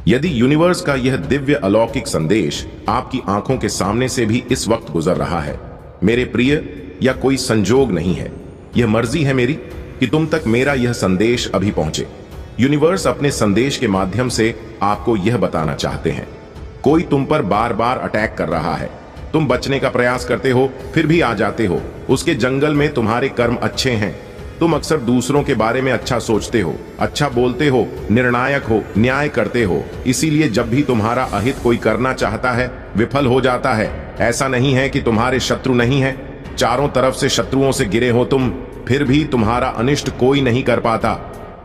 यदि यूनिवर्स का यह दिव्य अलौकिक संदेश आपकी आंखों के सामने से भी इस वक्त गुजर रहा है, मेरे प्रिय, या कोई संजोग नहीं है, यह मर्जी है मेरी कि तुम तक मेरा यह संदेश अभी पहुंचे। यूनिवर्स अपने संदेश के माध्यम से आपको यह बताना चाहते हैं, कोई तुम पर बार बार अटैक कर रहा है, तुम बचने का प्रयास करते हो फिर भी आ जाते हो। उसके जंगल में तुम्हारे कर्म अच्छे हैं, तुम अक्सर दूसरों के बारे में अच्छा सोचते हो, अच्छा बोलते हो, निर्णायक हो, न्याय करते हो। इसीलिए जब भी तुम्हारा अहित कोई करना चाहता है विफल हो जाता है। ऐसा नहीं है कि तुम्हारे शत्रु नहीं है, चारों तरफ से शत्रुओं से घिरे हो तुम, फिर भी तुम्हारा अनिष्ट कोई नहीं कर पाता,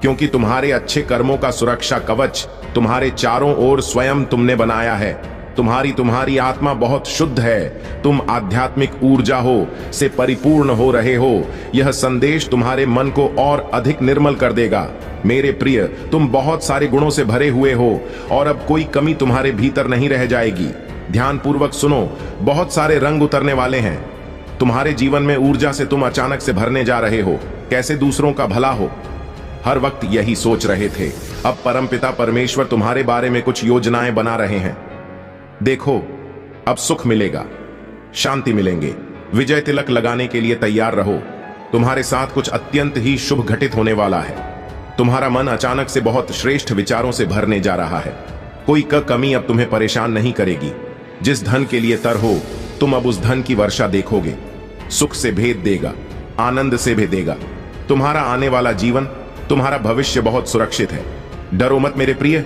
क्योंकि तुम्हारे अच्छे कर्मों का सुरक्षा कवच तुम्हारे चारों ओर स्वयं तुमने बनाया है। तुम्हारी आत्मा बहुत शुद्ध है, तुम आध्यात्मिक ऊर्जा हो से परिपूर्ण हो रहे हो। यह संदेश तुम्हारे मन को और अधिक निर्मल कर देगा। मेरे प्रिय, तुम बहुत सारे गुणों से भरे हुए हो और अब कोई कमी तुम्हारे भीतर नहीं रह जाएगी। ध्यानपूर्वक सुनो, बहुत सारे रंग उतरने वाले हैं तुम्हारे जीवन में। ऊर्जा से तुम अचानक से भरने जा रहे हो, कैसे दूसरों का भला हो, हर वक्त यही सोच रहे थे। अब परमपिता परमेश्वर तुम्हारे बारे में कुछ योजनाएं बना रहे हैं। देखो, अब सुख मिलेगा, शांति मिलेंगे। विजय तिलक लगाने के लिए तैयार रहो। तुम्हारे साथ कुछ अत्यंत ही शुभ घटित होने वाला है। तुम्हारा मन अचानक से बहुत श्रेष्ठ विचारों से भरने जा रहा है। कोई कमी अब तुम्हें परेशान नहीं करेगी। जिस धन के लिए तर हो, तुम अब उस धन की वर्षा देखोगे। सुख से भेद देगा, आनंद से भेदेगा। तुम्हारा आने वाला जीवन, तुम्हारा भविष्य बहुत सुरक्षित है। डरो मत मेरे प्रिय,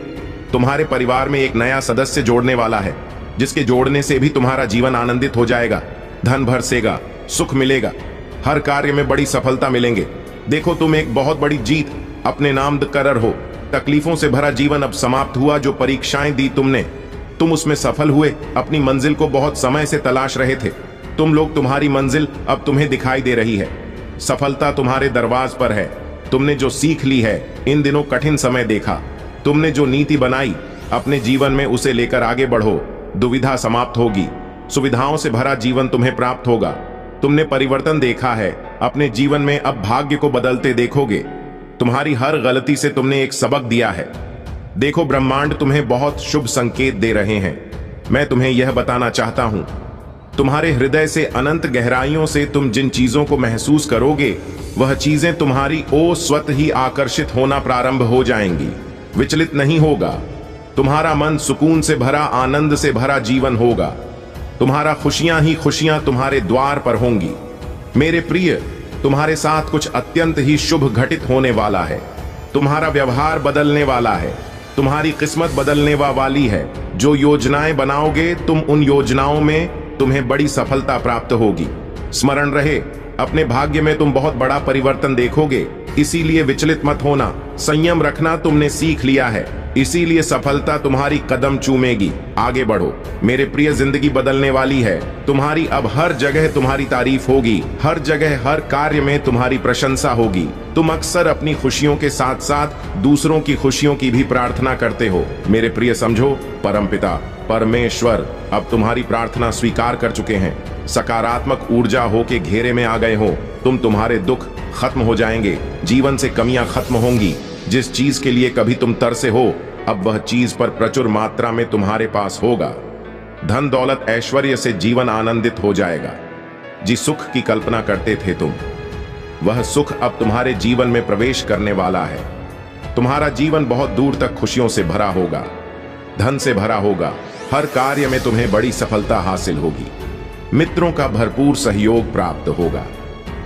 तुम्हारे परिवार में एक नया सदस्य जोड़ने वाला है, जिसके जोड़ने से भी तुम्हारा जीवन आनंदित हो जाएगा। धन बरसेगा, सुख मिलेगा, हर कार्य में बड़ी सफलता मिलेंगे। देखो, तुम एक बहुत बड़ी जीत अपने नाम कर हो। तकलीफों से भरा जीवन अब समाप्त हुआ। जो परीक्षाएं दी तुमने, तुम उसमें सफल हुए। अपनी मंजिल को बहुत समय से तलाश रहे थे तुम लोग, तुम्हारी मंजिल अब तुम्हें दिखाई दे रही है। सफलता तुम्हारे दरवाज पर है। तुमने जो सीख ली है, इन दिनों कठिन समय देखा, तुमने जो नीति बनाई अपने जीवन में, उसे लेकर आगे बढ़ो। दुविधा समाप्त होगी, सुविधाओं से भरा जीवन तुम्हें प्राप्त होगा। तुमने परिवर्तन देखा है अपने जीवन में, अब भाग्य को बदलते देखोगे। तुम्हारी हर गलती से तुमने एक सबक दिया है। देखो, ब्रह्मांड तुम्हें बहुत शुभ संकेत दे रहे हैं। मैं तुम्हें यह बताना चाहता हूं, तुम्हारे हृदय से अनंत गहराइयों से तुम जिन चीजों को महसूस करोगे, वह चीजें तुम्हारी ओर स्वतः ही आकर्षित होना प्रारंभ हो जाएंगी। विचलित नहीं होगा। तुम्हारा मन सुकून से भरा, आनंद से भरा जीवन होगा। तुम्हारा खुशियां ही खुशियां तुम्हारे द्वार पर होंगी। मेरे प्रिय, तुम्हारे साथ कुछ अत्यंत ही शुभ घटित होने वाला है। तुम्हारा व्यवहार बदलने वाला है, तुम्हारी किस्मत बदलने वाली है। जो योजनाएं बनाओगे तुम, उन योजनाओं में तुम्हें बड़ी सफलता प्राप्त होगी। स्मरण रहे, अपने भाग्य में तुम बहुत बड़ा परिवर्तन देखोगे। इसीलिए विचलित मत होना, संयम रखना तुमने सीख लिया है। इसीलिए सफलता तुम्हारी कदम चूमेगी। आगे बढ़ो मेरे प्रिय, जिंदगी बदलने वाली है तुम्हारी। अब हर जगह तुम्हारी तारीफ होगी, हर जगह हर कार्य में तुम्हारी प्रशंसा होगी। तुम अक्सर अपनी खुशियों के साथ साथ दूसरों की खुशियों की भी प्रार्थना करते हो। मेरे प्रिय, समझो, परमपिता परमेश्वर अब तुम्हारी प्रार्थना स्वीकार कर चुके हैं। सकारात्मक ऊर्जा हो के घेरे में आ गए हो। तुम्हारे दुख खत्म हो जाएंगे, जीवन से कमियां खत्म होंगी। जिस चीज के लिए कभी तुम तरसे हो, अब वह चीज पर प्रचुर मात्रा में तुम्हारे पास होगा। धन दौलत ऐश्वर्य से जीवन आनंदित हो जाएगा। जिस सुख की कल्पना करते थे तुम, वह सुख अब तुम्हारे जीवन में प्रवेश करने वाला है। तुम्हारा जीवन बहुत दूर तक खुशियों से भरा होगा, धन से भरा होगा। हर कार्य में तुम्हें बड़ी सफलता हासिल होगी। मित्रों का भरपूर सहयोग प्राप्त होगा।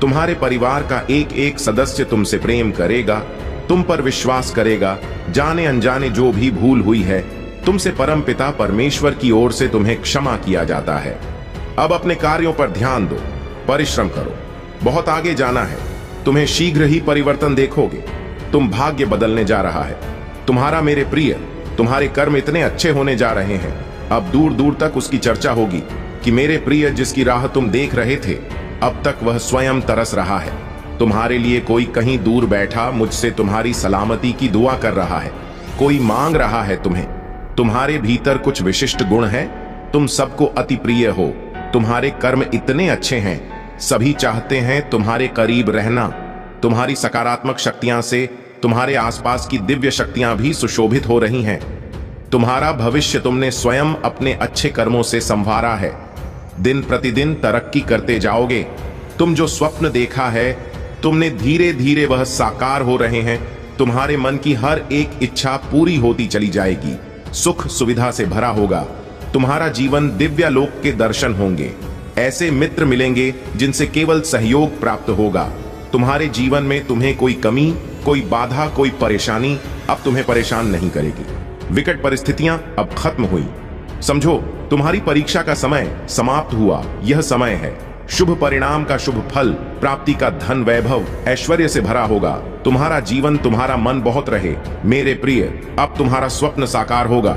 तुम्हारे परिवार का एक एक सदस्य तुमसे प्रेम करेगा, तुम पर विश्वास करेगा। जाने अनजाने जो भी भूल हुई है, तुमसे परमपिता परमेश्वर की ओर से तुम्हें क्षमा किया जाता है। अब अपने कार्यों पर ध्यान दो, परिश्रम करो, बहुत आगे जाना है। तुम्हें शीघ्र ही परिवर्तन देखोगे। तुम भाग्य बदलने जा रहा है तुम्हारा। मेरे प्रिय, तुम्हारे कर्म इतने अच्छे होने जा रहे हैं, अब दूर दूर तक उसकी चर्चा होगी कि मेरे प्रिय, जिसकी राह तुम देख रहे थे, अब तक वह स्वयं तरस रहा है। तुम्हारे लिए कोई कहीं दूर बैठा मुझसे तुम्हारी सलामती की दुआ कर रहा है। कोई मांग रहा है तुम्हें। तुम्हारे भीतर कुछ विशिष्ट गुण है, तुम सबको अति प्रिय हो। तुम्हारे कर्म इतने अच्छे हैं, सभी चाहते हैं तुम्हारे करीब रहना। तुम्हारी सकारात्मक शक्तियां से तुम्हारे आसपास की दिव्य शक्तियां भी सुशोभित हो रही हैं। तुम्हारा भविष्य तुमने स्वयं अपने अच्छे कर्मों से संवारा है। दिन प्रतिदिन तरक्की करते जाओगे। तुम जो स्वप्न देखा है तुमने धीरे धीरे वह साकार हो रहे हैं। तुम्हारे मन की हर एक इच्छा पूरी होती चली जाएगी। सुख सुविधा से भरा होगा। तुम्हारा जीवन दिव्यालोक के दर्शन होंगे। ऐसे मित्र मिलेंगे जिनसे केवल सहयोग प्राप्त होगा। तुम्हारे जीवन में तुम्हें कोई कमी, कोई बाधा, कोई परेशानी अब तुम्हें परेशान नहीं करेगी। विकट परिस्थितियां अब खत्म हुई। समझो, तुम्हारी परीक्षा का समय समाप्त हुआ। यह समय है शुभ परिणाम का, शुभ फल प्राप्ति का। धन वैभव ऐश्वर्य से भरा होगा। तुम्हारा जीवन, तुम्हारा मन बहुत रहे। मेरे प्रिय, अब तुम्हारा स्वप्न साकार होगा।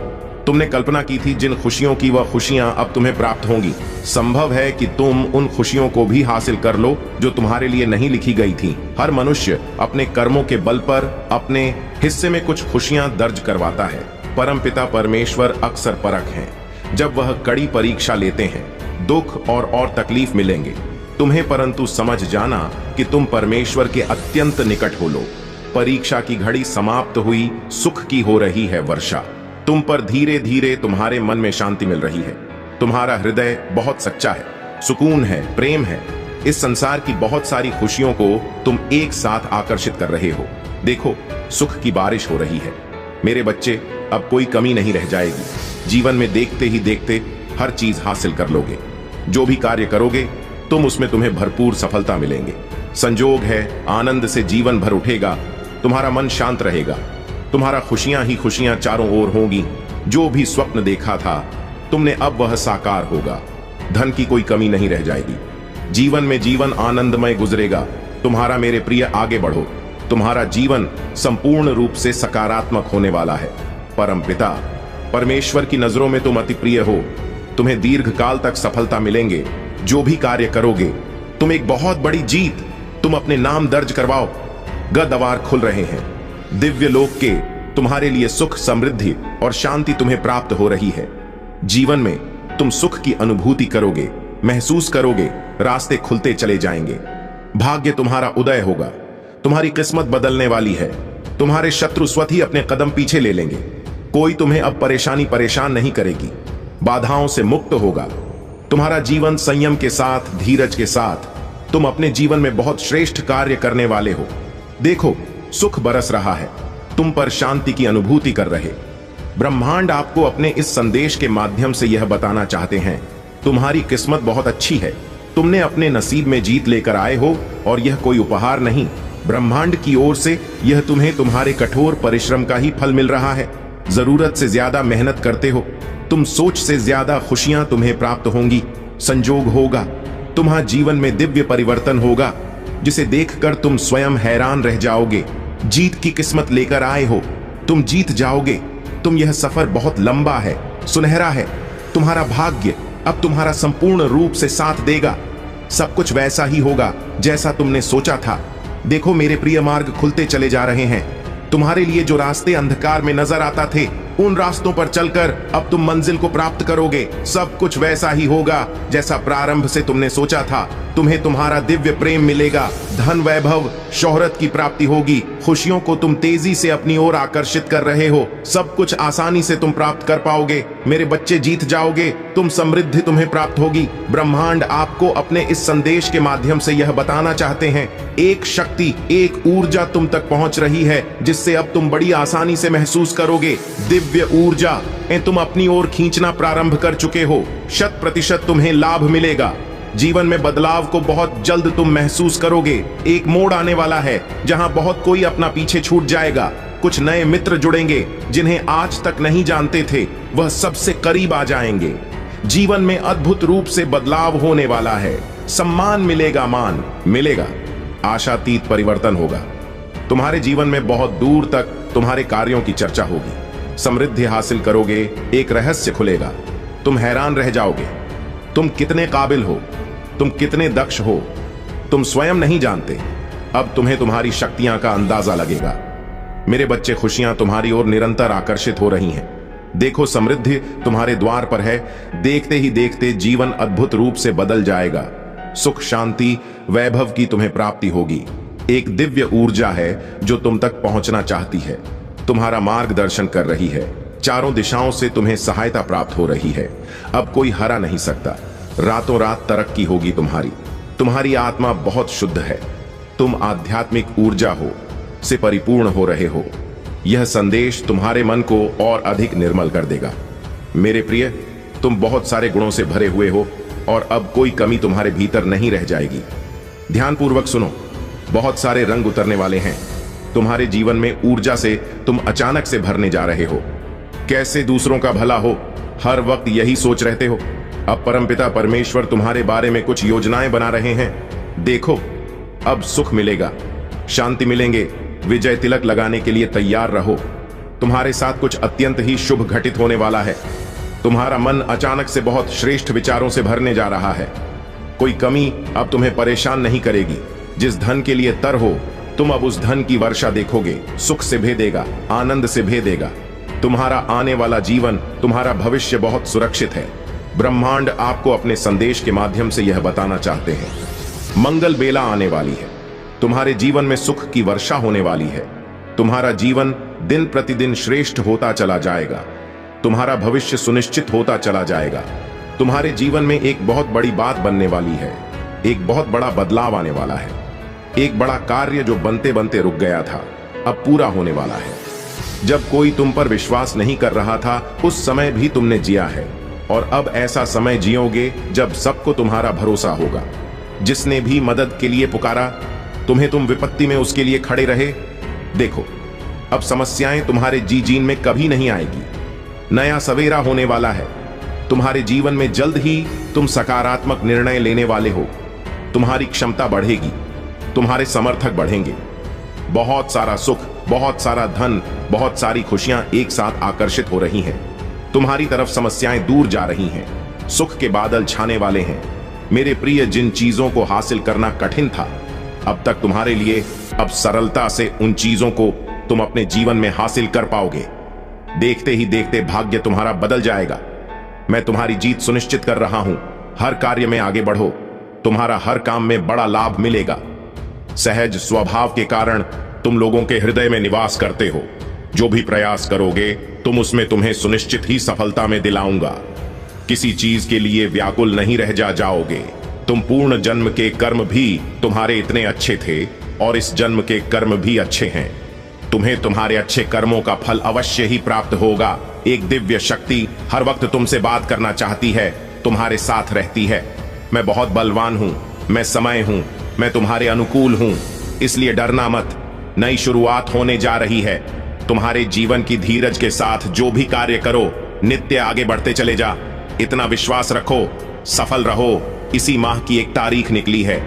तुमने कल्पना की थी जिन खुशियों की, वह खुशियां अब तुम्हें प्राप्त होंगी। संभव है कि तुम उन खुशियों को भी हासिल कर लो जो तुम्हारे लिए नहीं लिखी गई थी। हर मनुष्य अपने कर्मों के बल पर अपने हिस्से में कुछ खुशियां दर्ज करवाता है। परमपिता परमेश्वर अक्सर परख हैं। जब वह कड़ी परीक्षा लेते हैं, दुख और तकलीफ मिलेंगे तुम्हें, परंतु समझ जाना कि तुम परमेश्वर के अत्यंत निकट हो लो। परीक्षा की घड़ी समाप्त हुई, सुख की हो रही है वर्षा। तुम पर धीरे धीरे तुम्हारे मन में शांति मिल रही है। तुम्हारा हृदय बहुत सच्चा है, सुकून है, प्रेम है। इस संसार की बहुत सारी खुशियों को तुम एक साथ आकर्षित कर रहे हो। देखो, सुख की बारिश हो रही है। मेरे बच्चे, अब कोई कमी नहीं रह जाएगी। जीवन में देखते ही देखते हर चीज हासिल कर लोगे। जो भी कार्य करोगे तुम, उसमें तुम्हें भरपूर सफलता मिलेंगे। संजोग है, आनंद से जीवन भर उठेगा। तुम्हारा मन शांत रहेगा। तुम्हारा खुशियां ही खुशियां चारों ओर होंगी। जो भी स्वप्न देखा था तुमने, अब वह साकार होगा। धन की कोई कमी नहीं रह जाएगी। जीवन में जीवन आनंदमय गुजरेगा। तुम्हारा मेरे प्रिय, आगे बढ़ो। तुम्हारा जीवन संपूर्ण रूप से सकारात्मक होने वाला है। परमपिता परमेश्वर की नजरों में तुम अति प्रिय हो। तुम्हें दीर्घ काल तक सफलता मिलेंगे। जो भी कार्य करोगे तुम, एक बहुत बड़ी जीत तुम अपने नाम दर्ज करवाओ। गद्वार खुल रहे हैं। दिव्य लोक के तुम्हारे लिए सुख, समृद्धि और शांति तुम्हें प्राप्त हो रही है। जीवन में तुम सुख की अनुभूति करोगे, महसूस करोगे। रास्ते खुलते चले जाएंगे। भाग्य तुम्हारा उदय होगा। तुम्हारी किस्मत बदलने वाली है। तुम्हारे शत्रु स्वतः ही अपने कदम पीछे ले लेंगे। कोई तुम्हें अब परेशान नहीं करेगी। बाधाओं से मुक्त होगा। तुम्हारा जीवन संयम के साथ, धीरज के साथ, तुम अपने जीवन में बहुत श्रेष्ठ कार्य करने वाले हो। देखो, सुख बरस रहा है। तुम पर शांति की अनुभूति कर रहे। ब्रह्मांड आपको अपने इस संदेश के माध्यम से यह बताना चाहते हैं, तुम्हारी किस्मत बहुत अच्छी है। तुमने अपने नसीब में जीत लेकर आए हो और यह कोई उपहार नहीं, ब्रह्मांड की ओर से यह तुम्हें तुम्हारे कठोर परिश्रम का ही फल मिल रहा है। जरूरत से ज्यादा मेहनत करते हो तुम, सोच से ज्यादा खुशियां तुम्हें प्राप्त होंगी। संजोग होगा, तुम्हारे जीवन में दिव्य परिवर्तन होगा जिसे देखकर तुम स्वयं हैरान रह जाओगे। जीत की किस्मत लेकर आए हो, तुम जीत जाओगे। तुम, यह सफर बहुत लंबा है, सुनहरा है। तुम्हारा भाग्य अब तुम्हारा संपूर्ण रूप से साथ देगा। सब कुछ वैसा ही होगा जैसा तुमने सोचा था। देखो मेरे प्रिय, मार्ग खुलते चले जा रहे हैं। तुम्हारे लिए जो रास्ते अंधकार में नजर आता थे, उन रास्तों पर चलकर अब तुम मंजिल को प्राप्त करोगे। सब कुछ वैसा ही होगा जैसा प्रारंभ से तुमने सोचा था। तुम्हें तुम्हारा दिव्य प्रेम मिलेगा। धन, वैभव, शोहरत की प्राप्ति होगी। खुशियों को तुम तेजी से अपनी ओर आकर्षित कर रहे हो। सब कुछ आसानी से तुम प्राप्त कर पाओगे। मेरे बच्चे, जीत जाओगे। तुम, समृद्धि तुम्हें प्राप्त होगी। ब्रह्मांड आपको अपने इस संदेश के माध्यम से यह बताना चाहते हैं, एक शक्ति, एक ऊर्जा तुम तक पहुंच रही है जिससे अब तुम बड़ी आसानी से महसूस करोगे। दिव्य ऊर्जा तुम अपनी ओर खींचना प्रारंभ कर चुके हो। 100% तुम्हें लाभ मिलेगा। जीवन में बदलाव को बहुत जल्द तुम महसूस करोगे। एक मोड़ आने वाला है जहां बहुत कोई अपना पीछे छूट जाएगा। कुछ नए मित्र जुड़ेंगे जिन्हें आज तक नहीं जानते थे, वह सबसे करीब आ जाएंगे। जीवन में अद्भुत रूप से बदलाव होने वाला है। सम्मान मिलेगा, मान मिलेगा। आशातीत परिवर्तन होगा। तुम्हारे जीवन में बहुत दूर तक तुम्हारे कार्यों की चर्चा होगी। समृद्धि हासिल करोगे। एक रहस्य खुलेगा। तुम हैरान रह जाओगे। तुम कितने काबिल हो, तुम कितने दक्ष हो, तुम स्वयं नहीं जानते। अब तुम्हें तुम्हारी शक्तियां का अंदाजा लगेगा। मेरे बच्चे, खुशियां तुम्हारी ओर निरंतर आकर्षित हो रही हैं। देखो, समृद्धि तुम्हारे द्वार पर है। देखते ही देखते जीवन अद्भुत रूप से बदल जाएगा। सुख, शांति, वैभव की तुम्हें प्राप्ति होगी। एक दिव्य ऊर्जा है जो तुम तक पहुंचना चाहती है, तुम्हारा मार्गदर्शन कर रही है। चारों दिशाओं से तुम्हें सहायता प्राप्त हो रही है। अब कोई हरा नहीं सकता। रातों रात तरक्की होगी तुम्हारी आत्मा बहुत शुद्ध है। तुम आध्यात्मिक ऊर्जा से परिपूर्ण हो रहे हो। यह संदेश तुम्हारे मन को और अधिक निर्मल कर देगा। मेरे प्रिय, तुम बहुत सारे गुणों से भरे हुए हो और अब कोई कमी तुम्हारे भीतर नहीं रह जाएगी। ध्यानपूर्वक सुनो, बहुत सारे रंग उतरने वाले हैं। तुम्हारे जीवन में ऊर्जा से तुम अचानक से भरने जा रहे हो। कैसे दूसरों का भला हो, हर वक्त यही सोच रहते हो। अब परमपिता परमेश्वर तुम्हारे बारे में कुछ योजनाएं बना रहे हैं। देखो, अब सुख मिलेगा, शांति मिलेंगे। विजय तिलक लगाने के लिए तैयार रहो। तुम्हारे साथ कुछ अत्यंत ही शुभ घटित होने वाला है। तुम्हारा मन अचानक से बहुत श्रेष्ठ विचारों से भरने जा रहा है। कोई कमी अब तुम्हें परेशान नहीं करेगी। जिस धन के लिए तर हो, तुम अब उस धन की वर्षा देखोगे। सुख से भेदेगा, आनंद से भेदेगा। तुम्हारा आने वाला जीवन, तुम्हारा भविष्य बहुत सुरक्षित है। ब्रह्मांड आपको अपने संदेश के माध्यम से यह बताना चाहते हैं। मंगल बेला आने वाली है। तुम्हारे जीवन में सुख की वर्षा होने वाली है। तुम्हारा जीवन दिन प्रतिदिन श्रेष्ठ होता चला जाएगा। तुम्हारा भविष्य सुनिश्चित होता चला जाएगा। तुम्हारे जीवन में एक बहुत बड़ी बात बनने वाली है। एक बहुत बड़ा बदलाव आने वाला है। एक बड़ा कार्य जो बनते बनते रुक गया था, अब पूरा होने वाला है। जब कोई तुम पर विश्वास नहीं कर रहा था, उस समय भी तुमने जिया है और अब ऐसा समय जियोगे जब सबको तुम्हारा भरोसा होगा। जिसने भी मदद के लिए पुकारा, तुम विपत्ति में उसके लिए खड़े रहे। देखो, अब समस्याएं तुम्हारे जीन में कभी नहीं आएगी। नया सवेरा होने वाला है। तुम्हारे जीवन में जल्द ही तुम सकारात्मक निर्णय लेने वाले हो। तुम्हारी क्षमता बढ़ेगी, तुम्हारे समर्थक बढ़ेंगे। बहुत सारा सुख, बहुत सारा धन, बहुत सारी खुशियां एक साथ आकर्षित हो रही हैं। तुम्हारी तरफ समस्याएं दूर जा रही हैं। सुख के बादल छाने वाले हैं। मेरे प्रिय, जिन चीजों को हासिल करना कठिन था, अब तक तुम्हारे लिए अब सरलता से उन चीजों को तुम अपने जीवन में हासिल कर पाओगे। देखते ही देखते भाग्य तुम्हारा बदल जाएगा। मैं तुम्हारी जीत सुनिश्चित कर रहा हूं। हर कार्य में आगे बढ़ो। तुम्हारा हर काम में बड़ा लाभ मिलेगा। सहज स्वभाव के कारण तुम लोगों के हृदय में निवास करते हो। जो भी प्रयास करोगे उसमें तुम्हें सुनिश्चित ही सफलता में दिलाऊंगा। किसी चीज के लिए व्याकुल नहीं रह जाओगे। तुम पूर्ण जन्म के कर्म भी तुम्हारे इतने अच्छे थे और इस जन्म के कर्म भी अच्छे हैं। तुम्हें तुम्हारे अच्छे कर्मों का फल अवश्य ही प्राप्त होगा। एक दिव्य शक्ति हर वक्त तुमसे बात करना चाहती है, तुम्हारे साथ रहती है। मैं बहुत बलवान हूं, मैं समय हूं, मैं तुम्हारे अनुकूल हूं, इसलिए डरना मत। नई शुरुआत होने जा रही है। तुम्हारे जीवन की धीरज के साथ जो भी कार्य करो, नित्य आगे बढ़ते चले जा। इतना विश्वास रखो, सफल रहो। इसी माह की एक तारीख निकली है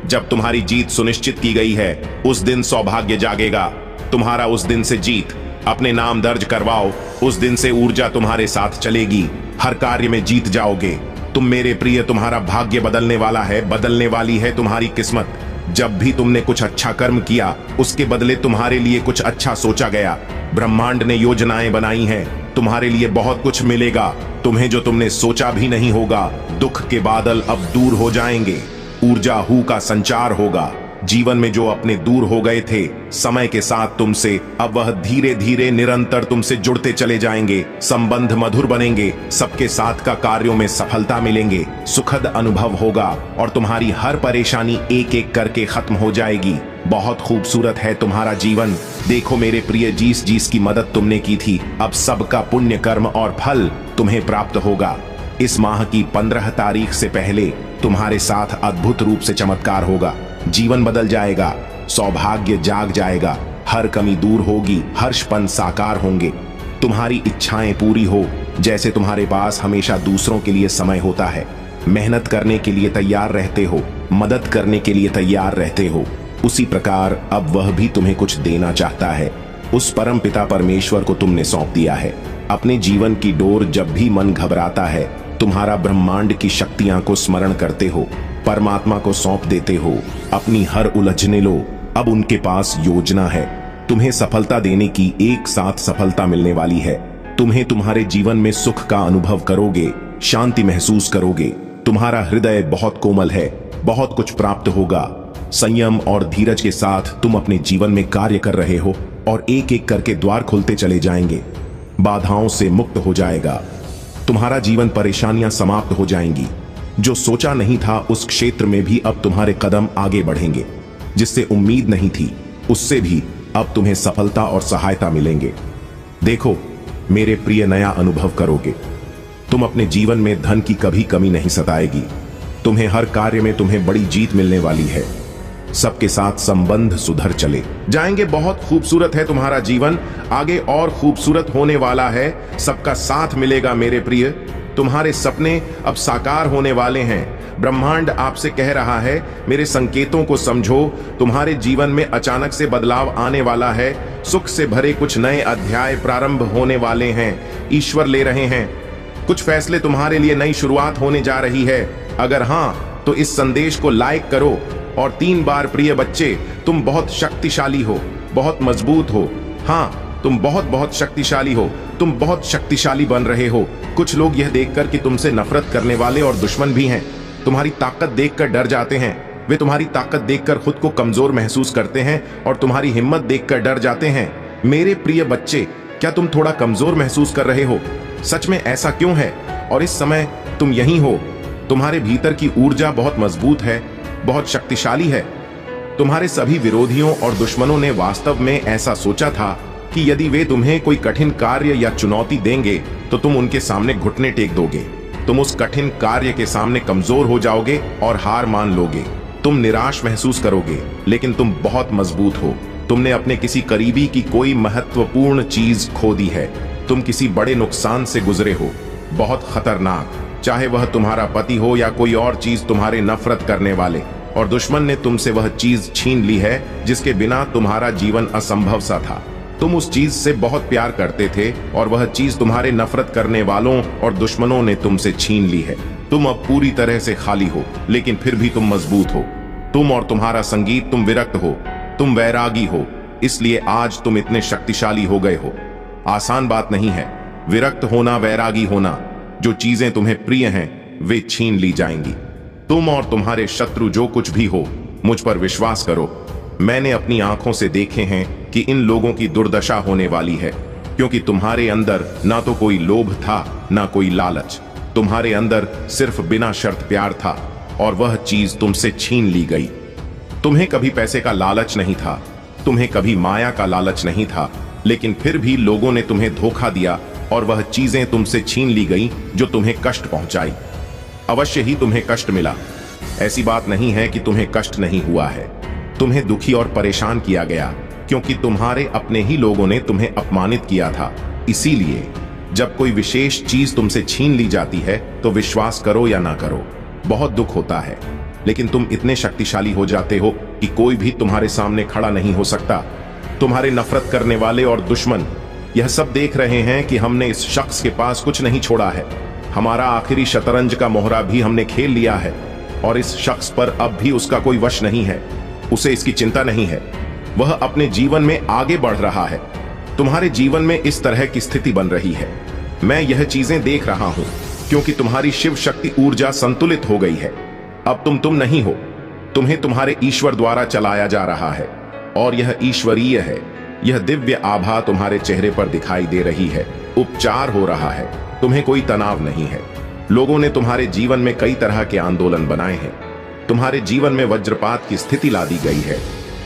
जब तुम्हारी जीत सुनिश्चित की गई है। उस दिन सौभाग्य जागेगा तुम्हारा। उस दिन से जीत अपने नाम दर्ज करवाओ। उस दिन से ऊर्जा तुम्हारे साथ चलेगी। हर कार्य में जीत जाओगे तुम। मेरे प्रिय, तुम्हारा भाग्य बदलने वाला है, बदलने वाली है तुम्हारी किस्मत। जब भी तुमने कुछ अच्छा कर्म किया, उसके बदले तुम्हारे लिए कुछ अच्छा सोचा गया। ब्रह्मांड ने योजनाएं बनाई हैं। तुम्हारे लिए बहुत कुछ मिलेगा, तुम्हें जो तुमने सोचा भी नहीं होगा। दुख के बादल अब दूर हो जाएंगे। ऊर्जा का संचार होगा। जीवन में जो अपने दूर हो गए थे, समय के साथ तुमसे अब वह धीरे धीरे निरंतर तुमसे जुड़ते चले जाएंगे। संबंध मधुर बनेंगे। सबके साथ का कार्यों में सफलता मिलेंगे। सुखद अनुभव होगा और तुम्हारी हर परेशानी एक एक करके खत्म हो जाएगी। बहुत खूबसूरत है तुम्हारा जीवन। देखो मेरे प्रिय, जिस की मदद तुमने की थी, अब सबका पुण्य कर्म और फल तुम्हें प्राप्त होगा। इस माह की 15 तारीख से पहले तुम्हारे साथ अद्भुत रूप से चमत्कार होगा। जीवन बदल जाएगा, सौभाग्य जाग जाएगा, हर कमी दूर होगी, हर्षपन साकार होंगे। तुम्हारी इच्छाएं पूरी हो। जैसे तुम्हारे पास हमेशा दूसरों के लिए समय होता है, मेहनत करने के लिए तैयार रहते हो, मदद करने के लिए तैयार रहते हो, उसी प्रकार अब वह भी तुम्हें कुछ देना चाहता है। उस परम पिता परमेश्वर को तुमने सौंप दिया है अपने जीवन की डोर। जब भी मन घबराता है, तुम्हारा ब्रह्मांड की शक्तियां को स्मरण करते हो, परमात्मा को सौंप देते हो, अपनी हर उलझने लो। अब उनके पास योजना है, तुम्हें सफलता देने की। एक साथ सफलता मिलने वाली है। तुम्हें तुम्हारे जीवन में सुख का अनुभव करोगे, शांति महसूस करोगे। तुम्हारा हृदय बहुत कोमल है, बहुत कुछ प्राप्त होगा। संयम और धीरज के साथ तुम अपने जीवन में कार्य कर रहे हो और एक एक करके द्वार खुलते चले जाएंगे। बाधाओं से मुक्त हो जाएगा। तुम्हारा जीवन परेशानियां समाप्त हो जाएंगी। जो सोचा नहीं था उस क्षेत्र में भी अब तुम्हारे कदम आगे बढ़ेंगे। जिससे उम्मीद नहीं थी उससे भी अब तुम्हें सफलता और सहायता मिलेंगे। देखो मेरे प्रिय, नया अनुभव करोगे। तुम अपने जीवन में धन की कभी कमी नहीं सताएगी। तुम्हें हर कार्य में तुम्हें बड़ी जीत मिलने वाली है। सबके साथ संबंध सुधर चले जाएंगे। बहुत खूबसूरत है तुम्हारा जीवन, आगे और खूबसूरत होने वाला है। सबका साथ मिलेगा मेरे प्रिय। तुम्हारे सपने अब साकार होने वाले हैं। ब्रह्मांड आपसे कह रहा है मेरे संकेतों को समझो। तुम्हारे जीवन में अचानक से बदलाव आने वाला है। सुख से भरे कुछ नए अध्याय प्रारंभ होने वाले हैं। ईश्वर ले रहे हैं कुछ फैसले। तुम्हारे लिए नई शुरुआत होने जा रही है। अगर हां तो इस संदेश को लाइक करो और 3 बार प्रिय बच्चे, तुम बहुत शक्तिशाली हो, बहुत मजबूत हो। हां, तुम बहुत बहुत शक्तिशाली हो। तुम बहुत शक्तिशाली बन रहे हो। कुछ लोग यह देखकर कि तुमसे नफरत करने वाले और दुश्मन भी हैं, तुम्हारी ताकत देखकर डर जाते हैं। वे तुम्हारी ताकत देखकर खुद को कमजोर महसूस करते हैं और तुम्हारी हिम्मत देखकर डर जाते हैं। मेरे प्रिय बच्चे, क्या तुम थोड़ा कमजोर महसूस कर रहे हो? सच में ऐसा क्यों है? और इस समय तुम यहीं हो। तुम्हारे भीतर की ऊर्जा बहुत मजबूत है, बहुत शक्तिशाली है। तुम्हारे सभी विरोधियों और दुश्मनों ने वास्तव में ऐसा सोचा था कि यदि वे तुम्हें कोई कठिन कार्य या चुनौती देंगे तो तुम उनके सामने घुटने टेक दोगे। तुम उस कठिन कार्य के सामने कमजोर हो जाओगे और हार मान लोगे। तुम निराश महसूस करोगे, लेकिन तुम बहुत मजबूत हो। तुमने अपने किसी करीबी की कोई महत्वपूर्ण चीज खो दी है। तुम किसी बड़े नुकसान से गुजरे हो, बहुत खतरनाक, चाहे वह तुम्हारा पति हो या कोई और चीज तुम्हारे नफरत करने वाले। और दुश्मन ने तुमसे वह चीज छीन ली है जिसके बिना तुम्हारा जीवन असंभव सा था। तुम उस चीज से बहुत प्यार करते थे और वह चीज तुम्हारे नफरत करने वालों और दुश्मनों ने तुमसे छीन ली है। तुम अब पूरी तरह से खाली हो, लेकिन फिर भी तुम मजबूत हो। तुम और तुम्हारा संगीत, तुम विरक्त हो, तुम वैरागी हो, इसलिए आज तुम इतने शक्तिशाली हो गए हो। आसान बात नहीं है विरक्त होना, वैरागी होना। जो चीजें तुम्हें प्रिय हैं वे छीन ली जाएंगी। तुम और तुम्हारे शत्रु जो कुछ भी हो, मुझ पर विश्वास करो। मैंने अपनी आंखों से देखे हैं कि इन लोगों की दुर्दशा होने वाली है, क्योंकि तुम्हारे अंदर ना तो कोई लोभ था ना कोई लालच। तुम्हारे अंदर सिर्फ बिना शर्त प्यार था और वह चीज तुमसे छीन ली गई। तुम्हें कभी पैसे का लालच नहीं था, तुम्हें कभी माया का लालच नहीं था, लेकिन फिर भी लोगों ने तुम्हें धोखा दिया और वह चीजें तुमसे छीन ली गई जो तुम्हें कष्ट पहुंचाई। अवश्य ही तुम्हें कष्ट मिला। ऐसी बात नहीं है कि तुम्हें कष्ट नहीं हुआ है। तुम्हें दुखी और परेशान किया गया क्योंकि तुम्हारे अपने ही लोगों ने तुम्हें अपमानित किया था। इसीलिए जब कोई विशेष चीज तुमसे छीन ली जाती है तो विश्वास करो या ना करो, बहुत दुख होता है। लेकिन तुम इतने शक्तिशाली हो जाते हो कि कोई भी तुम्हारे सामने खड़ा नहीं हो सकता। तुम्हारे नफरत करने वाले और दुश्मन यह सब देख रहे हैं कि हमने इस शख्स के पास कुछ नहीं छोड़ा है। हमारा आखिरी शतरंज का मोहरा भी हमने खेल लिया है और इस शख्स पर अब भी उसका कोई वश नहीं है। उसे इसकी चिंता नहीं है, वह अपने जीवन में आगे बढ़ रहा है। तुम्हारे जीवन में इस तरह की स्थिति बन रही है। मैं यह चीजें देख रहा हूं क्योंकि तुम्हारी शिव शक्ति ऊर्जा संतुलित हो गई है। अब तुम नहीं हो, तुम्हें तुम्हारे ईश्वर द्वारा चलाया जा रहा है और यह ईश्वरीय है। यह दिव्य आभा तुम्हारे चेहरे पर दिखाई दे रही है। उपचार हो रहा है, तुम्हें कोई तनाव नहीं है। लोगों ने तुम्हारे जीवन में कई तरह के आंदोलन बनाए हैं। तुम्हारे जीवन में वज्रपात की स्थिति ला दी गई है।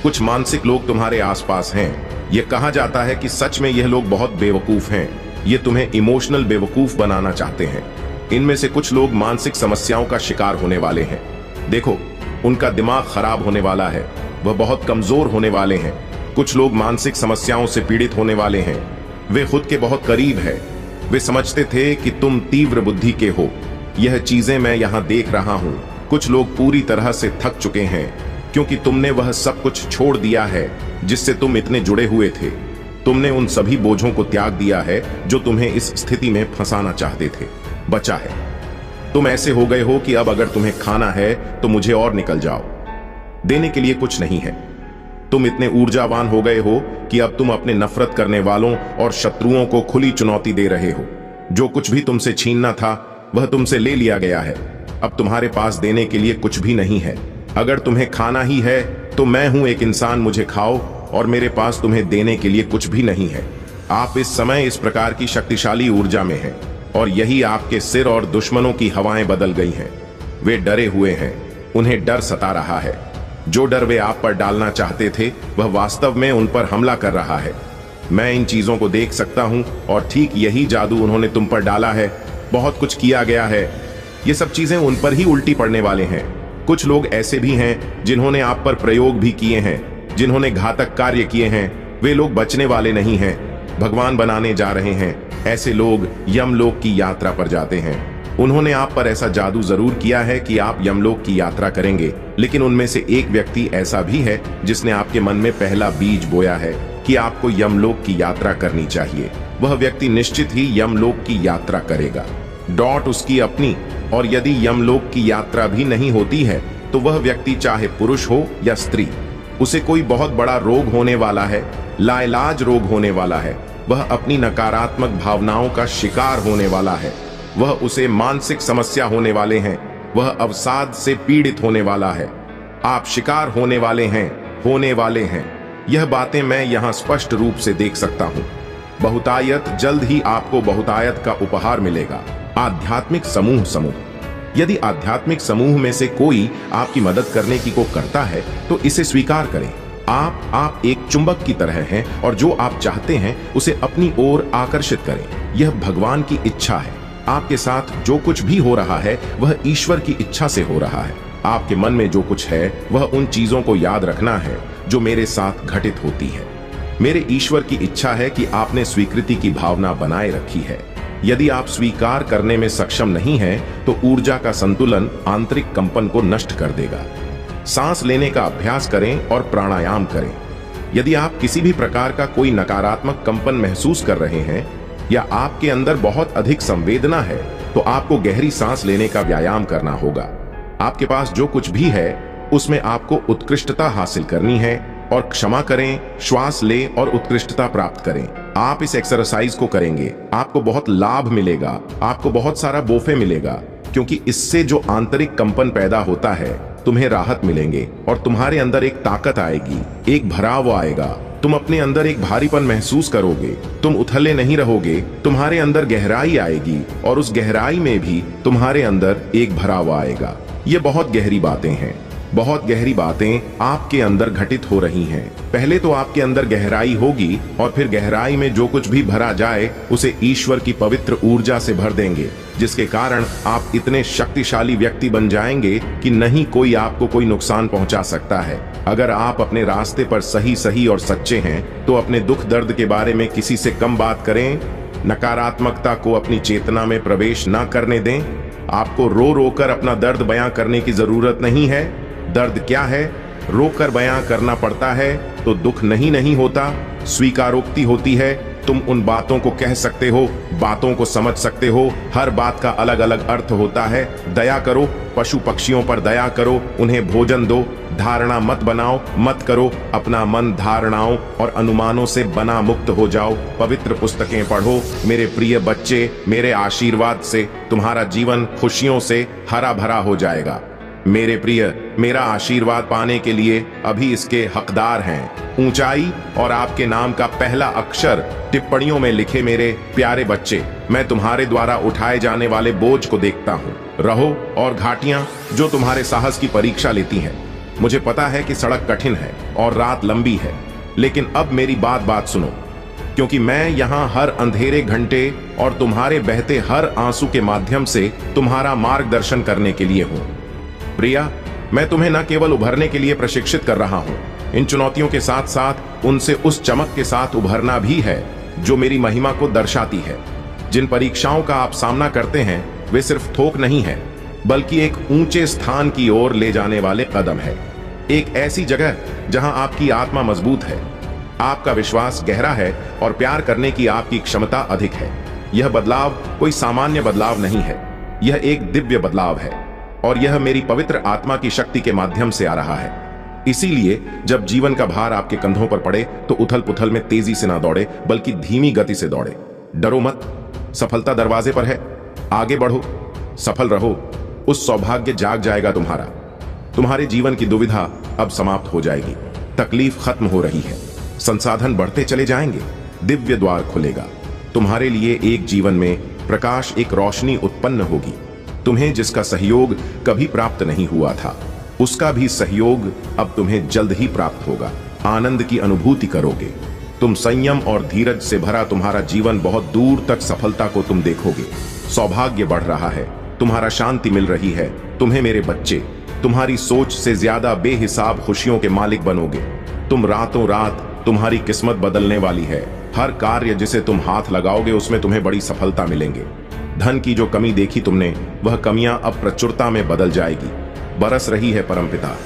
कुछ मानसिक लोग तुम्हारे आसपास हैं। यह कहा जाता है कि सच में यह लोग बहुत बेवकूफ हैं। ये तुम्हें इमोशनल बेवकूफ बनाना चाहते हैं। इनमें से कुछ लोग मानसिक समस्याओं का शिकार होने वाले हैं। देखो, उनका दिमाग खराब होने वाला है, वह बहुत कमजोर होने वाले हैं। कुछ लोग मानसिक समस्याओं से पीड़ित होने वाले हैं। वे खुद के बहुत करीब है। वे समझते थे कि तुम तीव्र बुद्धि के हो। यह चीजें मैं यहां देख रहा हूं। कुछ लोग पूरी तरह से थक चुके हैं क्योंकि तुमने वह सब कुछ छोड़ दिया है जिससे तुम इतने जुड़े हुए थे। तुमने उन सभी बोझों को त्याग दिया है जो तुम्हें इस स्थिति में फंसाना चाहते थे। बचा है, तुम ऐसे हो गए हो कि अब अगर तुम्हें खाना है तो मुझे और निकल जाओ। देने के लिए कुछ नहीं है। तुम इतने ऊर्जावान हो गए हो कि अब तुम अपने नफरत करने वालों और शत्रुओं को खुली चुनौती दे रहे हो। जो कुछ भी तुमसे छीनना था वह तुमसे ले लिया गया है। अब तुम्हारे पास देने के लिए कुछ भी नहीं है। अगर तुम्हें खाना ही है तो मैं हूं एक इंसान, मुझे खाओ, और मेरे पास तुम्हें देने के लिए कुछ भी नहीं है। आप इस समय इस प्रकार की शक्तिशाली ऊर्जा में हैं और यही आपके सिर और दुश्मनों की हवाएं बदल गई हैं। वे डरे हुए हैं, उन्हें डर सता रहा है। जो डर वे आप पर डालना चाहते थे वह वास्तव में उन पर हमला कर रहा है। मैं इन चीजों को देख सकता हूं और ठीक यही जादू उन्होंने तुम पर डाला है। बहुत कुछ किया गया है। ये सब चीजें उन पर ही उल्टी पड़ने वाले हैं। कुछ लोग ऐसे भी हैं जिन्होंने आप पर प्रयोग भी किए हैं, जिन्होंने घातक कार्य किए हैं। वे लोग बचने वाले नहीं हैं, भगवान बनाने जा रहे हैं। ऐसे लोग यमलोक की यात्रा पर जाते हैं। उन्होंने आप पर ऐसा जादू जरूर किया है कि आप यमलोक की यात्रा करेंगे, लेकिन उनमें से एक व्यक्ति ऐसा भी है जिसने आपके मन में पहला बीज बोया है कि आपको यमलोक की यात्रा करनी चाहिए। वह व्यक्ति निश्चित ही यमलोक की यात्रा करेगा। डॉट उसकी अपनी। और यदि यमलोक की यात्रा भी नहीं होती है तो वह व्यक्ति चाहे पुरुष हो या स्त्री, उसे कोई बहुत बड़ा रोग होने वाला है, लाइलाज रोग होने वाला है। वह अपनी नकारात्मक भावनाओं का शिकार होने वाला है। वह उसे मानसिक समस्या होने वाले हैं। वह अवसाद से पीड़ित होने वाला है। आप शिकार होने वाले हैं, होने वाले हैं। यह बातें मैं यहां स्पष्ट रूप से देख सकता हूं। बहुतायत, जल्द ही आपको बहुतायत का उपहार मिलेगा। आध्यात्मिक समूह। यदि आध्यात्मिक समूह में से कोई आपकी मदद करने की को करता है तो इसे स्वीकार करें। आप एक चुंबक की तरह हैं और जो आप चाहते हैं उसे अपनी ओर आकर्षित करें। यह भगवान की इच्छा है। आपके साथ जो कुछ भी हो रहा है वह ईश्वर की इच्छा से हो रहा है। आपके मन में जो कुछ है वह उन चीजों को याद रखना है जो मेरे साथ घटित होती है। मेरे ईश्वर की इच्छा है कि आपने स्वीकृति की भावना बनाए रखी है। यदि आप स्वीकार करने में सक्षम नहीं हैं तो ऊर्जा का संतुलन आंतरिक कंपन को नष्ट कर देगा। सांस लेने का अभ्यास करें और प्राणायाम करें। यदि आप किसी भी प्रकार का कोई नकारात्मक कंपन महसूस कर रहे हैं या आपके अंदर बहुत अधिक संवेदना है तो आपको गहरी सांस लेने का व्यायाम करना होगा। आपके पास जो कुछ भी है उसमें आपको उत्कृष्टता हासिल करनी है और क्षमा करें, श्वास लें और उत्कृष्टता प्राप्त करें। आप इस एक्सरसाइज को करेंगे, आपको बहुत लाभ मिलेगा, आपको बहुत सारा बोफे मिलेगा, क्योंकि इससे जो आंतरिक कंपन पैदा होता है तुम्हें राहत मिलेंगे और तुम्हारे अंदर एक ताकत आएगी, एक भराव आएगा। तुम अपने अंदर एक भारीपन महसूस करोगे। तुम उथले नहीं रहोगे, तुम्हारे अंदर गहराई आएगी और उस गहराई में भी तुम्हारे अंदर एक भराव आएगा। ये बहुत गहरी बातें हैं। बहुत गहरी बातें आपके अंदर घटित हो रही हैं। पहले तो आपके अंदर गहराई होगी और फिर गहराई में जो कुछ भी भरा जाए उसे ईश्वर की पवित्र ऊर्जा से भर देंगे, जिसके कारण आप इतने शक्तिशाली व्यक्ति बन जाएंगे कि नहीं कोई आपको कोई नुकसान पहुंचा सकता है। अगर आप अपने रास्ते पर सही और सच्चे हैं तो अपने दुख दर्द के बारे में किसी से कम बात करें। नकारात्मकता को अपनी चेतना में प्रवेश ना करने दें। आपको रो कर अपना दर्द बयां करने की जरूरत नहीं है। दर्द क्या है? रोकर बयां करना पड़ता है तो दुख नहीं होता, स्वीकारोक्ति होती है। तुम उन बातों को कह सकते हो, बातों को समझ सकते हो। हर बात का अलग अलग अर्थ होता है। दया करो, पशु पक्षियों पर दया करो, उन्हें भोजन दो। धारणा मत बनाओ, मत करो। अपना मन धारणाओं और अनुमानों से बना मुक्त हो जाओ। पवित्र पुस्तकें पढ़ो। मेरे प्रिय बच्चे, मेरे आशीर्वाद से तुम्हारा जीवन खुशियों से हरा भरा हो जाएगा। मेरे प्रिय, मेरा आशीर्वाद पाने के लिए अभी इसके हकदार हैं। ऊंचाई और आपके नाम का पहला अक्षर टिप्पणियों में लिखे। मेरे प्यारे बच्चे, मैं तुम्हारे द्वारा उठाए जाने वाले बोझ को देखता हूँ। रहो और घाटियां जो तुम्हारे साहस की परीक्षा लेती हैं। मुझे पता है कि सड़क कठिन है और रात लंबी है, लेकिन अब मेरी बात सुनो, क्योंकि मैं यहाँ हर अंधेरे घंटे और तुम्हारे बहते हर आंसू के माध्यम से तुम्हारा मार्गदर्शन करने के लिए हूँ। प्रिया, मैं तुम्हें न केवल उभरने के लिए प्रशिक्षित कर रहा हूं, इन चुनौतियों के साथ साथ उनसे उस चमक के साथ उभरना भी है जो मेरी महिमा को दर्शाती है। जिन परीक्षाओं का आप सामना करते हैं वे सिर्फ थोक नहीं है, बल्कि एक ऊंचे स्थान की ओर ले जाने वाले कदम है। एक ऐसी जगह जहां आपकी आत्मा मजबूत है, आपका विश्वास गहरा है और प्यार करने की आपकी क्षमता अधिक है। यह बदलाव कोई सामान्य बदलाव नहीं है, यह एक दिव्य बदलाव है और यह मेरी पवित्र आत्मा की शक्ति के माध्यम से आ रहा है। इसीलिए जब जीवन का भार आपके कंधों पर पड़े तो उथल पुथल में तेजी से ना दौड़े, बल्कि धीमी गति से दौड़े। डरो मत, सफलता दरवाजे पर है। आगे बढ़ो, सफल रहो। उस सौभाग्य जाग जाएगा तुम्हारा। तुम्हारे जीवन की दुविधा अब समाप्त हो जाएगी। तकलीफ खत्म हो रही है, संसाधन बढ़ते चले जाएंगे। दिव्य द्वार खुलेगा। तुम्हारे लिए एक जीवन में प्रकाश, एक रोशनी उत्पन्न होगी। तुम्हें जिसका सहयोग कभी प्राप्त नहीं हुआ था, उसका भी सहयोग अब तुम्हें जल्द ही प्राप्त होगा। आनंद की अनुभूति करोगे। तुम संयम और धीरज से भरा तुम्हारा जीवन, बहुत दूर तक सफलता को तुम देखोगे। सौभाग्य बढ़ रहा है, तुम्हारा शांति मिल रही है। तुम्हें मेरे बच्चे, तुम्हारी सोच से ज्यादा बेहिसाब खुशियों के मालिक बनोगे। तुम रातों रात, तुम्हारी किस्मत बदलने वाली है। हर कार्य जिसे तुम हाथ लगाओगे उसमें तुम्हें बड़ी सफलता मिलेंगे। धन की जो कमी देखी तुमने, वह कमियां अब प्रचुरता में बदल जाएगी। बरस रही है परमपिता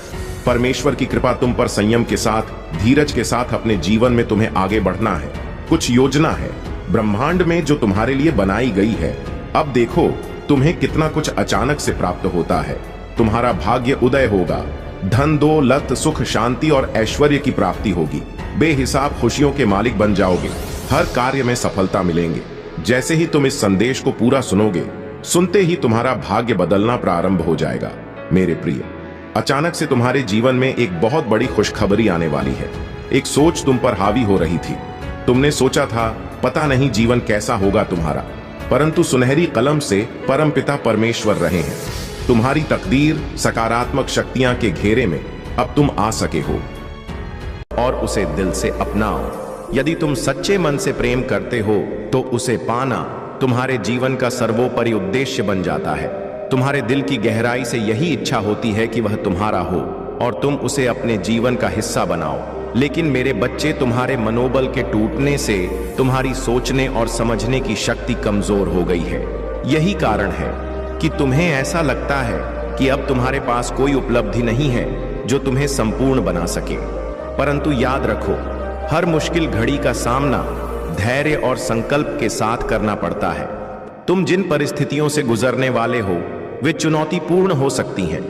परमेश्वर की कृपा तुम पर। संयम के साथ, धीरज के साथ अपने जीवन में तुम्हें आगे बढ़ना है। कुछ योजना है ब्रह्मांड में जो तुम्हारे लिए बनाई गई है। अब देखो तुम्हें कितना कुछ अचानक से प्राप्त होता है। तुम्हारा भाग्य उदय होगा। धन, दौलत, सुख, शांति और ऐश्वर्य की प्राप्ति होगी। बेहिसाब खुशियों के मालिक बन जाओगे। हर कार्य में सफलता मिलेंगे। जैसे ही तुम इस संदेश को पूरा सुनोगे, सुनते ही तुम्हारा भाग्य बदलना प्रारंभ हो जाएगा। मेरे प्रिय, अचानक से तुम्हारे जीवन में एक बहुत बड़ी खुशखबरी आने वाली है। एक सोच तुम पर हावी हो रही थी। तुमने सोचा था पता नहीं जीवन कैसा होगा तुम्हारा, परंतु सुनहरी कलम से परमपिता परमेश्वर रहे हैं। तुम्हारी तकदीर सकारात्मक शक्तियां के घेरे में अब तुम आ सके हो और उसे दिल से अपनाओ। यदि तुम सच्चे मन से प्रेम करते हो तो उसे पाना तुम्हारे जीवन का सर्वोपरि उद्देश्य बन जाता है। तुम्हारे दिल की गहराई से यही इच्छा होती है कि वह तुम्हारा हो और तुम उसे अपने जीवन का हिस्सा बनाओ। लेकिन मेरे बच्चे, तुम्हारे मनोबल के टूटने से तुम्हारी सोचने और समझने की शक्ति कमजोर हो गई है। यही कारण है कि तुम्हें ऐसा लगता है कि अब तुम्हारे पास कोई उपलब्धि नहीं है जो तुम्हें संपूर्ण बना सके। परंतु याद रखो, हर मुश्किल घड़ी का सामना धैर्य और संकल्प के साथ करना पड़ता है। तुम जिन परिस्थितियों से गुजरने वाले हो वे चुनौतीपूर्ण हो सकती हैं,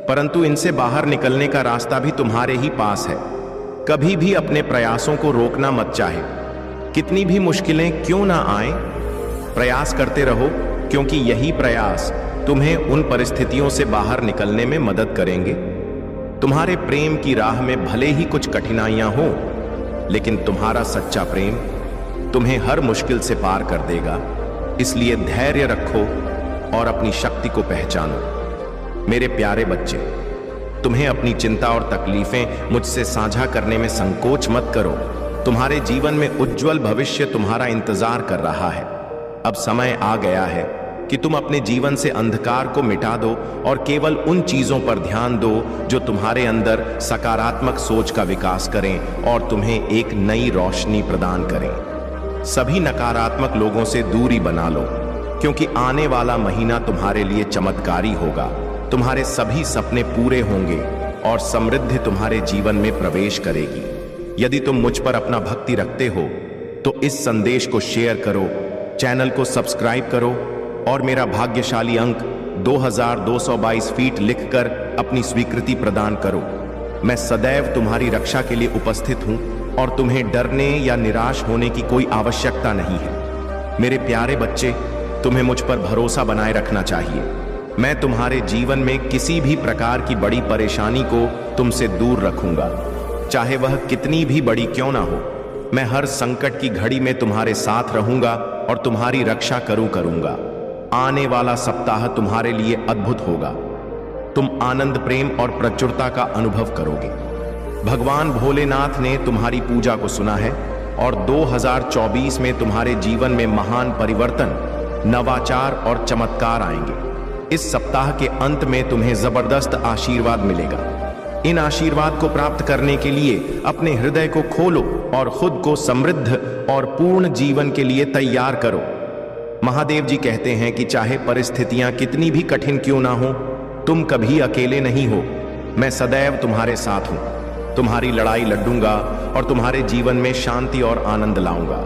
परंतु इनसे बाहर निकलने का रास्ता भी तुम्हारे ही पास है। कभी भी अपने प्रयासों को रोकना मत। चाहे कितनी भी मुश्किलें क्यों ना आए, प्रयास करते रहो, क्योंकि यही प्रयास तुम्हें उन परिस्थितियों से बाहर निकलने में मदद करेंगे। तुम्हारे प्रेम की राह में भले ही कुछ कठिनाइयां हो, लेकिन तुम्हारा सच्चा प्रेम तुम्हें हर मुश्किल से पार कर देगा। इसलिए धैर्य रखो और अपनी शक्ति को पहचानो। मेरे प्यारे बच्चे, तुम्हें अपनी चिंता और तकलीफें मुझसे साझा करने में संकोच मत करो। तुम्हारे जीवन में उज्जवल भविष्य तुम्हारा इंतजार कर रहा है। अब समय आ गया है कि तुम अपने जीवन से अंधकार को मिटा दो और केवल उन चीजों पर ध्यान दो जो तुम्हारे अंदर सकारात्मक सोच का विकास करें और तुम्हें एक नई रोशनी प्रदान करें। सभी नकारात्मक लोगों से दूरी बना लो, क्योंकि आने वाला महीना तुम्हारे लिए चमत्कारी होगा। तुम्हारे सभी सपने पूरे होंगे और समृद्धि तुम्हारे जीवन में प्रवेश करेगी। यदि तुम मुझ पर अपना भक्ति रखते हो तो इस संदेश को शेयर करो, चैनल को सब्सक्राइब करो और मेरा भाग्यशाली अंक 2222 फीट लिखकर अपनी स्वीकृति प्रदान करो। मैं सदैव तुम्हारी रक्षा के लिए उपस्थित हूं और तुम्हें डरने या निराश होने की कोई आवश्यकता नहीं है। मेरे प्यारे बच्चे, तुम्हें मुझ पर भरोसा बनाए रखना चाहिए। मैं तुम्हारे जीवन में किसी भी प्रकार की बड़ी परेशानी को तुमसे दूर रखूंगा, चाहे वह कितनी भी बड़ी क्यों ना हो। मैं हर संकट की घड़ी में तुम्हारे साथ रहूंगा और तुम्हारी रक्षा करूंगा। आने वाला सप्ताह तुम्हारे लिए अद्भुत होगा। तुम आनंद, प्रेम और प्रचुरता का अनुभव करोगे। भगवान भोलेनाथ ने तुम्हारी पूजा को सुना है और 2024 में तुम्हारे जीवन में महान परिवर्तन, नवाचार और चमत्कार आएंगे। इस सप्ताह के अंत में तुम्हें जबरदस्त आशीर्वाद मिलेगा। इन आशीर्वाद को प्राप्त करने के लिए अपने हृदय को खोलो और खुद को समृद्ध और पूर्ण जीवन के लिए तैयार करो। महादेव जी कहते हैं कि चाहे परिस्थितियां कितनी भी कठिन क्यों ना हो, तुम कभी अकेले नहीं हो। मैं सदैव तुम्हारे साथ हूं। तुम्हारी लड़ाई लड़ूंगा और तुम्हारे जीवन में शांति और आनंद लाऊंगा।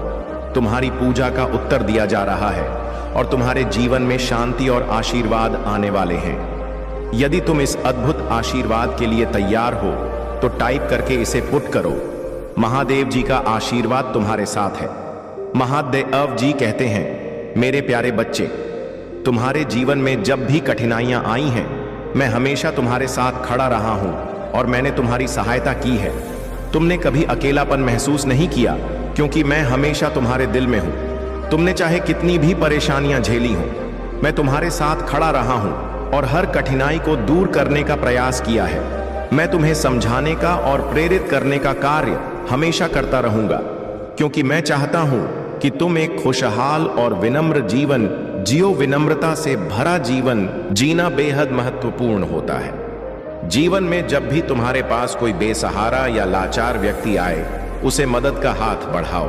तुम्हारी पूजा का उत्तर दिया जा रहा है और तुम्हारे जीवन में शांति और आशीर्वाद आने वाले हैं। यदि तुम इस अद्भुत आशीर्वाद के लिए तैयार हो तो टाइप करके इसे पुट करो। महादेव जी का आशीर्वाद तुम्हारे साथ है। महादेव जी कहते हैं, मेरे प्यारे बच्चे, तुम्हारे जीवन में जब भी कठिनाइयां आई हैं, मैं हमेशा तुम्हारे साथ खड़ा रहा हूं और मैंने तुम्हारी सहायता की है। तुमने कभी अकेलापन महसूस नहीं किया, क्योंकि मैं हमेशा तुम्हारे दिल में हूं। तुमने चाहे कितनी भी परेशानियां झेली हो, मैं तुम्हारे साथ खड़ा रहा हूं और हर कठिनाई को दूर करने का प्रयास किया है। मैं तुम्हें समझाने का और प्रेरित करने का कार्य हमेशा करता रहूंगा, क्योंकि मैं चाहता हूं कि तुम एक खुशहाल और विनम्र जीवन जियो। विनम्रता से भरा जीवन जीना बेहद महत्वपूर्ण होता है। जीवन में जब भी तुम्हारे पास कोई बेसहारा या लाचार व्यक्ति आए, उसे मदद का हाथ बढ़ाओ।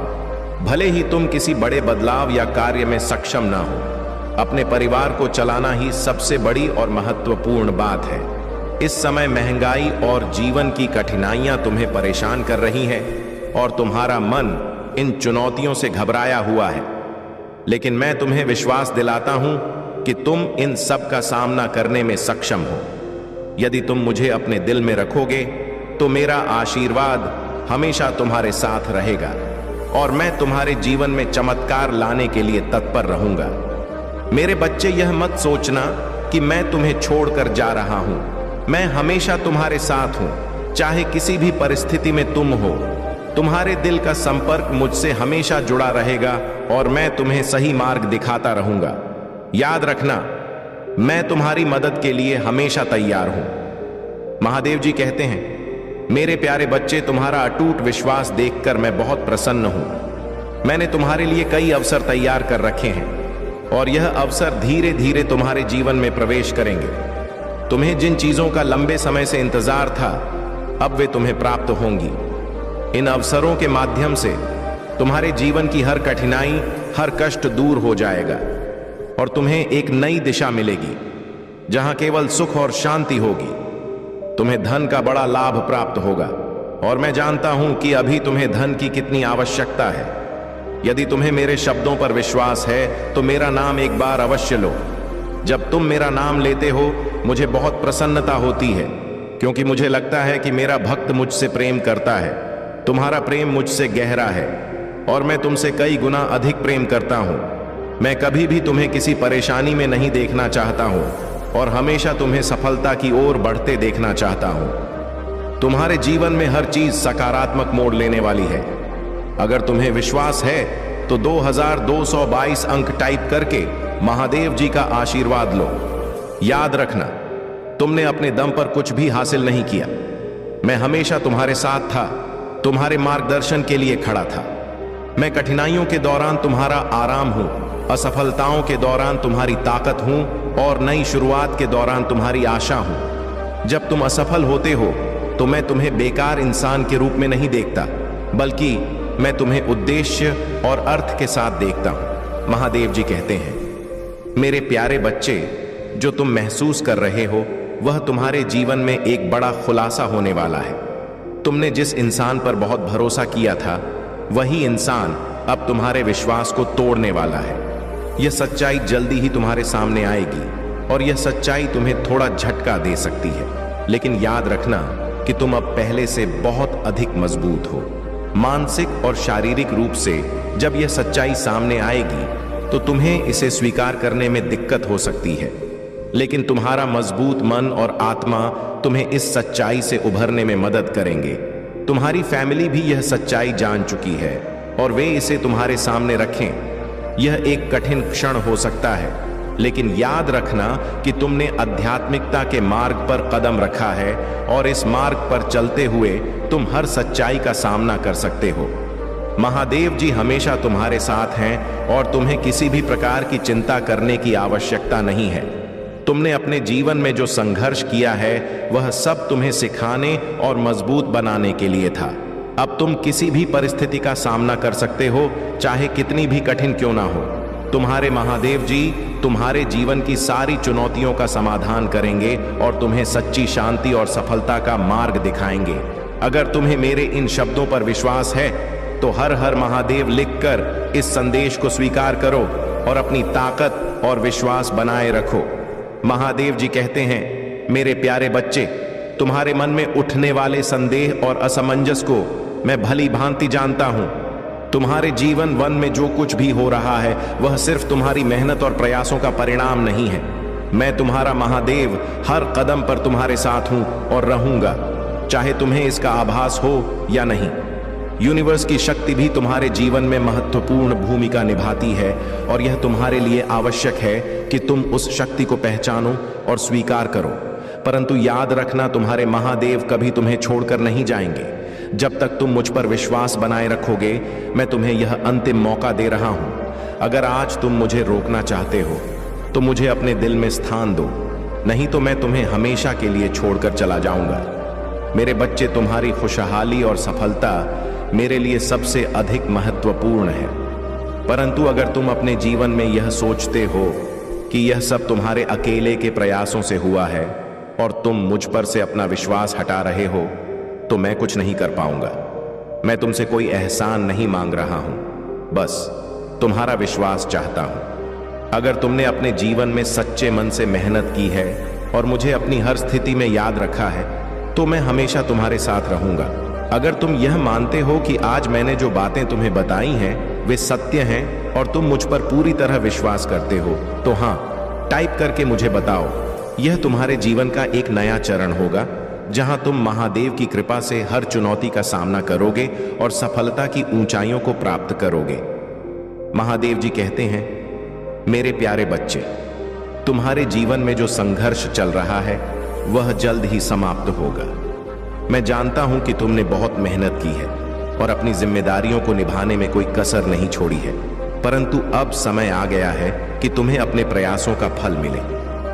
भले ही तुम किसी बड़े बदलाव या कार्य में सक्षम ना हो, अपने परिवार को चलाना ही सबसे बड़ी और महत्वपूर्ण बात है। इस समय महंगाई और जीवन की कठिनाइयां तुम्हें परेशान कर रही हैं और तुम्हारा मन इन चुनौतियों से घबराया हुआ है, लेकिन मैं तुम्हें विश्वास दिलाता हूं कि तुम इन सब का सामना करने में सक्षम हो। यदि तुम मुझे अपने दिल में रखोगे तो मेरा आशीर्वाद हमेशा तुम्हारे साथ रहेगा और मैं तुम्हारे जीवन में चमत्कार लाने के लिए तत्पर रहूंगा। मेरे बच्चे, यह मत सोचना कि मैं तुम्हें छोड़कर जा रहा हूं। मैं हमेशा तुम्हारे साथ हूं, चाहे किसी भी परिस्थिति में तुम हो। तुम्हारे दिल का संपर्क मुझसे हमेशा जुड़ा रहेगा और मैं तुम्हें सही मार्ग दिखाता रहूंगा। याद रखना, मैं तुम्हारी मदद के लिए हमेशा तैयार हूं। महादेव जी कहते हैं, मेरे प्यारे बच्चे, तुम्हारा अटूट विश्वास देखकर मैं बहुत प्रसन्न हूं। मैंने तुम्हारे लिए कई अवसर तैयार कर रखे हैं और यह अवसर धीरे धीरे तुम्हारे जीवन में प्रवेश करेंगे। तुम्हें जिन चीजों का लंबे समय से इंतजार था, अब वे तुम्हें प्राप्त होंगी। इन अवसरों के माध्यम से तुम्हारे जीवन की हर कठिनाई, हर कष्ट दूर हो जाएगा और तुम्हें एक नई दिशा मिलेगी जहां केवल सुख और शांति होगी। तुम्हें धन का बड़ा लाभ प्राप्त होगा और मैं जानता हूं कि अभी तुम्हें धन की कितनी आवश्यकता है। यदि तुम्हें मेरे शब्दों पर विश्वास है तो मेरा नाम एक बार अवश्य लो। जब तुम मेरा नाम लेते हो, मुझे बहुत प्रसन्नता होती है, क्योंकि मुझे लगता है कि मेरा भक्त मुझसे प्रेम करता है। तुम्हारा प्रेम मुझसे गहरा है और मैं तुमसे कई गुना अधिक प्रेम करता हूं। मैं कभी भी तुम्हें किसी परेशानी में नहीं देखना चाहता हूं और हमेशा तुम्हें सफलता की ओर बढ़ते देखना चाहता हूं। तुम्हारे जीवन में हर चीज सकारात्मक मोड़ लेने वाली है। अगर तुम्हें विश्वास है तो 2222 अंक टाइप करके महादेव जी का आशीर्वाद लो। याद रखना, तुमने अपने दम पर कुछ भी हासिल नहीं किया। मैं हमेशा तुम्हारे साथ था, तुम्हारे मार्गदर्शन के लिए खड़ा था। मैं कठिनाइयों के दौरान तुम्हारा आराम हूं, असफलताओं के दौरान तुम्हारी ताकत हूं और नई शुरुआत के दौरान तुम्हारी आशा हूं। जब तुम असफल होते हो तो मैं तुम्हें बेकार इंसान के रूप में नहीं देखता, बल्कि मैं तुम्हें उद्देश्य और अर्थ के साथ देखता हूं। महादेव जी कहते हैं, मेरे प्यारे बच्चे, जो तुम महसूस कर रहे हो वह तुम्हारे जीवन में एक बड़ा खुलासा होने वाला है। तुमने जिस इंसान पर बहुत भरोसा किया था, वही इंसान अब तुम्हारे विश्वास को तोड़ने वाला है। यह सच्चाई जल्दी ही तुम्हारे सामने आएगी और यह सच्चाई तुम्हें थोड़ा झटका दे सकती है, लेकिन याद रखना कि तुम अब पहले से बहुत अधिक मजबूत हो। मानसिक और शारीरिक रूप से जब यह सच्चाई सामने आएगी तो तुम्हें इसे स्वीकार करने में दिक्कत हो सकती है, लेकिन तुम्हारा मजबूत मन और आत्मा तुम्हें इस सच्चाई से उभरने में मदद करेंगे। तुम्हारी फैमिली भी यह सच्चाई जान चुकी है और वे इसे तुम्हारे सामने रखें। यह एक कठिन क्षण हो सकता है, लेकिन याद रखना कि तुमने आध्यात्मिकता के मार्ग पर कदम रखा है और इस मार्ग पर चलते हुए तुम हर सच्चाई का सामना कर सकते हो। महादेव जी हमेशा तुम्हारे साथ हैं और तुम्हें किसी भी प्रकार की चिंता करने की आवश्यकता नहीं है। तुमने अपने जीवन में जो संघर्ष किया है वह सब तुम्हें सिखाने और मजबूत बनाने के लिए था। अब तुम किसी भी परिस्थिति का सामना कर सकते हो, चाहे कितनी भी कठिन क्यों ना हो। तुम्हारे महादेव जी तुम्हारे जीवन की सारी चुनौतियों का समाधान करेंगे और तुम्हें सच्ची शांति और सफलता का मार्ग दिखाएंगे। अगर तुम्हें मेरे इन शब्दों पर विश्वास है तो हर हर महादेव लिखकर इस संदेश को स्वीकार करो और अपनी ताकत और विश्वास बनाए रखो। महादेव जी कहते हैं, मेरे प्यारे बच्चे, तुम्हारे मन में उठने वाले संदेह और असमंजस को मैं भली भांति जानता हूं। तुम्हारे जीवन वन में जो कुछ भी हो रहा है वह सिर्फ तुम्हारी मेहनत और प्रयासों का परिणाम नहीं है। मैं तुम्हारा महादेव हर कदम पर तुम्हारे साथ हूं और रहूंगा, चाहे तुम्हें इसका आभास हो या नहीं। यूनिवर्स की शक्ति भी तुम्हारे जीवन में महत्वपूर्ण भूमिका निभाती है और यह तुम्हारे लिए आवश्यक है कि तुम उस शक्ति को पहचानो और स्वीकार करो। परंतु याद रखना, तुम्हारे महादेव कभी तुम्हें छोड़कर नहीं जाएंगे। जब तक तुम मुझ पर विश्वास बनाए रखोगे, मैं तुम्हें यह अंतिम मौका दे रहा हूं। अगर आज तुम मुझे रोकना चाहते हो तो मुझे अपने दिल में स्थान दो, नहीं तो मैं तुम्हें हमेशा के लिए छोड़कर चला जाऊंगा। मेरे बच्चे, तुम्हारी खुशहाली और सफलता मेरे लिए सबसे अधिक महत्वपूर्ण है। परंतु अगर तुम अपने जीवन में यह सोचते हो कि यह सब तुम्हारे अकेले के प्रयासों से हुआ है और तुम मुझ पर से अपना विश्वास हटा रहे हो, तो मैं कुछ नहीं कर पाऊंगा। मैं तुमसे कोई एहसान नहीं मांग रहा हूं, बस तुम्हारा विश्वास चाहता हूं। अगर तुमने अपने जीवन में सच्चे मन से मेहनत की है और मुझे अपनी हर स्थिति में याद रखा है, तो मैं हमेशा तुम्हारे साथ रहूंगा। अगर तुम यह मानते हो कि आज मैंने जो बातें तुम्हें बताई हैं वे सत्य हैं और तुम मुझ पर पूरी तरह विश्वास करते हो, तो हाँ, टाइप करके मुझे बताओ। यह तुम्हारे जीवन का एक नया चरण होगा, जहां तुम महादेव की कृपा से हर चुनौती का सामना करोगे और सफलता की ऊंचाइयों को प्राप्त करोगे। महादेव जी कहते हैं, मेरे प्यारे बच्चे, तुम्हारे जीवन में जो संघर्ष चल रहा है वह जल्द ही समाप्त होगा। मैं जानता हूं कि तुमने बहुत मेहनत की है और अपनी जिम्मेदारियों को निभाने में कोई कसर नहीं छोड़ी है, परंतु अब समय आ गया है कि तुम्हें अपने प्रयासों का फल मिले।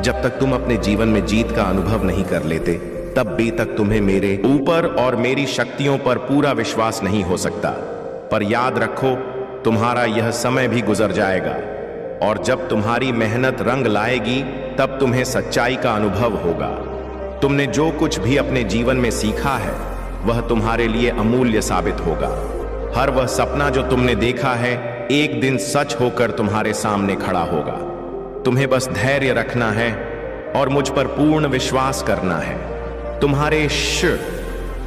जब तक तुम अपने जीवन में जीत का अनुभव नहीं कर लेते, तब भी तक तुम्हें मेरे ऊपर और मेरी शक्तियों पर पूरा विश्वास नहीं हो सकता। पर याद रखो, तुम्हारा यह समय भी गुजर जाएगा और जब तुम्हारी मेहनत रंग लाएगी, तब तुम्हें सच्चाई का अनुभव होगा। तुमने जो कुछ भी अपने जीवन में सीखा है वह तुम्हारे लिए अमूल्य साबित होगा। हर वह सपना जो तुमने देखा है एक दिन सच होकर तुम्हारे सामने खड़ा होगा। तुम्हें बस धैर्य रखना है और मुझ पर पूर्ण विश्वास करना है।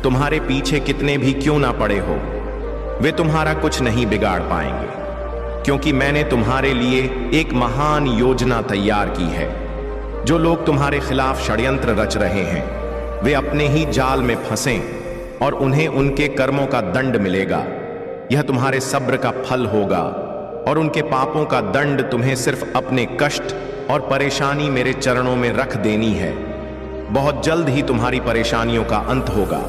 तुम्हारे पीछे कितने भी क्यों ना पड़े हो, वे तुम्हारा कुछ नहीं बिगाड़ पाएंगे, क्योंकि मैंने तुम्हारे लिए एक महान योजना तैयार की है। जो लोग तुम्हारे खिलाफ षड्यंत्र रच रहे हैं, वे अपने ही जाल में फंसें और उन्हें उनके कर्मों का दंड मिलेगा। यह तुम्हारे सब्र का फल होगा और उनके पापों का दंड तुम्हें सिर्फ अपने कष्ट और परेशानी मेरे चरणों में रख देनी है। बहुत जल्द ही तुम्हारी परेशानियों का अंत होगा।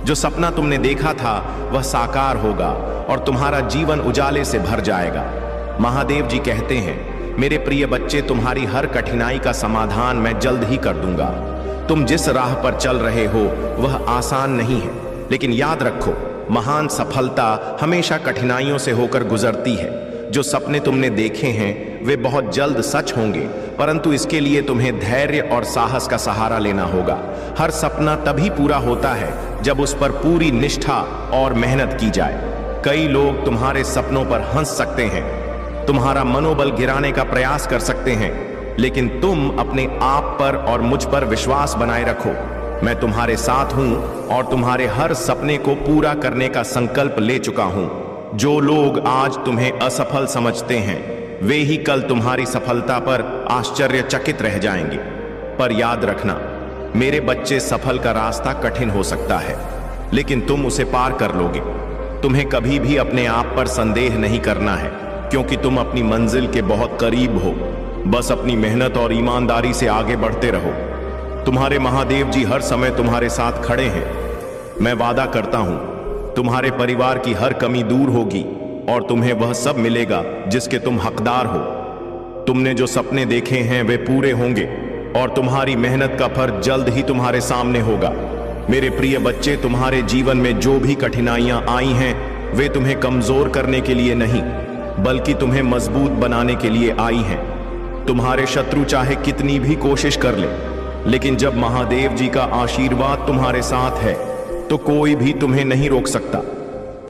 जो सपना तुमने देखा था वह साकार होगा और तुम्हारा जीवन उजाले से भर जाएगा। महादेव जी कहते हैं, मेरे प्रिय बच्चे, तुम्हारी हर कठिनाई का समाधान मैं जल्द ही कर दूंगा। तुम जिस राह पर चल रहे हो वह आसान नहीं है, लेकिन याद रखो, महान सफलता हमेशा कठिनाइयों से होकर गुजरती है। जो सपने तुमने देखे हैं वे बहुत जल्द सच होंगे, परंतु इसके लिए तुम्हें धैर्य और साहस का सहारा लेना होगा। हर सपना तभी पूरा होता है जब उस पर पूरी निष्ठा और मेहनत की जाए। कई लोग तुम्हारे सपनों पर हंस सकते हैं, तुम्हारा मनोबल गिराने का प्रयास कर सकते हैं, लेकिन तुम अपने आप पर और मुझ पर विश्वास बनाए रखो। मैं तुम्हारे साथ हूं और तुम्हारे हर सपने को पूरा करने का संकल्प ले चुका हूं। जो लोग आज तुम्हें असफल समझते हैं, वे ही कल तुम्हारी सफलता पर आश्चर्यचकित रह जाएंगे। पर याद रखना, मेरे बच्चे, सफल का रास्ता कठिन हो सकता है, लेकिन तुम उसे पार कर लोगे। तुम्हें कभी भी अपने आप पर संदेह नहीं करना है, क्योंकि तुम अपनी मंजिल के बहुत करीब हो। बस अपनी मेहनत और ईमानदारी से आगे बढ़ते रहो। तुम्हारे महादेव जी हर समय तुम्हारे साथ खड़े हैं। मैं वादा करता हूं, तुम्हारे परिवार की हर कमी दूर होगी और तुम्हें वह सब मिलेगा जिसके तुम हकदार हो। तुमने जो सपने देखे हैं वे पूरे होंगे और तुम्हारी मेहनत का फल जल्द ही तुम्हारे सामने होगा। मेरे प्रिय बच्चे, तुम्हारे जीवन में जो भी कठिनाइयां आई हैं वे तुम्हें कमजोर करने के लिए नहीं, बल्कि तुम्हें मजबूत बनाने के लिए आई हैं। तुम्हारे शत्रु चाहे कितनी भी कोशिश कर ले, लेकिन जब महादेव जी का आशीर्वाद तुम्हारे साथ है तो कोई भी तुम्हें नहीं रोक सकता।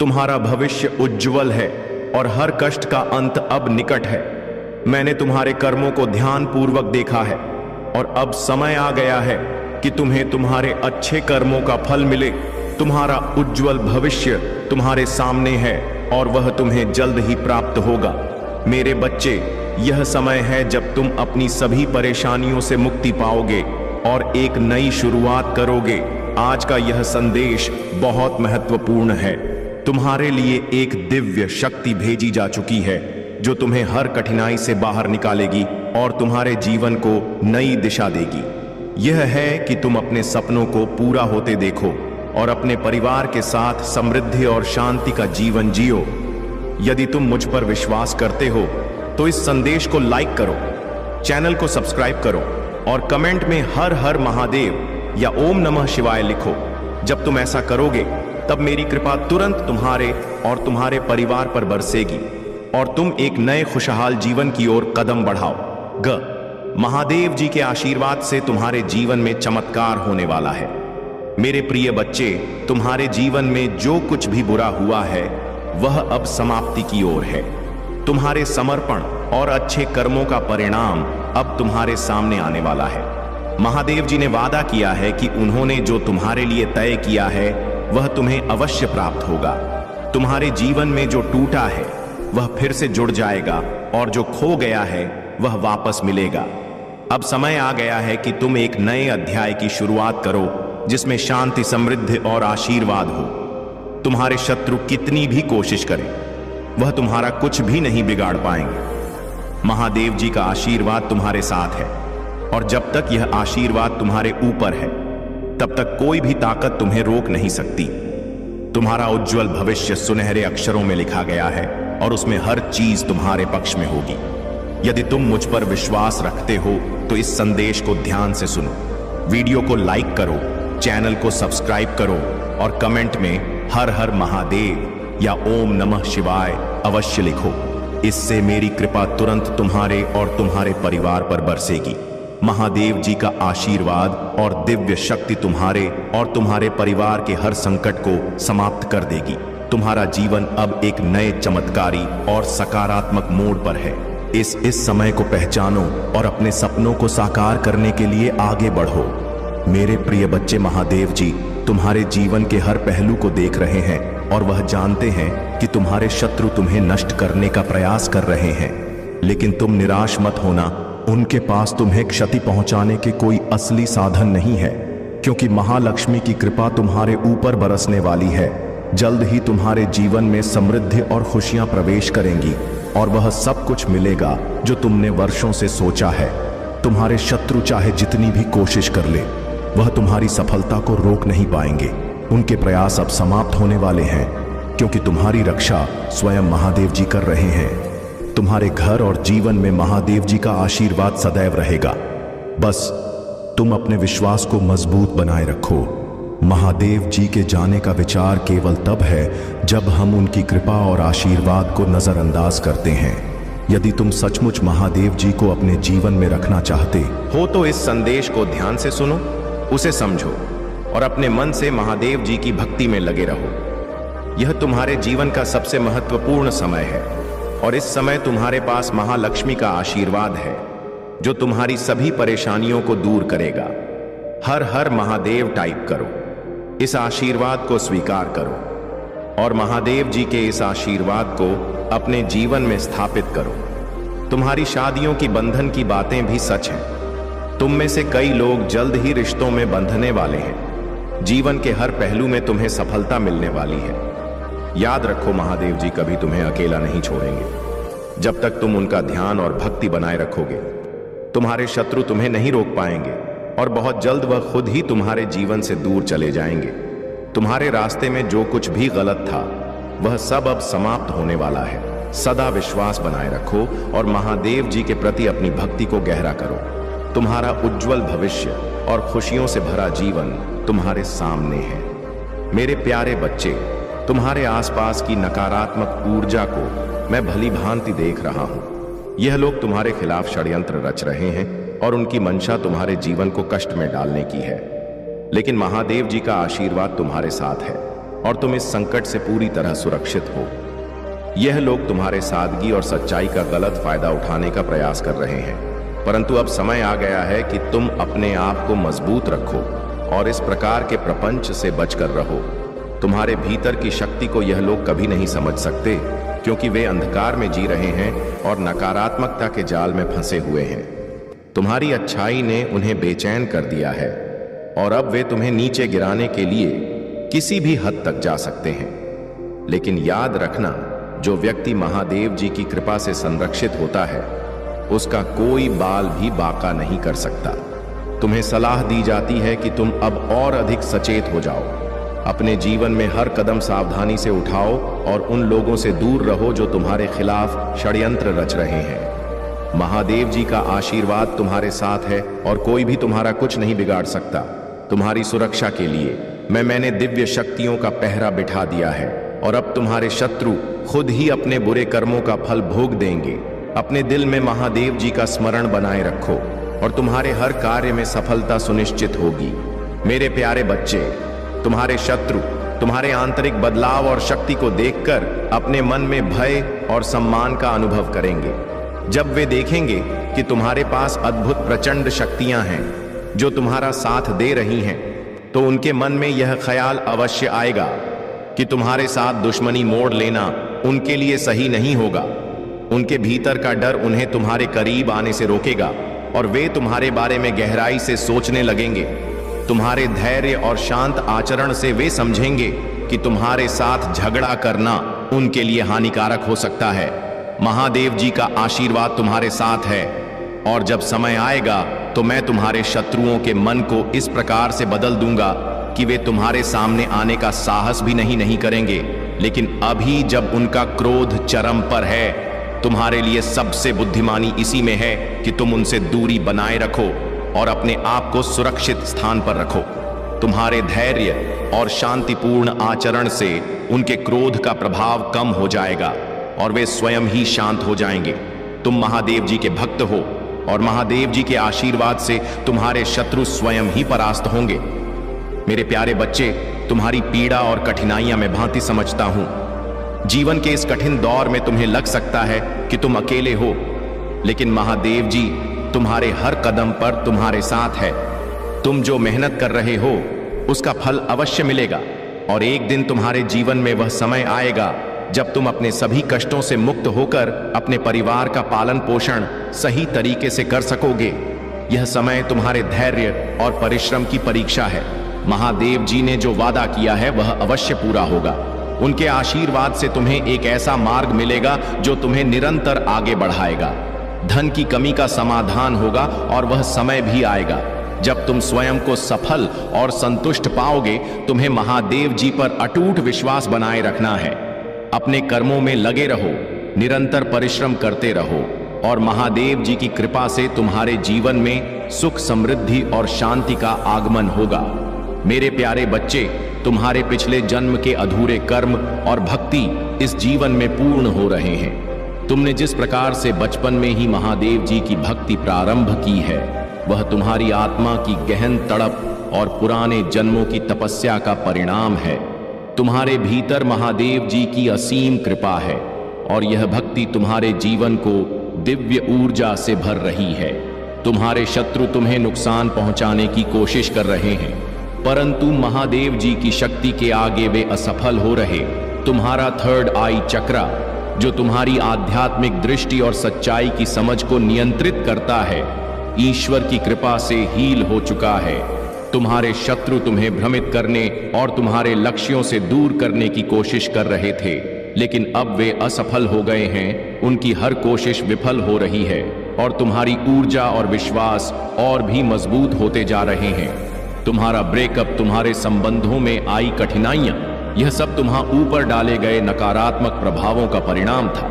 तुम्हारा भविष्य उज्जवल है और हर कष्ट का अंत अब निकट है। मैंने तुम्हारे कर्मों को ध्यानपूर्वक देखा है और अब समय आ गया है कि तुम्हें तुम्हारे अच्छे कर्मों का फल मिले। तुम्हारा उज्जवल भविष्य तुम्हारे सामने है और वह तुम्हें जल्द ही प्राप्त होगा। मेरे बच्चे, यह समय है जब तुम अपनी सभी परेशानियों से मुक्ति पाओगे और एक नई शुरुआत करोगे। आज का यह संदेश बहुत महत्वपूर्ण है। तुम्हारे लिए एक दिव्य शक्ति भेजी जा चुकी है जो तुम्हें हर कठिनाई से बाहर निकालेगी और तुम्हारे जीवन को नई दिशा देगी। यह है कि तुम अपने सपनों को पूरा होते देखो और अपने परिवार के साथ समृद्धि और शांति का जीवन जियो। यदि तुम मुझ पर विश्वास करते हो तो इस संदेश को लाइक करो, चैनल को सब्सक्राइब करो और कमेंट में हर हर महादेव या ओम नमः शिवाय लिखो। जब तुम ऐसा करोगे तब मेरी कृपा तुरंत तुम्हारे और तुम्हारे परिवार पर बरसेगी और तुम एक नए खुशहाल जीवन की ओर कदम बढ़ाओ। महादेव जी के आशीर्वाद से तुम्हारे जीवन में चमत्कार होने वाला है। मेरे प्रिय बच्चे, तुम्हारे जीवन में जो कुछ भी बुरा हुआ है वह अब समाप्ति की ओर है। तुम्हारे समर्पण और अच्छे कर्मों का परिणाम अब तुम्हारे सामने आने वाला है। महादेव जी ने वादा किया है कि उन्होंने जो तुम्हारे लिए तय किया है वह तुम्हें अवश्य प्राप्त होगा। तुम्हारे जीवन में जो टूटा है वह फिर से जुड़ जाएगा और जो खो गया है वह वापस मिलेगा। अब समय आ गया है कि तुम एक नए अध्याय की शुरुआत करो जिसमें शांति, समृद्धि और आशीर्वाद हो। तुम्हारे शत्रु कितनी भी कोशिश करें वह तुम्हारा कुछ भी नहीं बिगाड़ पाएंगे। महादेव जी का आशीर्वाद तुम्हारे साथ है और जब तक यह आशीर्वाद तुम्हारे ऊपर है तब तक कोई भी ताकत तुम्हें रोक नहीं सकती। तुम्हारा उज्जवल भविष्य सुनहरे अक्षरों में लिखा गया है और उसमें हर चीज तुम्हारे पक्ष में होगी। यदि तुम मुझ पर विश्वास रखते हो तो इस संदेश को ध्यान से सुनो, वीडियो को लाइक करो, चैनल को सब्सक्राइब करो और कमेंट में हर हर महादेव या ओम नमः शिवाय अवश्य लिखो। इससे मेरी कृपा तुरंत तुम्हारे और तुम्हारे परिवार पर बरसेगी। महादेव जी का आशीर्वाद और दिव्य शक्ति तुम्हारे और तुम्हारे परिवार के हर संकट को समाप्त कर देगी। तुम्हारा जीवन अब एक नए चमत्कारी और सकारात्मक मोड़ पर है। इस समय को पहचानो और अपने सपनों को साकार करने के लिए आगे बढ़ो। मेरे प्रिय बच्चे, महादेव जी तुम्हारे जीवन के हर पहलू को देख रहे हैं और वह जानते हैं कि तुम्हारे शत्रु तुम्हें नष्ट करने का प्रयास कर रहे हैं। लेकिन तुम निराश मत होना, उनके पास तुम्हें क्षति पहुंचाने के कोई असली साधन नहीं है, क्योंकि महालक्ष्मी की कृपा तुम्हारे ऊपर बरसने वाली है। जल्द ही तुम्हारे जीवन में समृद्धि और खुशियां प्रवेश करेंगी और वह सब कुछ मिलेगा जो तुमने वर्षों से सोचा है। तुम्हारे शत्रु चाहे जितनी भी कोशिश कर ले वह तुम्हारी सफलता को रोक नहीं पाएंगे। उनके प्रयास अब समाप्त होने वाले हैं क्योंकि तुम्हारी रक्षा स्वयं महादेव जी कर रहे हैं। तुम्हारे घर और जीवन में महादेव जी का आशीर्वाद सदैव रहेगा। बस तुम अपने विश्वास को मजबूत बनाए रखो। महादेव जी के जाने का विचार केवल तब है जब हम उनकी कृपा और आशीर्वाद को नजरअंदाज करते हैं। यदि तुम सचमुच महादेव जी को अपने जीवन में रखना चाहते हो तो इस संदेश को ध्यान से सुनो, उसे समझो और अपने मन से महादेव जी की भक्ति में लगे रहो। यह तुम्हारे जीवन का सबसे महत्वपूर्ण समय है और इस समय तुम्हारे पास महालक्ष्मी का आशीर्वाद है जो तुम्हारी सभी परेशानियों को दूर करेगा। हर हर महादेव टाइप करो, इस आशीर्वाद को स्वीकार करो और महादेव जी के इस आशीर्वाद को अपने जीवन में स्थापित करो। तुम्हारी शादियों की बंधन की बातें भी सच हैं। तुम में से कई लोग जल्द ही रिश्तों में बंधने वाले हैं। जीवन के हर पहलू में तुम्हें सफलता मिलने वाली है। याद रखो, महादेव जी कभी तुम्हें अकेला नहीं छोड़ेंगे। जब तक तुम उनका ध्यान और भक्ति बनाए रखोगे तुम्हारे शत्रु तुम्हें नहीं रोक पाएंगे और बहुत जल्द वह खुद ही तुम्हारे जीवन से दूर चले जाएंगे। तुम्हारे रास्ते में जो कुछ भी गलत था वह सब अब समाप्त होने वाला है। सदा विश्वास बनाए रखो और महादेव जी के प्रति अपनी भक्ति को गहरा करो। तुम्हारा उज्जवल भविष्य और खुशियों से भरा जीवन तुम्हारे सामने है। मेरे प्यारे बच्चे, तुम्हारे आसपास की नकारात्मक ऊर्जा को मैं भली भांति देख रहा हूं। यह लोग तुम्हारे खिलाफ षड्यंत्र रच रहे हैं और उनकी मंशा तुम्हारे जीवन को कष्ट में डालने की है। लेकिन महादेव जी का आशीर्वाद तुम्हारे साथ है और तुम इस संकट से पूरी तरह सुरक्षित हो। यह लोग तुम्हारे सादगी और सच्चाई का गलत फायदा उठाने का प्रयास कर रहे हैं, परंतु अब समय आ गया है कि तुम अपने आप को मजबूत रखो और इस प्रकार के प्रपंच से बचकर रहो। तुम्हारे भीतर की शक्ति को यह लोग कभी नहीं समझ सकते, क्योंकि वे अंधकार में जी रहे हैं और नकारात्मकता के जाल में फंसे हुए हैं। तुम्हारी अच्छाई ने उन्हें बेचैन कर दिया है और अब वे तुम्हें नीचे गिराने के लिए किसी भी हद तक जा सकते हैं। लेकिन याद रखना, जो व्यक्ति महादेव जी की कृपा से संरक्षित होता है उसका कोई बाल भी बाका नहीं कर सकता। तुम्हें सलाह दी जाती है कि तुम अब और अधिक सचेत हो जाओ। अपने जीवन में हर कदम सावधानी से उठाओ और उन लोगों से दूर रहो जो तुम्हारे खिलाफ षड्यंत्र रच रहे हैं। महादेव जी का आशीर्वाद तुम्हारे साथ है और कोई भी तुम्हारा कुछ नहीं बिगाड़ सकता। तुम्हारी सुरक्षा के लिए मैंने दिव्य शक्तियों का पहरा बिठा दिया है और अब तुम्हारे शत्रु खुद ही अपने बुरे कर्मों का फल भोग देंगे। अपने दिल में महादेव जी का स्मरण बनाए रखो और तुम्हारे हर कार्य में सफलता सुनिश्चित होगी। मेरे प्यारे बच्चे, तुम्हारे शत्रु तुम्हारे आंतरिक बदलाव और शक्ति को देखकर अपने मन में भय और सम्मान का अनुभव करेंगे। जब वे देखेंगे कि तुम्हारे पास अद्भुत प्रचंड शक्तियां हैं जो तुम्हारा साथ दे रही हैं, तो उनके मन में यह ख्याल अवश्य आएगा कि तुम्हारे साथ दुश्मनी मोड़ लेना उनके लिए सही नहीं होगा। उनके भीतर का डर उन्हें तुम्हारे करीब आने से रोकेगा और वे तुम्हारे बारे में गहराई से सोचने लगेंगे। तुम्हारे धैर्य और शांत आचरण से वे समझेंगे कि तुम्हारे साथ झगड़ा करना उनके लिए हानिकारक हो सकता है। महादेव जी का आशीर्वाद तुम्हारे साथ है और जब समय आएगा तो मैं तुम्हारे शत्रुओं के मन को इस प्रकार से बदल दूंगा कि वे तुम्हारे सामने आने का साहस भी नहीं करेंगे। लेकिन अभी जब उनका क्रोध चरम पर है, तुम्हारे लिए सबसे बुद्धिमानी इसी में है कि तुम उनसे दूरी बनाए रखो और अपने आप को सुरक्षित स्थान पर रखो। तुम्हारे धैर्य और शांतिपूर्ण आचरण से उनके क्रोध का प्रभाव कम हो जाएगा और वे स्वयं ही शांत हो जाएंगे। तुम महादेव जी के भक्त हो और महादेव जी के आशीर्वाद से तुम्हारे शत्रु स्वयं ही परास्त होंगे। मेरे प्यारे बच्चे, तुम्हारी पीड़ा और कठिनाइयां मैं भांति समझता हूं। जीवन के इस कठिन दौर में तुम्हें लग सकता है कि तुम अकेले हो, लेकिन महादेव जी तुम्हारे हर कदम पर तुम्हारे साथ है। तुम जो मेहनत कर रहे हो उसका फल अवश्य मिलेगा और एक दिन तुम्हारे जीवन में वह समय आएगा जब तुम अपने सभी कष्टों से मुक्त होकर अपने परिवार का पालन पोषण सही तरीके से कर सकोगे। यह समय तुम्हारे धैर्य और परिश्रम की परीक्षा है। महादेव जी ने जो वादा किया है वह अवश्य पूरा होगा। उनके आशीर्वाद से तुम्हें एक ऐसा मार्ग मिलेगा जो तुम्हें निरंतर आगे बढ़ाएगा। धन की कमी का समाधान होगा और वह समय भी आएगा जब तुम स्वयं को सफल और संतुष्ट पाओगे। तुम्हें महादेव जी पर अटूट विश्वास बनाए रखना है। अपने कर्मों में लगे रहो, निरंतर परिश्रम करते रहो और महादेव जी की कृपा से तुम्हारे जीवन में सुख, समृद्धि और शांति का आगमन होगा। मेरे प्यारे बच्चे, तुम्हारे पिछले जन्म के अधूरे कर्म और भक्ति इस जीवन में पूर्ण हो रहे हैं। तुमने जिस प्रकार से बचपन में ही महादेव जी की भक्ति प्रारंभ की है, वह तुम्हारी आत्मा की गहन तड़प और पुराने जन्मों की तपस्या का परिणाम है। तुम्हारे भीतर महादेव जी की असीम कृपा है और यह भक्ति तुम्हारे जीवन को दिव्य ऊर्जा से भर रही है। तुम्हारे शत्रु तुम्हें नुकसान पहुंचाने की कोशिश कर रहे हैं, परंतु महादेव जी की शक्ति के आगे वे असफल हो रहे। तुम्हारा थर्ड आई चक्रा, जो तुम्हारी आध्यात्मिक दृष्टि और सच्चाई की समझ को नियंत्रित करता है, ईश्वर की कृपा से हील हो चुका है। तुम्हारे शत्रु तुम्हें भ्रमित करने और तुम्हारे लक्ष्यों से दूर करने की कोशिश कर रहे थे, लेकिन अब वे असफल हो गए हैं। उनकी हर कोशिश विफल हो रही है और तुम्हारी ऊर्जा और विश्वास और भी मजबूत होते जा रहे हैं। तुम्हारा ब्रेकअप, तुम्हारे संबंधों में आई कठिनाइयां, यह सब तुम्हारे ऊपर डाले गए नकारात्मक प्रभावों का परिणाम था,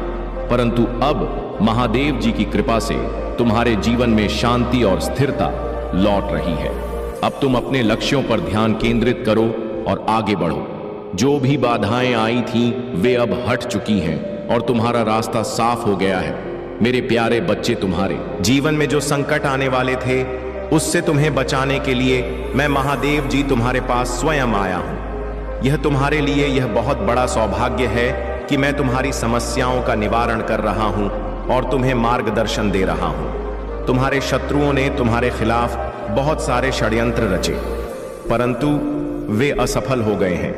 परंतु अब महादेव जी की कृपा से तुम्हारे जीवन में शांति और स्थिरता लौट रही है। अब तुम अपने लक्ष्यों पर ध्यान केंद्रित करो और आगे बढ़ो। जो भी बाधाएं आई थीं, वे अब हट चुकी हैं और तुम्हारा रास्ता साफ हो गया है। मेरे प्यारे बच्चे, तुम्हारे जीवन में जो संकट आने वाले थे, उससे तुम्हें बचाने के लिए मैं महादेव जी तुम्हारे पास स्वयं आया हूं। यह तुम्हारे लिए यह बहुत बड़ा सौभाग्य है कि मैं तुम्हारी समस्याओं का निवारण कर रहा हूं और तुम्हें मार्गदर्शन दे रहा हूं। तुम्हारे शत्रुओं ने तुम्हारे खिलाफ बहुत सारे षड्यंत्र रचे, परंतु वे असफल हो गए हैं।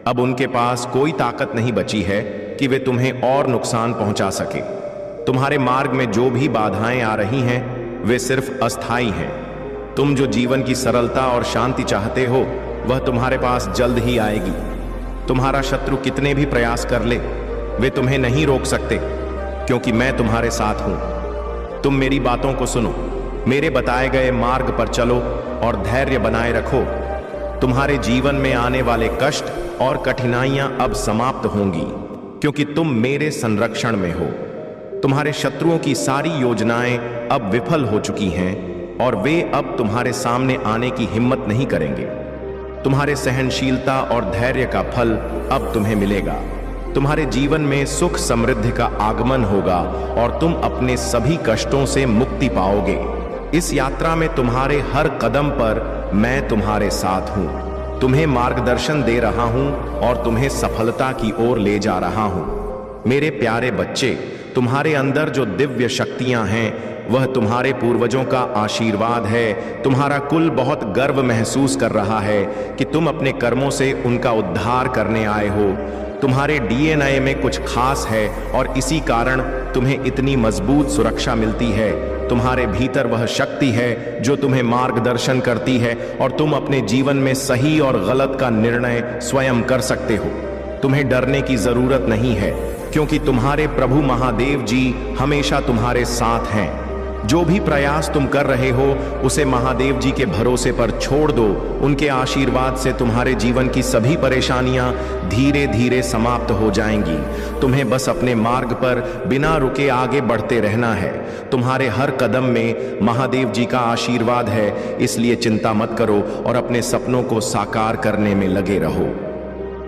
अब उनके पास कोई ताकत नहीं बची है कि वे तुम्हें और नुकसान पहुंचा सके। तुम्हारे मार्ग में जो भी बाधाएं आ रही हैं, वे सिर्फ अस्थाई हैं। तुम जो जीवन की सरलता और शांति चाहते हो, वह तुम्हारे पास जल्द ही आएगी। तुम्हारा शत्रु कितने भी प्रयास कर ले, वे तुम्हें नहीं रोक सकते, क्योंकि मैं तुम्हारे साथ हूं। तुम मेरी बातों को सुनो, मेरे बताए गए मार्ग पर चलो और धैर्य बनाए रखो। तुम्हारे जीवन में आने वाले कष्ट और कठिनाइयां अब समाप्त होंगी, क्योंकि तुम मेरे संरक्षण में हो। तुम्हारे शत्रुओं की सारी योजनाएं अब विफल हो चुकी हैं और वे अब तुम्हारे सामने आने की हिम्मत नहीं करेंगे। तुम्हारे सहनशीलता और धैर्य का फल अब तुम्हें मिलेगा। तुम्हारे जीवन में सुख समृद्धि का आगमन होगा और तुम अपने सभी कष्टों से मुक्ति पाओगे। इस यात्रा में तुम्हारे हर कदम पर मैं तुम्हारे साथ हूं, तुम्हें मार्गदर्शन दे रहा हूं और तुम्हें सफलता की ओर ले जा रहा हूं। मेरे प्यारे बच्चे, तुम्हारे अंदर जो दिव्य शक्तियां हैं वह तुम्हारे पूर्वजों का आशीर्वाद है। तुम्हारा कुल बहुत गर्व महसूस कर रहा है कि तुम अपने कर्मों से उनका उद्धार करने आए हो। तुम्हारे डीएनए में कुछ खास है और इसी कारण तुम्हें इतनी मजबूत सुरक्षा मिलती है। तुम्हारे भीतर वह शक्ति है जो तुम्हें मार्गदर्शन करती है और तुम अपने जीवन में सही और गलत का निर्णय स्वयं कर सकते हो। तुम्हें डरने की जरूरत नहीं है, क्योंकि तुम्हारे प्रभु महादेव जी हमेशा तुम्हारे साथ हैं। जो भी प्रयास तुम कर रहे हो उसे महादेव जी के भरोसे पर छोड़ दो। उनके आशीर्वाद से तुम्हारे जीवन की सभी परेशानियां धीरे धीरे समाप्त हो जाएंगी। तुम्हें बस अपने मार्ग पर बिना रुके आगे बढ़ते रहना है। तुम्हारे हर कदम में महादेव जी का आशीर्वाद है, इसलिए चिंता मत करो और अपने सपनों को साकार करने में लगे रहो।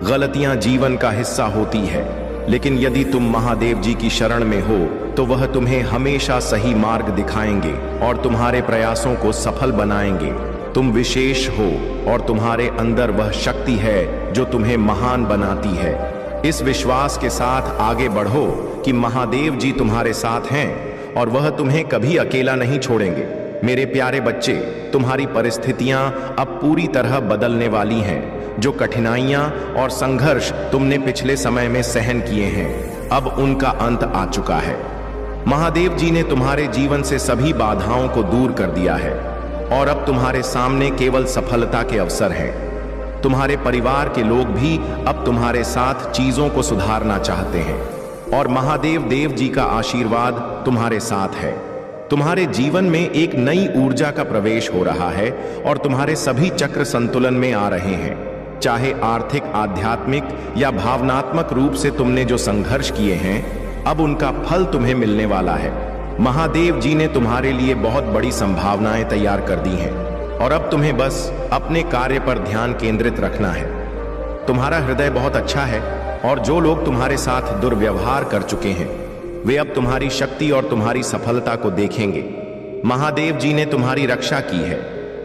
गलतियां जीवन का हिस्सा होती है, लेकिन यदि तुम महादेव जी की शरण में हो तो वह तुम्हें हमेशा सही मार्ग दिखाएंगे और तुम्हारे प्रयासों को सफल बनाएंगे। तुम विशेष हो और तुम्हारे अंदर वह शक्ति है जो तुम्हें महान बनाती है। इस विश्वास के साथ आगे बढ़ो कि महादेव जी तुम्हारे साथ हैं और वह तुम्हें कभी अकेला नहीं छोड़ेंगे। मेरे प्यारे बच्चे, तुम्हारी परिस्थितियां अब पूरी तरह बदलने वाली हैं। जो कठिनाइयां और संघर्ष तुमने पिछले समय में सहन किए हैं, अब उनका अंत आ चुका है। महादेव जी ने तुम्हारे जीवन से सभी बाधाओं को दूर कर दिया है और अब तुम्हारे सामने केवल सफलता के अवसर हैं। तुम्हारे परिवार के लोग भी अब तुम्हारे साथ चीजों को सुधारना चाहते हैं और महादेव देव जी का आशीर्वाद तुम्हारे साथ है। तुम्हारे जीवन में एक नई ऊर्जा का प्रवेश हो रहा है और तुम्हारे सभी चक्र संतुलन में आ रहे हैं। चाहे आर्थिक, आध्यात्मिक या भावनात्मक रूप से तुमने जो संघर्ष किए हैं, अब उनका फल तुम्हें मिलने वाला है। महादेव जी ने तुम्हारे लिए बहुत बड़ी संभावनाएं तैयार कर दी हैं और अब तुम्हें बस अपने कार्य पर ध्यान केंद्रित रखना है। तुम्हारा हृदय बहुत अच्छा है और जो लोग तुम्हारे साथ दुर्व्यवहार कर चुके हैं, वे अब तुम्हारी शक्ति और तुम्हारी सफलता को देखेंगे। महादेव जी ने तुम्हारी रक्षा की है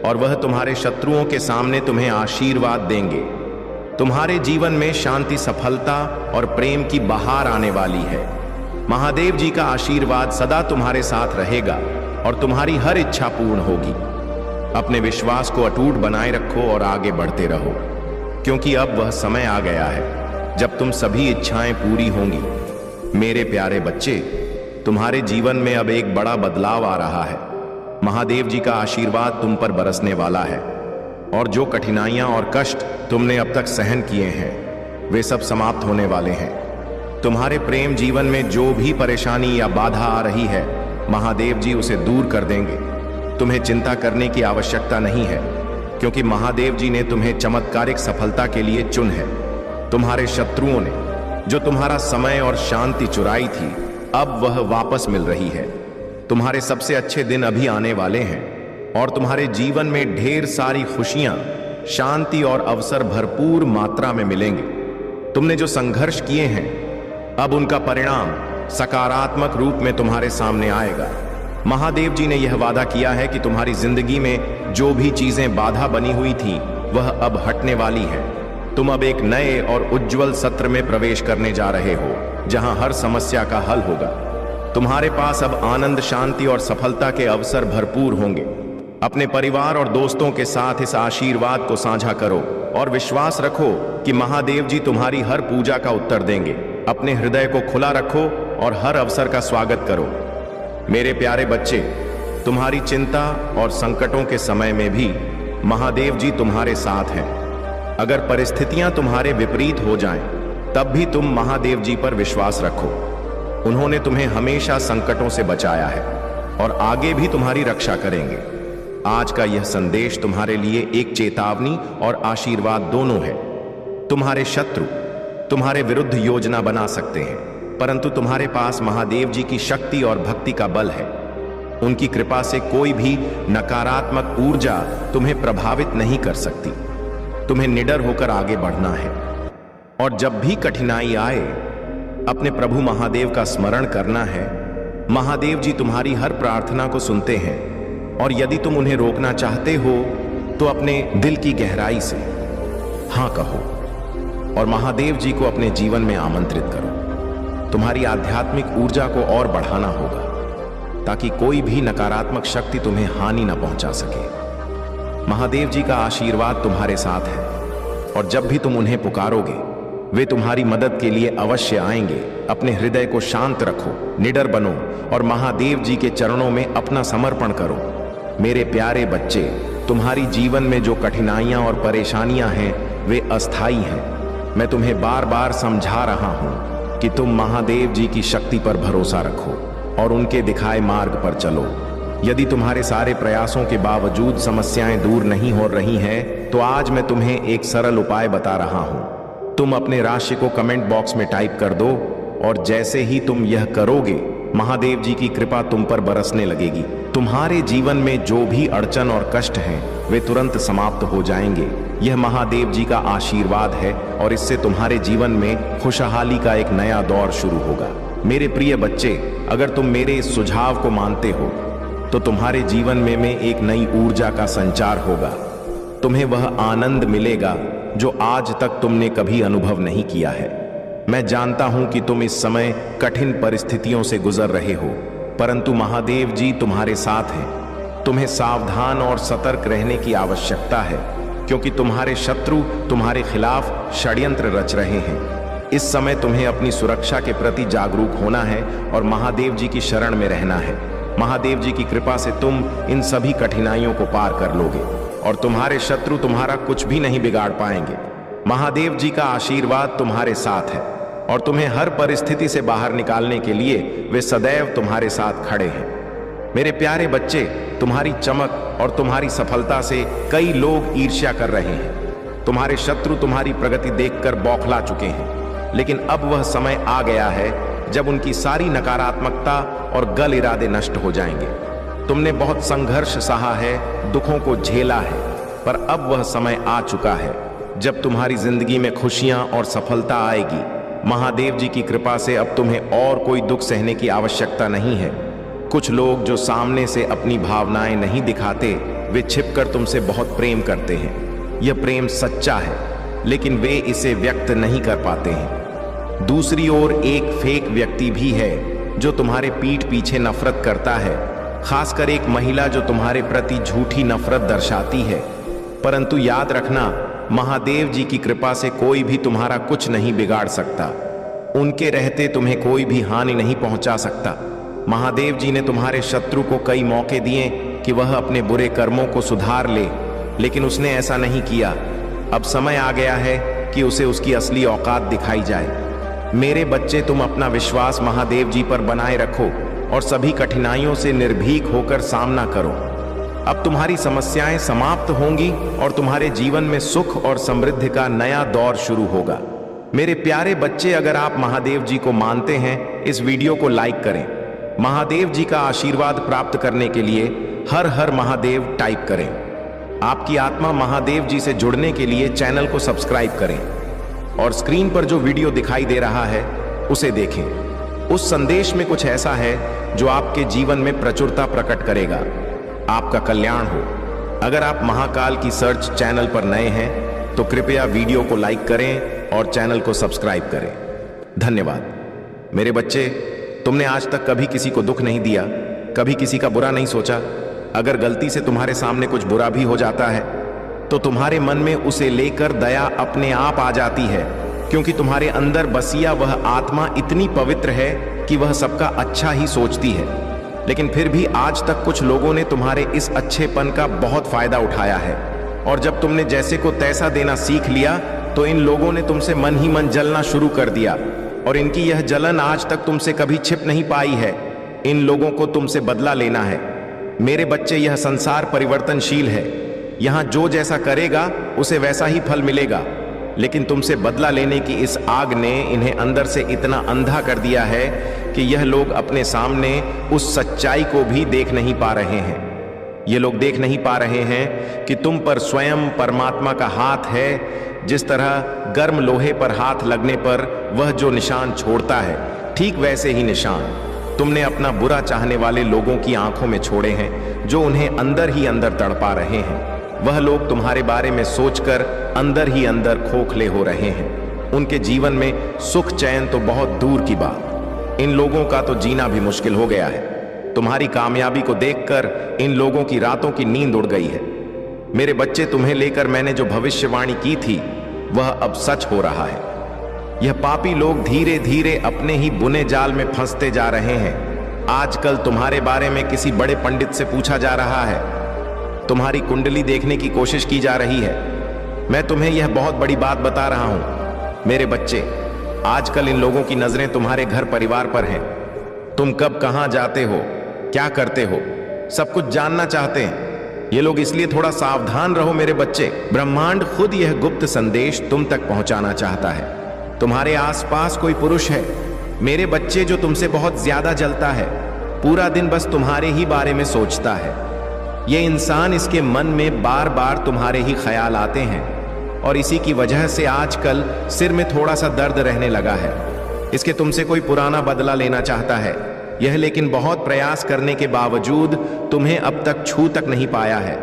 और वह तुम्हारे शत्रुओं के सामने तुम्हें आशीर्वाद देंगे। तुम्हारे जीवन में शांति, सफलता और प्रेम की बहार आने वाली है। महादेव जी का आशीर्वाद सदा तुम्हारे साथ रहेगा और तुम्हारी हर इच्छा पूर्ण होगी। अपने विश्वास को अटूट बनाए रखो और आगे बढ़ते रहो, क्योंकि अब वह समय आ गया है जब तुम सभी इच्छाएं पूरी होंगी। मेरे प्यारे बच्चे, तुम्हारे जीवन में अब एक बड़ा बदलाव आ रहा है। महादेव जी का आशीर्वाद तुम पर बरसने वाला है और जो कठिनाइयां और कष्ट तुमने अब तक सहन किए हैं, वे सब समाप्त होने वाले हैं। तुम्हारे प्रेम जीवन में जो भी परेशानी या बाधा आ रही है, महादेव जी उसे दूर कर देंगे। तुम्हें चिंता करने की आवश्यकता नहीं है, क्योंकि महादेव जी ने तुम्हें चमत्कारिक सफलता के लिए चुन है। तुम्हारे शत्रुओं ने जो तुम्हारा समय और शांति चुराई थी, अब वह वापस मिल रही है। तुम्हारे सबसे अच्छे दिन अभी आने वाले हैं और तुम्हारे जीवन में ढेर सारी खुशियां, शांति और अवसर भरपूर मात्रा में मिलेंगे। तुमने जो संघर्ष किए हैं, अब उनका परिणाम सकारात्मक रूप में तुम्हारे सामने आएगा। महादेव जी ने यह वादा किया है कि तुम्हारी जिंदगी में जो भी चीजें बाधा बनी हुई थी, वह अब हटने वाली है। तुम अब एक नए और उज्जवल सत्र में प्रवेश करने जा रहे हो, जहां हर समस्या का हल होगा। तुम्हारे पास अब आनंद, शांति और सफलता के अवसर भरपूर होंगे। अपने परिवार और दोस्तों के साथ इस आशीर्वाद को साझा करो और विश्वास रखो कि महादेव जी तुम्हारी हर पूजा का उत्तर देंगे। अपने हृदय को खुला रखो और हर अवसर का स्वागत करो। मेरे प्यारे बच्चे, तुम्हारी चिंता और संकटों के समय में भी महादेव जी तुम्हारे साथ हैं। अगर परिस्थितियां तुम्हारे विपरीत हो जाएं, तब भी तुम महादेव जी पर विश्वास रखो। उन्होंने तुम्हें हमेशा संकटों से बचाया है और आगे भी तुम्हारी रक्षा करेंगे। आज का यह संदेश तुम्हारे लिए एक चेतावनी और आशीर्वाद दोनों है। तुम्हारे शत्रु तुम्हारे विरुद्ध योजना बना सकते हैं, परंतु तुम्हारे पास महादेव जी की शक्ति और भक्ति का बल है। उनकी कृपा से कोई भी नकारात्मक ऊर्जा तुम्हें प्रभावित नहीं कर सकती। तुम्हें निडर होकर आगे बढ़ना है और जब भी कठिनाई आए, अपने प्रभु महादेव का स्मरण करना है। महादेव जी तुम्हारी हर प्रार्थना को सुनते हैं और यदि तुम उन्हें रोकना चाहते हो तो अपने दिल की गहराई से हां कहो और महादेव जी को अपने जीवन में आमंत्रित करो। तुम्हारी आध्यात्मिक ऊर्जा को और बढ़ाना होगा ताकि कोई भी नकारात्मक शक्ति तुम्हें हानि न पहुंचा सके। महादेव जी का आशीर्वाद तुम्हारे साथ है और जब भी तुम उन्हें पुकारोगे, वे तुम्हारी मदद के लिए अवश्य आएंगे। अपने हृदय को शांत रखो, निडर बनो और महादेव जी के चरणों में अपना समर्पण करो। मेरे प्यारे बच्चे, तुम्हारी जीवन में जो कठिनाइयां और परेशानियां हैं, वे अस्थायी हैं। मैं तुम्हें बार बार समझा रहा हूं कि तुम महादेव जी की शक्ति पर भरोसा रखो और उनके दिखाए मार्ग पर चलो। यदि तुम्हारे सारे प्रयासों के बावजूद समस्याएं दूर नहीं हो रही हैं, तो आज मैं तुम्हें एक सरल उपाय बता रहा हूं। तुम अपने राशि को कमेंट बॉक्स में टाइप कर दो और जैसे ही तुम यह करोगे, महादेव जी की कृपा तुम पर बरसने लगेगी। तुम्हारे जीवन में जो भी अड़चन और कष्ट हैं, वे तुरंत समाप्त हो जाएंगे। यह महादेव जी का आशीर्वाद है और इससे तुम्हारे जीवन में खुशहाली का एक नया दौर शुरू होगा। मेरे प्रिय बच्चे, अगर तुम मेरे इस सुझाव को मानते हो तो तुम्हारे जीवन में एक नई ऊर्जा का संचार होगा। तुम्हें वह आनंद मिलेगा जो आज तक तुमने कभी अनुभव नहीं किया है। मैं जानता हूं कि तुम इस समय कठिन परिस्थितियों से गुजर रहे हो, परंतु महादेव जी तुम्हारे साथ हैं। तुम्हें सावधान और सतर्क रहने की आवश्यकता है, क्योंकि तुम्हारे शत्रु तुम्हारे खिलाफ षड्यंत्र रच रहे हैं। इस समय तुम्हें अपनी सुरक्षा के प्रति जागरूक होना है और महादेव जी की शरण में रहना है। महादेव जी की कृपा से तुम इन सभी कठिनाइयों को पार कर लोगे और तुम्हारे शत्रु तुम्हारा कुछ भी नहीं बिगाड़ पाएंगे। महादेव जी का आशीर्वाद तुम्हारे साथ है और तुम्हें हर परिस्थिति से बाहर निकालने के लिए वे सदैव तुम्हारे साथ खड़े हैं। मेरे प्यारे बच्चे, तुम्हारी चमक और तुम्हारी सफलता से कई लोग ईर्ष्या कर रहे हैं। तुम्हारे शत्रु तुम्हारी प्रगति देखकर बौखला चुके हैं, लेकिन अब वह समय आ गया है जब उनकी सारी नकारात्मकता और गल इरादे नष्ट हो जाएंगे। तुमने बहुत संघर्ष सहा है, दुखों को झेला है, पर अब वह समय आ चुका है जब तुम्हारी जिंदगी में खुशियां और सफलता आएगी। महादेव जी की कृपा से अब तुम्हें और कोई दुख सहने की आवश्यकता नहीं है। कुछ लोग जो सामने से अपनी भावनाएं नहीं दिखाते, वे छिपकर तुमसे बहुत प्रेम करते हैं। यह प्रेम सच्चा है, लेकिन वे इसे व्यक्त नहीं कर पाते हैं। दूसरी ओर एक फेक व्यक्ति भी है जो तुम्हारे पीठ पीछे नफरत करता है, खासकर एक महिला जो तुम्हारे प्रति झूठी नफरत दर्शाती है। परंतु याद रखना, महादेव जी की कृपा से कोई भी तुम्हारा कुछ नहीं बिगाड़ सकता। उनके रहते तुम्हें कोई भी हानि नहीं पहुंचा सकता। महादेव जी ने तुम्हारे शत्रु को कई मौके दिए कि वह अपने बुरे कर्मों को सुधार ले, लेकिन उसने ऐसा नहीं किया। अब समय आ गया है कि उसे उसकी असली औकात दिखाई जाए। मेरे बच्चे, तुम अपना विश्वास महादेव जी पर बनाए रखो और सभी कठिनाइयों से निर्भीक होकर सामना करो। अब तुम्हारी समस्याएं समाप्त होंगी और तुम्हारे जीवन में सुख और समृद्धि का नया दौर शुरू होगा। मेरे प्यारे बच्चे, अगर आप महादेव जी को मानते हैं, इस वीडियो को लाइक करें। महादेव जी का आशीर्वाद प्राप्त करने के लिए हर हर महादेव टाइप करें। आपकी आत्मा महादेव जी से जुड़ने के लिए चैनल को सब्सक्राइब करें और स्क्रीन पर जो वीडियो दिखाई दे रहा है उसे देखें। उस संदेश में कुछ ऐसा है जो आपके जीवन में प्रचुरता प्रकट करेगा। आपका कल्याण हो। अगर आप महाकाल की सर्च चैनल पर नए हैं तो कृपया वीडियो को लाइक करें और चैनल को सब्सक्राइब करें। धन्यवाद। मेरे बच्चे, तुमने आज तक कभी किसी को दुख नहीं दिया, कभी किसी का बुरा नहीं सोचा। अगर गलती से तुम्हारे सामने कुछ बुरा भी हो जाता है तो तुम्हारे मन में उसे लेकर दया अपने आप आ जाती है, क्योंकि तुम्हारे अंदर बसिया वह आत्मा इतनी पवित्र है कि वह सबका अच्छा ही सोचती है। लेकिन फिर भी आज तक कुछ लोगों ने तुम्हारे इस अच्छेपन का बहुत फायदा उठाया है। और जब तुमने जैसे को तैसा देना सीख लिया तो इन लोगों ने तुमसे मन ही मन जलना शुरू कर दिया, और इनकी यह जलन आज तक तुमसे कभी छिप नहीं पाई है। इन लोगों को तुमसे बदला लेना है। मेरे बच्चे, यह संसार परिवर्तनशील है। यहां जो जैसा करेगा उसे वैसा ही फल मिलेगा, लेकिन तुमसे बदला लेने की इस आग ने इन्हें अंदर से इतना अंधा कर दिया है कि यह लोग अपने सामने उस सच्चाई को भी देख नहीं पा रहे हैं। ये लोग देख नहीं पा रहे हैं कि तुम पर स्वयं परमात्मा का हाथ है। जिस तरह गर्म लोहे पर हाथ लगने पर वह जो निशान छोड़ता है, ठीक वैसे ही निशान तुमने अपना बुरा चाहने वाले लोगों की आंखों में छोड़े हैं, जो उन्हें अंदर ही अंदर तड़पा रहे हैं। वह लोग तुम्हारे बारे में सोचकर अंदर ही अंदर खोखले हो रहे हैं। उनके जीवन में सुख चैन तो बहुत दूर की बात, इन लोगों का तो जीना भी मुश्किल हो गया है। तुम्हारी कामयाबी को देखकर इन लोगों की रातों की नींद उड़ गई है। मेरे बच्चे, तुम्हें लेकर मैंने जो भविष्यवाणी की थी वह अब सच हो रहा है। यह पापी लोग धीरे धीरे अपने ही बुने जाल में फंसते जा रहे हैं। आजकल तुम्हारे बारे में किसी बड़े पंडित से पूछा जा रहा है, तुम्हारी कुंडली देखने की कोशिश की जा रही है। मैं तुम्हें यह बहुत बड़ी बात बता रहा हूं। मेरे बच्चे, आजकल इन लोगों की नजरें तुम्हारे घर परिवार पर हैं। तुम कब कहां जाते हो, क्या करते हो, सब कुछ जानना चाहते हैं। ये लोग इसलिए थोड़ा सावधान रहो मेरे बच्चे। ब्रह्मांड खुद यह गुप्त संदेश तुम तक पहुंचाना चाहता है। तुम्हारे आसपास कोई पुरुष है मेरे बच्चे, जो तुमसे बहुत ज्यादा जलता है। पूरा दिन बस तुम्हारे ही बारे में सोचता है। ये इंसान, इसके मन में बार बार तुम्हारे ही ख्याल आते हैं, और इसी की वजह से आजकल सिर में थोड़ा सा दर्द रहने लगा है। इसके तुमसे कोई पुराना बदला लेना चाहता है यह, लेकिन बहुत प्रयास करने के बावजूद तुम्हें अब तक छू तक नहीं पाया है।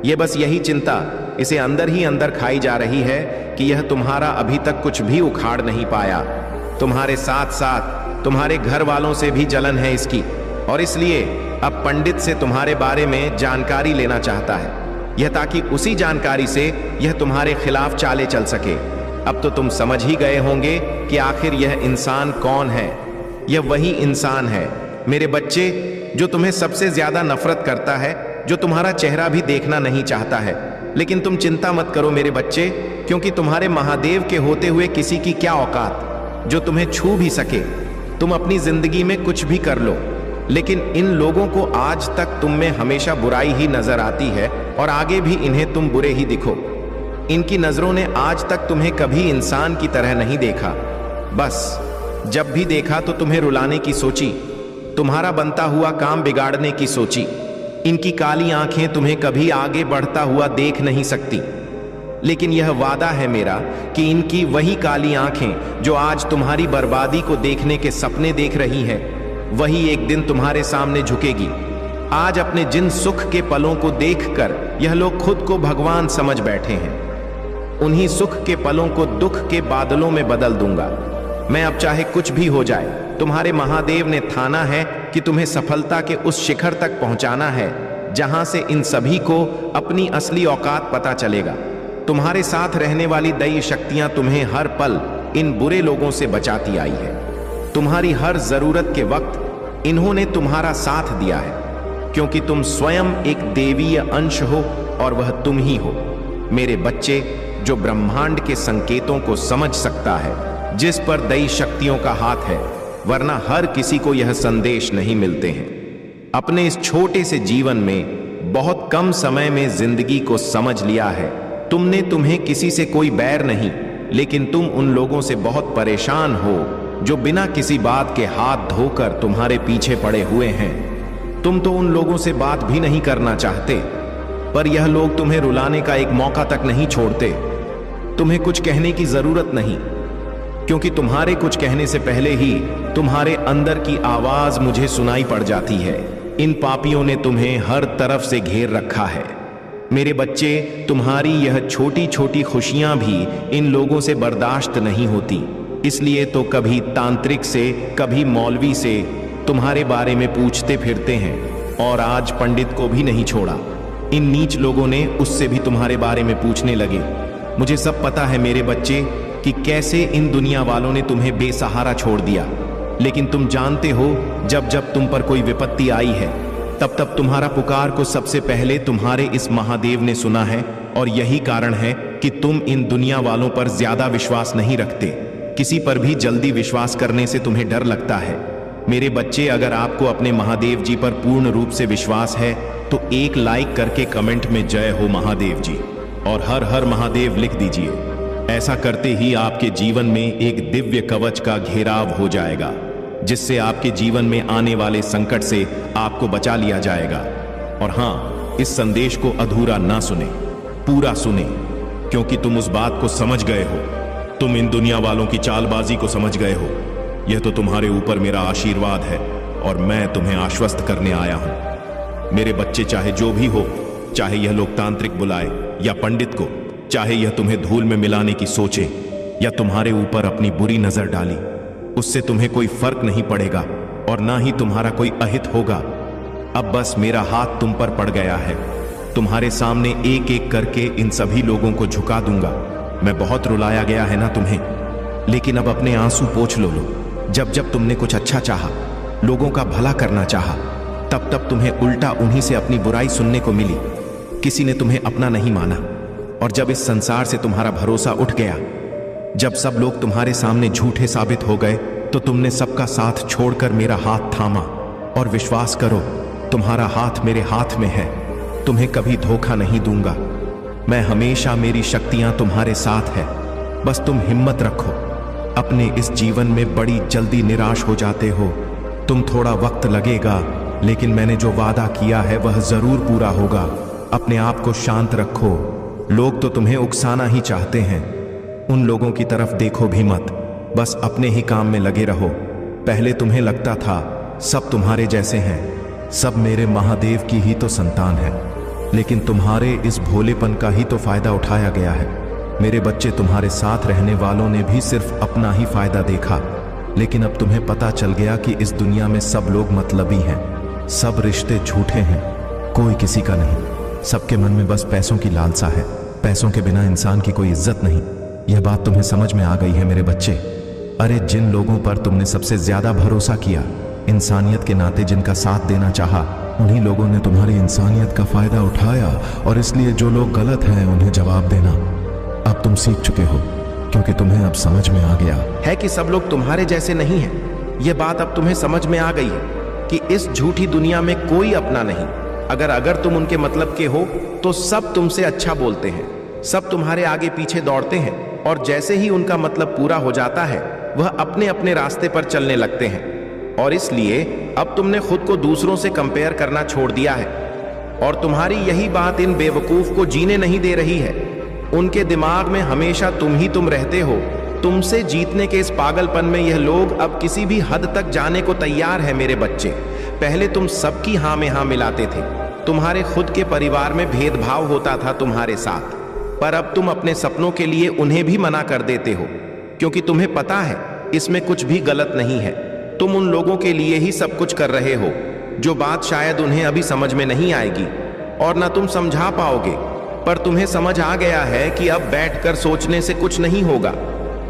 यह बस यही चिंता इसे अंदर ही अंदर खाई जा रही है कि यह तुम्हारा अभी तक कुछ भी उखाड़ नहीं पाया। तुम्हारे साथ साथ तुम्हारे घर वालों से भी जलन है इसकी, और इसलिए अब पंडित से तुम्हारे बारे में जानकारी लेना चाहता है यह, ताकि उसी जानकारी से यह तुम्हारे खिलाफ चाले चल सके। अब तो तुम समझ ही गए होंगे कि आखिर यह इंसान कौन है। यह वही इंसान है मेरे बच्चे, जो तुम्हें सबसे ज्यादा नफरत करता है, जो तुम्हारा चेहरा भी देखना नहीं चाहता है। लेकिन तुम चिंता मत करो मेरे बच्चे, क्योंकि तुम्हारे महादेव के होते हुए किसी की क्या औकात जो तुम्हें छू भी सके। तुम अपनी जिंदगी में कुछ भी कर लो, लेकिन इन लोगों को आज तक तुम में हमेशा बुराई ही नजर आती है, और आगे भी इन्हें तुम बुरे ही दिखो। इनकी नजरों ने आज तक तुम्हें कभी इंसान की तरह नहीं देखा। बस जब भी देखा तो तुम्हें रुलाने की सोची, तुम्हारा बनता हुआ काम बिगाड़ने की सोची। इनकी काली आंखें तुम्हें कभी आगे बढ़ता हुआ देख नहीं सकती, लेकिन यह वादा है मेरा कि इनकी वही काली आंखें जो आज तुम्हारी बर्बादी को देखने के सपने देख रही हैं, वही एक दिन तुम्हारे सामने झुकेगी। आज अपने जिन सुख के पलों को देखकर यह लोग खुद को भगवान समझ बैठे हैं, उन्हीं सुख के पलों को दुख के बादलों में बदल दूंगा। मैं अब चाहे कुछ भी हो जाए, तुम्हारे महादेव ने ठाना है कि तुम्हें सफलता के उस शिखर तक पहुंचाना है जहां से इन सभी को अपनी असली औकात पता चलेगा। तुम्हारे साथ रहने वाली दैवी शक्तियां तुम्हें हर पल इन बुरे लोगों से बचाती आई है। तुम्हारी हर जरूरत के वक्त इन्होंने तुम्हारा साथ दिया है, क्योंकि तुम स्वयं एक देवीय अंश हो, और वह तुम ही हो मेरे बच्चे, जो ब्रह्मांड के संकेतों को समझ सकता है, जिस पर दैवी शक्तियों का हाथ है, वरना हर किसी को यह संदेश नहीं मिलते हैं। अपने इस छोटे से जीवन में बहुत कम समय में जिंदगी को समझ लिया है। तुम्हें किसी से कोई बैर नहीं, लेकिन तुम उन लोगों से बहुत परेशान हो जो बिना किसी बात के हाथ धोकर तुम्हारे पीछे पड़े हुए हैं। तुम तो उन लोगों से बात भी नहीं करना चाहते, पर यह लोग तुम्हें रुलाने का एक मौका तक नहीं छोड़ते। तुम्हें कुछ कहने की जरूरत नहीं, क्योंकि तुम्हारे कुछ कहने से पहले ही तुम्हारे अंदर की आवाज मुझे सुनाई पड़ जाती है। इन पापियों ने तुम्हें हर तरफ से घेर रखा है मेरे बच्चे। तुम्हारी यह छोटी छोटी खुशियां भी इन लोगों से बर्दाश्त नहीं होती, इसलिए तो कभी तांत्रिक से, कभी मौलवी से तुम्हारे बारे में पूछते फिरते हैं, और आज पंडित को भी नहीं छोड़ा। इन नीच लोगों ने उससे भी तुम्हारे बारे में पूछने लगे। मुझे सब पता है मेरे बच्चे कि कैसे इन दुनिया वालों ने तुम्हें बेसहारा छोड़ दिया, लेकिन तुम जानते हो जब जब तुम पर कोई विपत्ति आई है, तब तब तुम्हारा पुकार को सबसे पहले तुम्हारे इस महादेव ने सुना है, और यही कारण है कि तुम इन दुनिया वालों पर ज्यादा विश्वास नहीं रखते। किसी पर भी जल्दी विश्वास करने से तुम्हें डर लगता है। मेरे बच्चे, अगर आपको अपने महादेव जी पर पूर्ण रूप से विश्वास है तो एक लाइक करके कमेंट में जय हो महादेव जी और हर हर महादेव लिख दीजिए। ऐसा करते ही आपके जीवन में एक दिव्य कवच का घेराव हो जाएगा, जिससे आपके जीवन में आने वाले संकट से आपको बचा लिया जाएगा। और हां, इस संदेश को अधूरा ना सुने, पूरा सुने, क्योंकि तुम उस बात को समझ गए हो। तुम इन दुनिया वालों की चालबाजी को समझ गए हो। यह तो तुम्हारे ऊपर मेरा आशीर्वाद है और मैं तुम्हें आश्वस्त करने आया हूं। मेरे बच्चे, चाहे जो भी हो, चाहे यह लोकतांत्रिक बुलाए या पंडित को, चाहे यह तुम्हें धूल में मिलाने की सोचे या तुम्हारे ऊपर अपनी बुरी नजर डाली, उससे तुम्हें कोई फर्क नहीं पड़ेगा और ना ही तुम्हारा कोई अहित होगा। अब बस मेरा हाथ तुम पर पड़ गया है। तुम्हारे सामने एक एक करके इन सभी लोगों को झुका दूंगा। मैं बहुत रुलाया गया है ना तुम्हें, लेकिन अब अपने आंसू पोंछ लो। जब जब तुमने कुछ अच्छा चाहा, लोगों का भला करना चाहा, तब तब तुम्हें उल्टा उन्हीं से अपनी बुराई सुनने को मिली। किसी ने तुम्हें अपना नहीं माना, और जब इस संसार से तुम्हारा भरोसा उठ गया, जब सब लोग तुम्हारे सामने झूठे साबित हो गए, तो तुमने सबका साथ छोड़कर मेरा हाथ थामा। और विश्वास करो, तुम्हारा हाथ मेरे हाथ में है। तुम्हें कभी धोखा नहीं दूंगा। मैं हमेशा, मेरी शक्तियां तुम्हारे साथ है। बस तुम हिम्मत रखो। अपने इस जीवन में बड़ी जल्दी निराश हो जाते हो। तुम थोड़ा वक्त लगेगा, लेकिन मैंने जो वादा किया है वह जरूर पूरा होगा। अपने आप को शांत रखो। लोग तो तुम्हें उकसाना ही चाहते हैं। उन लोगों की तरफ देखो भी मत। बस अपने ही काम में लगे रहो। पहले तुम्हें लगता था सब तुम्हारे जैसे हैं, सब मेरे महादेव की ही तो संतान है, लेकिन तुम्हारे इस भोलेपन का ही तो फायदा उठाया गया है। मेरे बच्चे, तुम्हारे साथ रहने वालों ने भी सिर्फ अपना ही फायदा देखा, लेकिन अब तुम्हें पता चल गया कि इस दुनिया में सब लोग मतलबी हैं। सब रिश्ते झूठे हैं, कोई किसी का नहीं। सबके मन में बस पैसों की लालसा है। पैसों के बिना इंसान की कोई इज्जत नहीं। यह बात तुम्हें समझ में आ गई है मेरे बच्चे। अरे, जिन लोगों पर तुमने सबसे ज्यादा भरोसा किया, इंसानियत के नाते जिनका साथ देना चाहा, उन्हीं लोगों ने तुम्हारी इंसानियत का फायदा उठाया, और इसलिए जो लोग गलत हैं उन्हें जवाब देना अब तुम सीख चुके हो, क्योंकि तुम्हें अब समझ में आ गया है कि सब लोग तुम्हारे जैसे नहीं हैं। यह बात अब तुम्हें समझ में आ गई है कि इस झूठी दुनिया में कोई अपना नहीं। अगर तुम उनके मतलब के हो तो सब तुमसे अच्छा बोलते हैं, सब तुम्हारे आगे पीछे दौड़ते हैं, और जैसे ही उनका मतलब पूरा हो जाता है वह अपने अपने रास्ते पर चलने लगते हैं। और इसलिए अब तुमने खुद को दूसरों से कंपेयर करना छोड़ दिया है, और तुम्हारी यही बात इन बेवकूफ को जीने नहीं दे रही है। उनके दिमाग में हमेशा तुम ही तुम रहते हो। तुमसे जीतने के इस पागलपन में यह लोग अब किसी भी हद तक जाने को तैयार है मेरे बच्चे। पहले तुम सबकी हाँ में हाँ मिलाते थे। तुम्हारे खुद के परिवार में भेदभाव होता था तुम्हारे साथ, पर अब तुम अपने सपनों के लिए उन्हें भी मना कर देते हो, क्योंकि तुम्हें पता है इसमें कुछ भी गलत नहीं है। तुम उन लोगों के लिए ही सब कुछ कर रहे हो, जो बात शायद उन्हें अभी समझ में नहीं आएगी और ना तुम समझा पाओगे, पर तुम्हें समझ आ गया है कि अब बैठकर सोचने से कुछ नहीं होगा।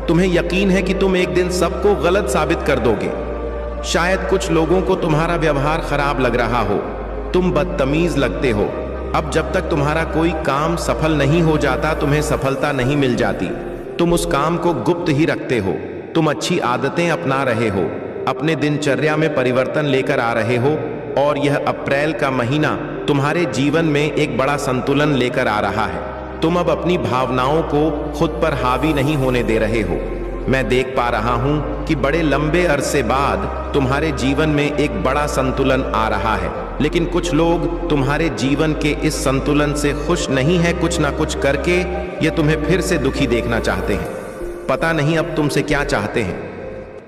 तुम्हें यकीन है कि तुम एक दिन सबको गलत साबित कर दोगे। शायद कुछ लोगों को तुम्हारा व्यवहार खराब लग रहा हो, तुम बदतमीज लगते हो। अब जब तक तुम्हारा कोई काम सफल नहीं हो जाता, तुम्हें सफलता नहीं मिल जाती। तुम उस काम को गुप्त ही रखते हो। तुम अच्छी आदतें अपना रहे हो, अपने दिनचर्या में परिवर्तन लेकर आ रहे हो, और यह अप्रैल का महीना तुम्हारे जीवन में एक बड़ा संतुलन लेकर आ रहा है। तुम अब अपनी भावनाओं को खुद पर हावी नहीं होने दे रहे हो। मैं देख पा रहा हूं कि बड़े लंबे अरसे बाद तुम्हारे जीवन में एक बड़ा संतुलन आ रहा है, लेकिन कुछ लोग तुम्हारे जीवन के इस संतुलन से खुश नहीं है। कुछ ना कुछ करके ये तुम्हें फिर से दुखी देखना चाहते हैं। पता नहीं अब तुमसे क्या चाहते हैं।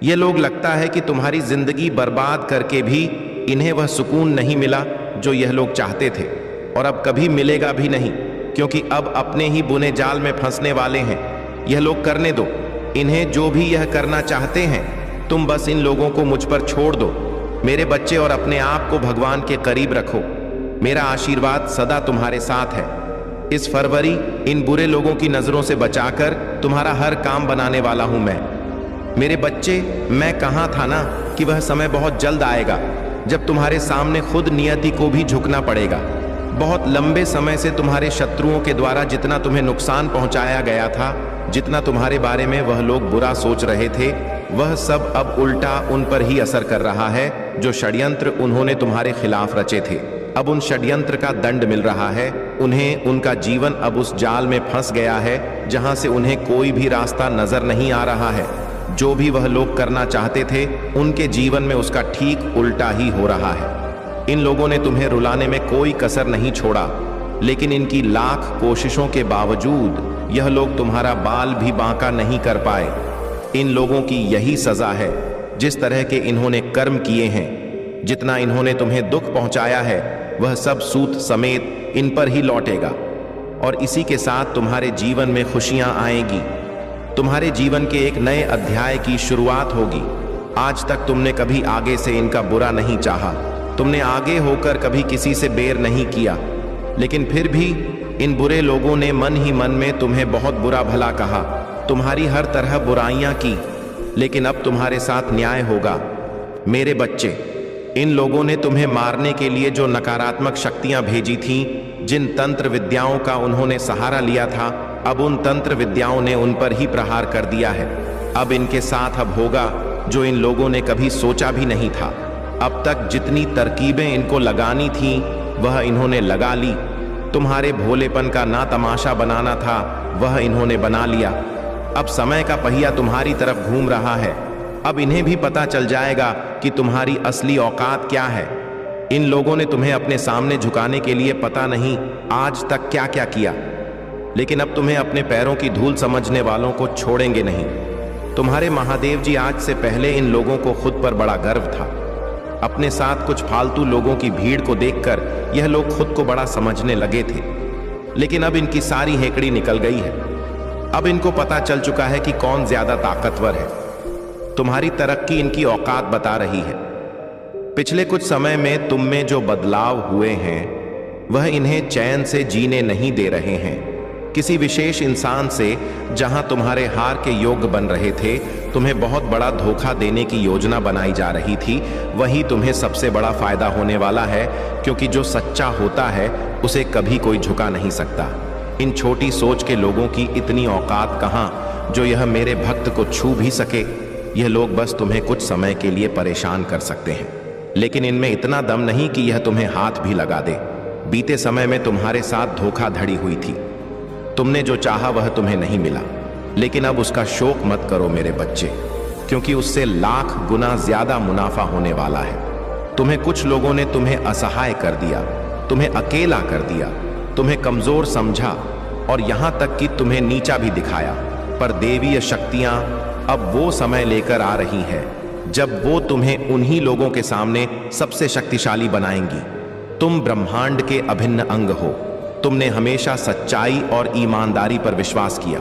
ये लोग लगता है कि तुम्हारी जिंदगी बर्बाद करके भी इन्हें वह सुकून नहीं मिला जो यह लोग चाहते थे, और अब कभी मिलेगा भी नहीं, क्योंकि अब अपने ही बुने जाल में फंसने वाले हैं। यह लोग करने दो इन्हें जो भी यह करना चाहते हैं। तुम बस इन लोगों को मुझ पर छोड़ दो मेरे बच्चे, और अपने आप को भगवान के करीब रखो। मेरा आशीर्वाद सदा तुम्हारे साथ है। इस फरवरी इन बुरे लोगों की नजरों से बचाकर तुम्हारा हर काम बनाने वाला हूं मैं। मेरे बच्चे, मैं कहा था ना कि वह समय बहुत जल्द आएगा। जब तुम्हारे सामने खुद नियति को भी झुकना पड़ेगा। बहुत लंबे समय से तुम्हारे शत्रुओं के द्वारा जितना तुम्हें नुकसान पहुंचाया गया था, जितना तुम्हारे बारे में वह लोग बुरा सोच रहे थे, वह सब अब उल्टा उन पर ही असर कर रहा है। जो षड्यंत्र उन्होंने तुम्हारे खिलाफ रचे थे, अब उन षड्यंत्र का दंड मिल रहा है उन्हें। उनका जीवन अब उस जाल में फंस गया है जहां से उन्हें कोई भी रास्ता नजर नहीं आ रहा है। जो भी वह लोग करना चाहते थे, उनके जीवन में उसका ठीक उल्टा ही हो रहा है। इन लोगों ने तुम्हें रुलाने में कोई कसर नहीं छोड़ा, लेकिन इनकी लाख कोशिशों के बावजूद यह लोग तुम्हारा बाल भी बांका नहीं कर पाए। इन लोगों की यही सजा है। जिस तरह के इन्होंने कर्म किए हैं, जितना इन्होंने तुम्हें दुख पहुंचाया है, वह सब सूत समेत इन पर ही लौटेगा। और इसी के साथ तुम्हारे जीवन में खुशियां आएगी। तुम्हारे जीवन के एक नए अध्याय की शुरुआत होगी। आज तक तुमने कभी आगे से इनका बुरा नहीं चाहा, तुमने आगे होकर कभी किसी से बैर नहीं किया, लेकिन फिर भी इन बुरे लोगों ने मन ही मन में तुम्हें बहुत बुरा भला कहा, तुम्हारी हर तरह बुराइयां की। लेकिन अब तुम्हारे साथ न्याय होगा मेरे बच्चे। इन लोगों ने तुम्हें मारने के लिए जो नकारात्मक शक्तियां भेजी थीं, जिन तंत्र विद्याओं का उन्होंने सहारा लिया था, अब उन तंत्र विद्याओं ने उन पर ही प्रहार कर दिया है। अब इनके साथ अब होगा जो इन लोगों ने कभी सोचा भी नहीं था। अब तक जितनी तरकीबें इनको लगानी थीं, वह इन्होंने लगा ली। तुम्हारे भोलेपन का ना तमाशा बनाना था, वह इन्होंने बना लिया। अब समय का पहिया तुम्हारी तरफ घूम रहा है। अब इन्हें भी पता चल जाएगा कि तुम्हारी असली औकात क्या है। इन लोगों ने तुम्हें अपने सामने झुकाने के लिए पता नहीं आज तक क्या क्या किया, लेकिन अब तुम्हें अपने पैरों की धूल समझने वालों को छोड़ेंगे नहीं। तुम्हारे महादेव जी आज से पहले इन लोगों को खुद पर बड़ा गर्व था। अपने साथ कुछ फालतू लोगों की भीड़ को देखकर यह लोग खुद को बड़ा समझने लगे थे, लेकिन अब इनकी सारी हेकड़ी निकल गई है। अब इनको पता चल चुका है कि कौन ज्यादा ताकतवर है। तुम्हारी तरक्की इनकी औकात बता रही है। पिछले कुछ समय में तुम में जो बदलाव हुए हैं, वह इन्हें चैन से जीने नहीं दे रहे हैं। किसी विशेष इंसान से जहां तुम्हारे हार के योग्य बन रहे थे, तुम्हें बहुत बड़ा धोखा देने की योजना बनाई जा रही थी, वही तुम्हें सबसे बड़ा फायदा होने वाला है, क्योंकि जो सच्चा होता है उसे कभी कोई झुका नहीं सकता। इन छोटी सोच के लोगों की इतनी औकात कहां जो यह मेरे भक्त को छू भी सके। यह लोग बस तुम्हें कुछ समय के लिए परेशान कर सकते हैं, लेकिन इनमें इतना दम नहीं कि यह तुम्हें हाथ भी लगा दे। बीते समय में तुम्हारे साथ धोखाधड़ी हुई थी। तुमने जो चाहा वह तुम्हें नहीं मिला, लेकिन अब उसका शोक मत करो मेरे बच्चे, क्योंकि उससे लाख गुना ज्यादा मुनाफा होने वाला है। तुम्हें कुछ लोगों ने तुम्हें असहाय कर दिया, तुम्हें अकेला कर दिया, तुम्हें कमजोर समझा और यहां तक कि तुम्हें नीचा भी दिखाया। पर देवीय शक्तियां अब वो समय लेकर आ रही हैं जब वो तुम्हें उन्हीं लोगों के सामने सबसे शक्तिशाली बनाएंगी। तुम ब्रह्मांड के अभिन्न अंग हो। तुमने हमेशा सच्चाई और ईमानदारी पर विश्वास किया।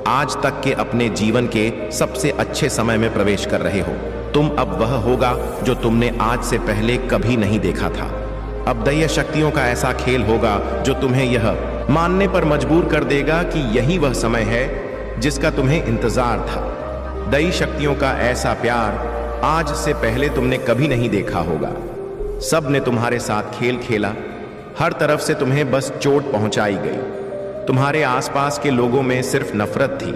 आज तक के अपने जीवन के सबसे अच्छे समय में प्रवेश कर रहे हो। तुम अब वह होगा जो तुमने आज से पहले कभी नहीं देखा था। अब दैवीय शक्तियों का ऐसा खेल होगा जो तुम्हें यह मानने पर मजबूर कर देगा कि यही वह समय है जिसका तुम्हें इंतजार था। दैवीय शक्तियों का ऐसा प्यार आज से पहले तुमने कभी नहीं देखा होगा। सब ने तुम्हारे साथ खेल खेला, हर तरफ से तुम्हें बस चोट पहुंचाई गई। तुम्हारे आसपास के लोगों में सिर्फ नफरत थी।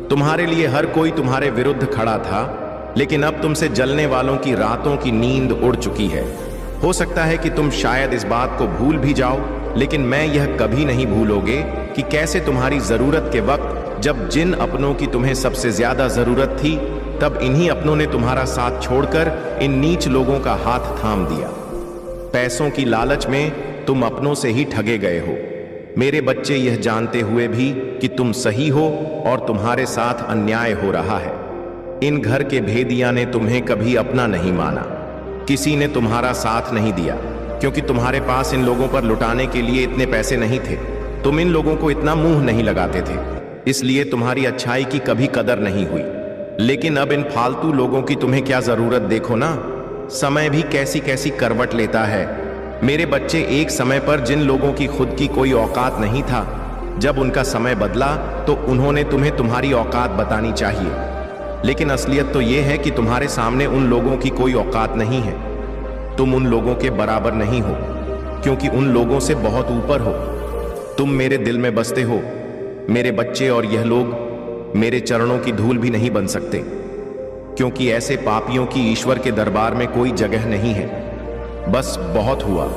तुम्हारे लिए हर कोई तुम्हारे विरुद्ध खड़ा था, लेकिन अब तुमसे जलने वालों की रातों की नींद उड़ चुकी है। हो सकता है कि तुम शायद इस बात को भूल भी जाओ, लेकिन मैं यह कभी नहीं भूलोगे कि कैसे तुम्हारी जरूरत के वक्त जब जिन अपनों की तुम्हें सबसे ज्यादा जरूरत थी, तब इन्हीं अपनों ने तुम्हारा साथ छोड़कर इन नीच लोगों का हाथ थाम दिया। पैसों की लालच में तुम अपनों से ही ठगे गए हो। मेरे बच्चे यह जानते हुए भी कि तुम सही हो और तुम्हारे साथ अन्याय हो रहा है। इन घर के भेदिया ने तुम्हें कभी अपना नहीं माना। किसी ने तुम्हारा साथ नहीं दिया, क्योंकि तुम्हारे पास इन लोगों पर लुटाने के लिए इतने पैसे नहीं थे। तुम इन लोगों को इतना मुंह नहीं लगाते थे, इसलिए तुम्हारी अच्छाई की कभी कदर नहीं हुई। लेकिन अब इन फालतू लोगों की तुम्हें क्या जरूरत, देखो ना समय भी कैसी कैसी करवट लेता है। मेरे बच्चे, एक समय पर जिन लोगों की खुद की कोई औकात नहीं था, जब उनका समय बदला तो उन्होंने तुम्हें तुम्हारी औकात बतानी चाहिए। लेकिन असलियत तो यह है कि तुम्हारे सामने उन लोगों की कोई औकात नहीं है। तुम उन लोगों के बराबर नहीं हो, क्योंकि उन लोगों से बहुत ऊपर हो। तुम मेरे दिल में बसते हो मेरे बच्चे, और यह लोग मेरे चरणों की धूल भी नहीं बन सकते, क्योंकि ऐसे पापियों की ईश्वर के दरबार में कोई जगह नहीं है। बस बहुत हुआ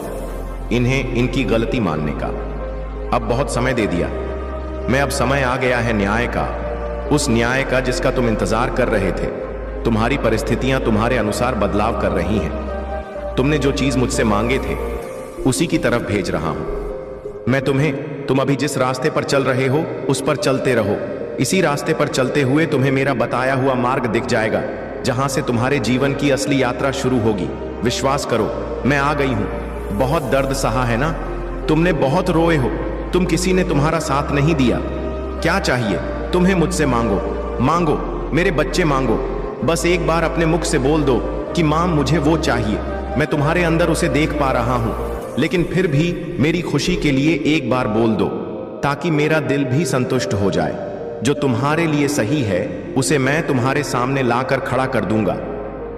इन्हें इनकी गलती मानने का। अब बहुत समय दे दिया। मैं अब समय आ गया है न्याय का, उस न्याय का जिसका तुम इंतजार कर रहे थे। तुम्हारी परिस्थितियां तुम्हारे अनुसार बदलाव कर रही हैं। तुमने जो चीज मुझसे मांगे थे उसी की तरफ भेज रहा हूं मैं तुम्हें। तुम अभी जिस रास्ते पर चल रहे हो उस पर चलते रहो। इसी रास्ते पर चलते हुए तुम्हें मेरा बताया हुआ मार्ग दिख जाएगा, जहां से तुम्हारे जीवन की असली यात्रा शुरू होगी। विश्वास करो, मैं आ गई हूं। बहुत दर्द सहा है ना, तुमने बहुत रोए हो, तुम किसी ने तुम्हारा साथ नहीं दिया। क्या चाहिए तुम्हें मुझसे? मांगो, मांगो मेरे बच्चे, मांगो। बस एक बार अपने मुख से बोल दो कि मां मुझे वो चाहिए। मैं तुम्हारे अंदर उसे देख पा रहा हूं, लेकिन फिर भी मेरी खुशी के लिए एक बार बोल दो, ताकि मेरा दिल भी संतुष्ट हो जाए। जो तुम्हारे लिए सही है उसे मैं तुम्हारे सामने लाकर खड़ा कर दूंगा।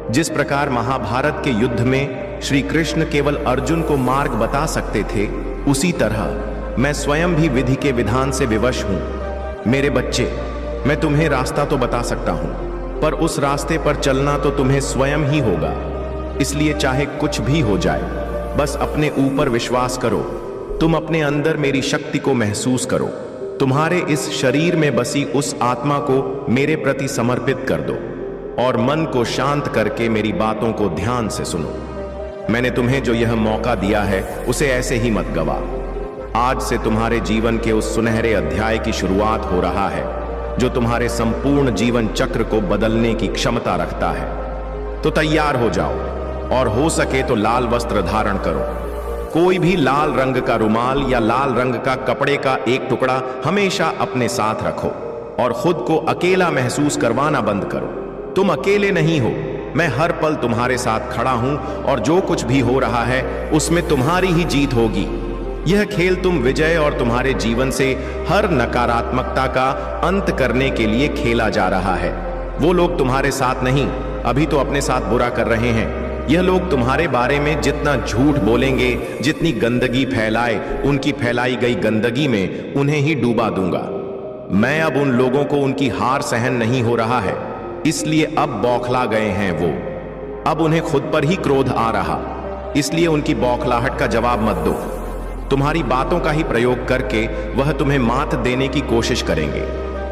जिस प्रकार महाभारत के युद्ध में श्री कृष्ण केवल अर्जुन को मार्ग बता सकते थे, उसी तरह मैं स्वयं भी विधि के विधान से विवश हूं। मेरे बच्चे, मैं तुम्हें रास्ता तो बता सकता हूं, पर उस रास्ते पर चलना तो तुम्हें स्वयं ही होगा। इसलिए चाहे कुछ भी हो जाए, बस अपने ऊपर विश्वास करो। तुम अपने अंदर मेरी शक्ति को महसूस करो। तुम्हारे इस शरीर में बसी उस आत्मा को मेरे प्रति समर्पित कर दो, और मन को शांत करके मेरी बातों को ध्यान से सुनो। मैंने तुम्हें जो यह मौका दिया है उसे ऐसे ही मत गवा। आज से तुम्हारे जीवन के उस सुनहरे अध्याय की शुरुआत हो रहा है, जो तुम्हारे संपूर्ण जीवन चक्र को बदलने की क्षमता रखता है। तो तैयार हो जाओ, और हो सके तो लाल वस्त्र धारण करो। कोई भी लाल रंग का रुमाल या लाल रंग का कपड़े का एक टुकड़ा हमेशा अपने साथ रखो, और खुद को अकेला महसूस करवाना बंद करो। तुम अकेले नहीं हो, मैं हर पल तुम्हारे साथ खड़ा हूं, और जो कुछ भी हो रहा है उसमें तुम्हारी ही जीत होगी। यह खेल तुम विजय और तुम्हारे जीवन से हर नकारात्मकता का अंत करने के लिए खेला जा रहा है। वो लोग तुम्हारे साथ नहीं, अभी तो अपने साथ बुरा कर रहे हैं। यह लोग तुम्हारे बारे में जितना झूठ बोलेंगे, जितनी गंदगी फैलाए, उनकी फैलाई गई गंदगी में उन्हें ही डूबा दूंगा। मैं अब उन लोगों को उनकी हार सहन नहीं हो रहा है, इसलिए अब बौखला गए हैं वो। अब उन्हें खुद पर ही क्रोध आ रहा, इसलिए उनकी बौखलाहट का जवाब मत दो। तुम्हारी बातों का ही प्रयोग करके वह तुम्हें मात देने की कोशिश करेंगे,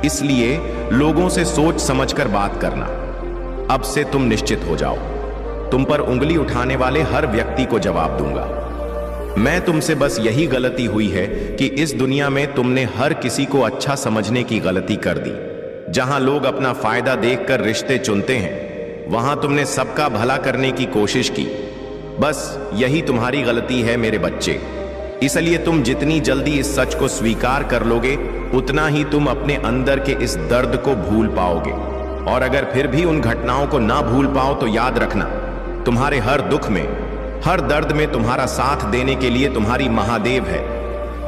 इसलिए लोगों से सोच समझकर बात करना। अब से तुम निश्चित हो जाओ, तुम पर उंगली उठाने वाले हर व्यक्ति को जवाब दूंगा। मैं तुमसे बस यही गलती हुई है कि इस दुनिया में तुमने हर किसी को अच्छा समझने की गलती कर दी। जहां लोग अपना फायदा देखकर रिश्ते चुनते हैं, वहां तुमने सबका भला करने की कोशिश की। बस यही तुम्हारी गलती है मेरे बच्चे। इसलिए तुम जितनी जल्दी इस सच को स्वीकार कर लोगे, उतना ही तुम अपने अंदर के इस दर्द को भूल पाओगे। और अगर फिर भी उन घटनाओं को ना भूल पाओ तो याद रखना, तुम्हारे हर दुख में, हर दर्द में तुम्हारा साथ देने के लिए तुम्हारी महादेव है।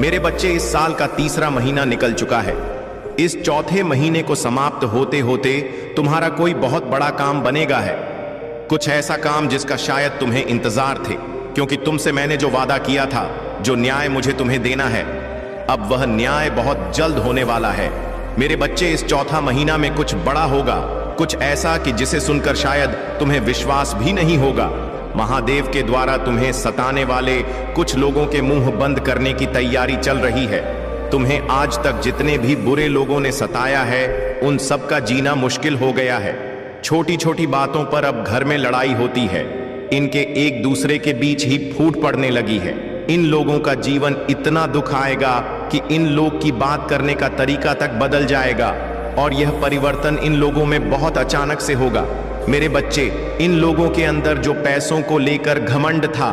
मेरे बच्चे, इस साल का तीसरा महीना निकल चुका है। इस चौथे महीने को समाप्त होते होते तुम्हारा कोई बहुत बड़ा काम बनेगा है। कुछ ऐसा काम जिसका शायद तुम्हें इंतजार थे, क्योंकि तुमसे मैंने जो वादा किया था, जो न्याय मुझे तुम्हें देना है, अब वह न्याय बहुत जल्द होने वाला है। मेरे बच्चे, इस चौथा महीना में कुछ बड़ा होगा, कुछ ऐसा कि जिसे सुनकर शायद तुम्हें विश्वास भी नहीं होगा। महादेव के द्वारा तुम्हें सताने वाले कुछ लोगों के मुंह बंद करने की तैयारी चल रही है। तुम्हें आज तक जितने भी बुरे लोगों ने सताया है, उन सब का जीना मुश्किल हो गया है। छोटी छोटी बातों पर अब घर में लड़ाई होती है। इनके एक दूसरे के बीच ही फूट पड़ने लगी है। इन लोगों का जीवन इतना दुख आएगा कि इन लोग की बात करने का तरीका तक बदल जाएगा, और यह परिवर्तन इन लोगों में बहुत अचानक से होगा। मेरे बच्चे, इन लोगों के अंदर जो पैसों को लेकर घमंड था,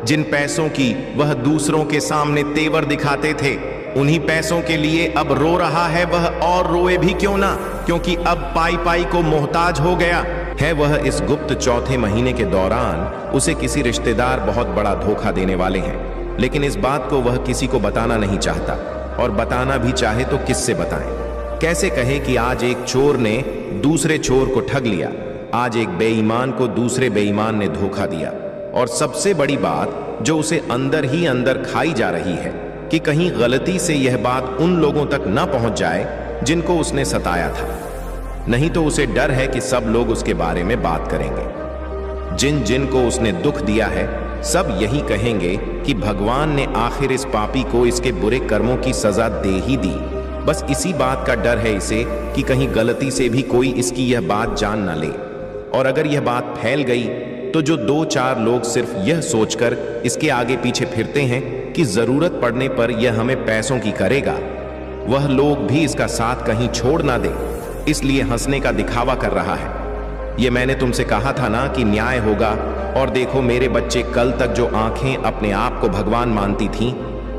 जिन पैसों की वह दूसरों के सामने तेवर दिखाते थे, उन्हीं पैसों के लिए अब रो रहा है वह, और रोए भी क्यों ना, क्योंकि अब पाई पाई को मोहताज हो गया है वह। इस गुप्त चौथे महीने के दौरान उसे किसी रिश्तेदार बहुत बड़ा धोखा देने वाले हैं, लेकिन इस बात को वह किसी को बताना नहीं चाहता, और बताना भी चाहे तो किससे बताएं। कैसे कहे कि आज एक चोर ने दूसरे चोर को ठग लिया, आज एक बेईमान को दूसरे बेईमान ने धोखा दिया। और सबसे बड़ी बात जो उसे अंदर ही अंदर खाई जा रही है कि कहीं गलती से यह बात उन लोगों तक न पहुंच जाए जिनको उसने सताया था। नहीं तो उसे डर है कि सब लोग उसके बारे में बात करेंगे। जिन जिन को उसने दुख दिया है सब यही कहेंगे कि भगवान ने आखिर इस पापी को इसके बुरे कर्मों की सजा दे ही दी। बस इसी बात का डर है इसे कि कहीं गलती से भी कोई इसकी यह बात जान न ले, और अगर यह बात फैल गई तो जो 2-4 लोग सिर्फ यह सोचकर इसके आगे पीछे फिरते हैं कि जरूरत पड़ने पर यह हमें पैसों की करेगा, वह लोग भी इसका साथ कहीं छोड़ ना दे, इसलिए हंसने का दिखावा कर रहा है। ये मैंने तुमसे कहा था ना कि न्याय होगा। और देखो मेरे बच्चे, कल तक जो आंखें अपने आप को भगवान मानती थीं,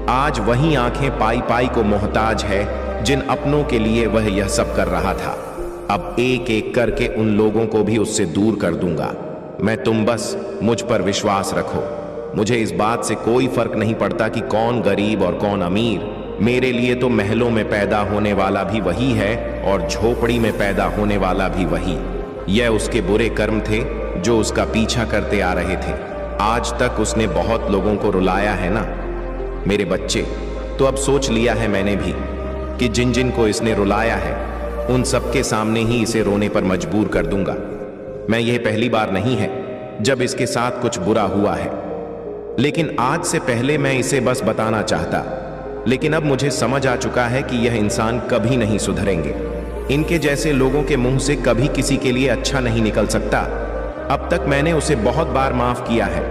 आज वही आंखें पाई पाई को मोहताज है जिन अपनों के लिए वह यह सब कर रहा था। अब एक एक करके उन लोगों को भी उससे दूर कर दूंगा मैं। तुम बस मुझ पर विश्वास रखो। मुझे इस बात से कोई फर्क नहीं पड़ता कि कौन गरीब और कौन अमीर। मेरे लिए तो महलों में पैदा होने वाला भी वही है और झोपड़ी में पैदा होने वाला भी वही। यह उसके बुरे कर्म थे जो उसका पीछा करते आ रहे थे। आज तक उसने बहुत लोगों को रुलाया है ना मेरे बच्चे। तो अब सोच लिया है मैंने भी कि जिन जिन को इसने रुलाया है उन सबके सामने ही इसे रोने पर मजबूर कर दूंगा। मैं यह पहली बार नहीं है जब इसके साथ कुछ बुरा हुआ है, लेकिन आज से पहले मैं इसे बस बताना चाहता। लेकिन अब मुझे समझ आ चुका है कि यह इंसान कभी नहीं सुधरेंगे। इनके जैसे लोगों के मुंह से कभी किसी के लिए अच्छा नहीं निकल सकता। अब तक मैंने उसे बहुत बार माफ किया है,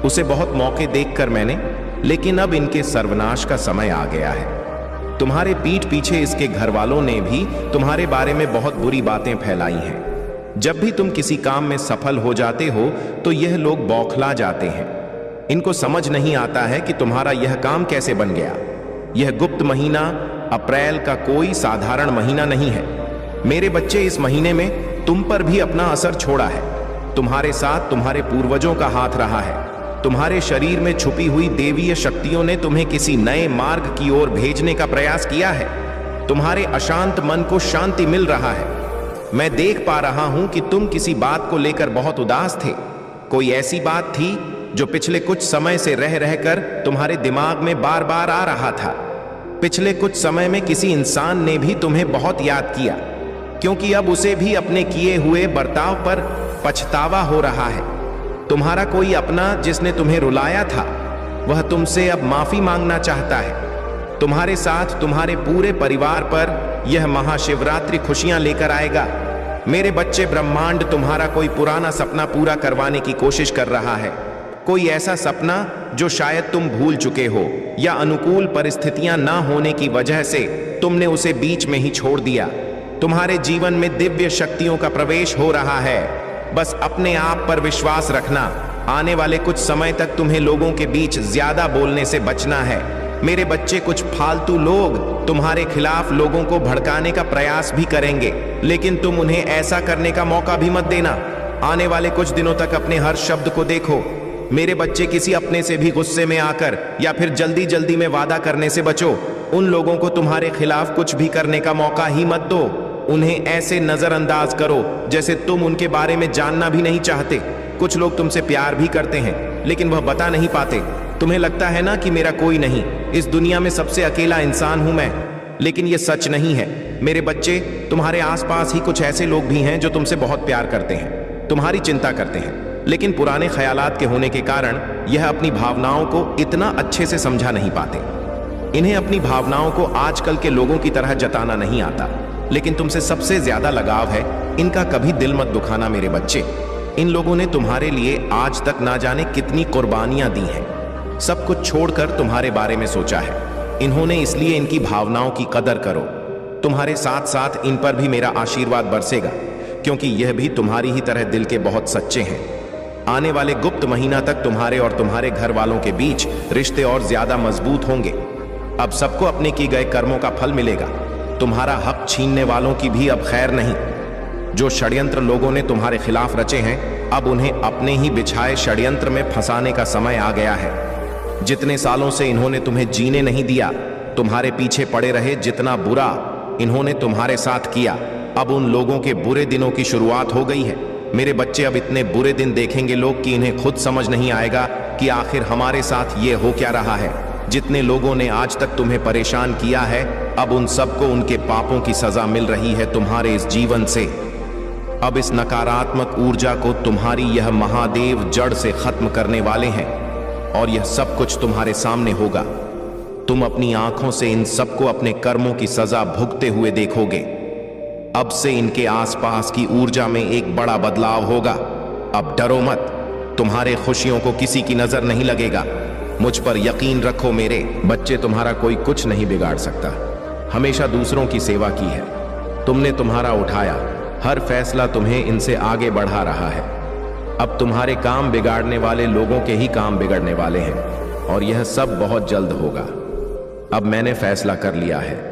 उसे बहुत मौके देखकर मैंने, लेकिन अब इनके सर्वनाश का समय आ गया है। तुम्हारे पीठ पीछे इसके घर वालों ने भी तुम्हारे बारे में बहुत बुरी बातें फैलाई हैं। जब भी तुम किसी काम में सफल हो जाते हो तो यह लोग बौखला जाते हैं। इनको समझ नहीं आता है कि तुम्हारा यह काम कैसे बन गया। यह गुप्त महीना अप्रैल का कोई साधारण महीना नहीं है मेरे बच्चे। इस महीने में तुम पर भी अपना असर छोड़ा है। तुम्हारे साथ तुम्हारे पूर्वजों का हाथ रहा है। तुम्हारे शरीर में छुपी हुई देवीय शक्तियों ने तुम्हें किसी नए मार्ग की ओर भेजने का प्रयास किया है। तुम्हारे अशांत मन को शांति मिल रहा है। मैं देख पा रहा हूं कि तुम किसी बात को लेकर बहुत उदास थे। कोई ऐसी बात थी जो पिछले कुछ समय से रह रहकर तुम्हारे दिमाग में बार बार आ रहा था। पिछले कुछ समय में किसी इंसान ने भी तुम्हें बहुत याद किया, क्योंकि अब उसे भी अपने किए हुए बर्ताव पर पछतावा हो रहा है। तुम्हारा कोई अपना जिसने तुम्हें रुलाया था, वह तुमसे अब माफी मांगना चाहता है। तुम्हारे साथ तुम्हारे पूरे परिवार पर यह महाशिवरात्रि खुशियां लेकर आएगा। मेरे बच्चे, ब्रह्मांड तुम्हारा कोई पुराना सपना पूरा करवाने की कोशिश कर रहा है। कोई ऐसा सपना जो शायद तुम भूल चुके हो, या अनुकूल परिस्थितियां ना होने की वजह से तुमने उसे बीच में ही छोड़ दिया। तुम्हारे जीवन में दिव्य शक्तियों का प्रवेश हो रहा है। बस अपने आप पर विश्वास रखना। आने वाले कुछ समय तक तुम्हें लोगों के बीच ज्यादा बोलने से बचना है मेरे बच्चे। कुछ फालतू लोग तुम्हारे खिलाफ लोगों को भड़काने का प्रयास भी करेंगे, लेकिन तुम उन्हें ऐसा करने का मौका भी मत देना। आने वाले कुछ दिनों तक अपने हर शब्द को देखो मेरे बच्चे। किसी अपने से भी गुस्से में आकर या फिर जल्दी जल्दी में वादा करने से बचो। उन लोगों को तुम्हारे खिलाफ कुछ भी करने का मौका ही मत दो। उन्हें ऐसे नजरअंदाज करो जैसे तुम उनके बारे में जानना भी नहीं चाहते। कुछ लोग तुमसे प्यार भी करते हैं, लेकिन वह बता नहीं पाते। तुम्हें लगता है ना कि मेरा कोई नहीं, इस दुनिया में सबसे अकेला इंसान हूं मैं, लेकिन यह सच नहीं है मेरे बच्चे। तुम्हारे आसपास ही कुछ ऐसे लोग भी हैं जो तुमसे बहुत प्यार करते हैं, तुम्हारी चिंता करते हैं, लेकिन पुराने ख्यालात के होने के कारण यह अपनी भावनाओं को इतना अच्छे से समझा नहीं पाते। इन्हें अपनी भावनाओं को आजकल के लोगों की तरह जताना नहीं आता, लेकिन तुमसे सबसे ज्यादा लगाव है। इनका कभी दिल मत दुखाना मेरे बच्चे। इन लोगों ने तुम्हारे लिए आज तक ना जाने कितनी कुर्बानियां दी हैं। सब कुछ छोड़कर तुम्हारे बारे में सोचा है इन्होंने, इसलिए इनकी भावनाओं की कदर करो। तुम्हारे साथ साथ इन पर भी मेरा आशीर्वाद बरसेगा, क्योंकि यह भी तुम्हारी ही तरह दिल के बहुत सच्चे हैं। आने वाले गुप्त महीना तक तुम्हारे और तुम्हारे घर वालों के बीच रिश्ते और ज्यादा मजबूत होंगे। अब सबको अपने किए गए कर्मों का फल मिलेगा। तुम्हारा हक छीनने वालों की भी अब खैर नहीं। जो षड्यंत्र लोगों ने तुम्हारे खिलाफ रचे हैं, अब उन्हें अपने ही बिछाए षड्यंत्र में फंसाने का समय आ गया है। जितने सालों से इन्होंने तुम्हें जीने नहीं दिया, तुम्हारे पीछे पड़े रहे, जितना बुरा इन्होंने तुम्हारे साथ किया, अब उन लोगों के बुरे दिनों की शुरुआत हो गई है। मेरे बच्चे अब इतने बुरे दिन देखेंगे लोग कि इन्हें खुद समझ नहीं आएगा कि आखिर हमारे साथ ये हो क्या रहा है। जितने लोगों ने आज तक तुम्हें परेशान किया है, अब उन सबको उनके पापों की सजा मिल रही है तुम्हारे इस जीवन से। अब इस नकारात्मक ऊर्जा को तुम्हारी यह महादेव जड़ से खत्म करने वाले हैं और यह सब कुछ तुम्हारे सामने होगा। तुम अपनी आंखों से इन सबको अपने कर्मों की सजा भुगते हुए देखोगे। अब से इनके आसपास की ऊर्जा में एक बड़ा बदलाव होगा। अब डरो मत, तुम्हारे खुशियों को किसी की नजर नहीं लगेगा। मुझ पर यकीन रखो मेरे बच्चे, तुम्हारा कोई कुछ नहीं बिगाड़ सकता। हमेशा दूसरों की सेवा की है, तुमने तुम्हारा उठाया, हर फैसला तुम्हें इनसे आगे बढ़ा रहा है। अब तुम्हारे काम बिगाड़ने वाले लोगों के ही काम बिगड़ने वाले हैं और यह सब बहुत जल्द होगा। अब मैंने फैसला कर लिया है,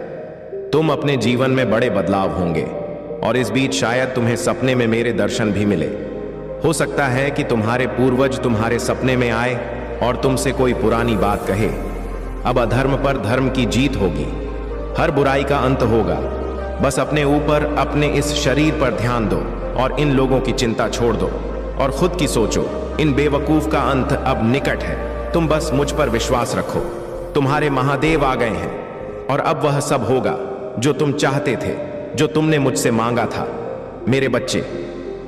तुम अपने जीवन में बड़े बदलाव होंगे और इस बीच शायद तुम्हें सपने में मेरे दर्शन भी मिले। हो सकता है कि तुम्हारे पूर्वज तुम्हारे सपने में आए और तुमसे कोई पुरानी बात कहे। अब अधर्म पर धर्म की जीत होगी, हर बुराई का अंत होगा। बस अपने ऊपर, अपने इस शरीर पर ध्यान दो और इन लोगों की चिंता छोड़ दो और खुद की सोचो। इन बेवकूफ का अंत अब निकट है, तुम बस मुझ पर विश्वास रखो। तुम्हारे महादेव आ गए हैं और अब वह सब होगा जो तुम चाहते थे, जो तुमने मुझसे मांगा था। मेरे बच्चे,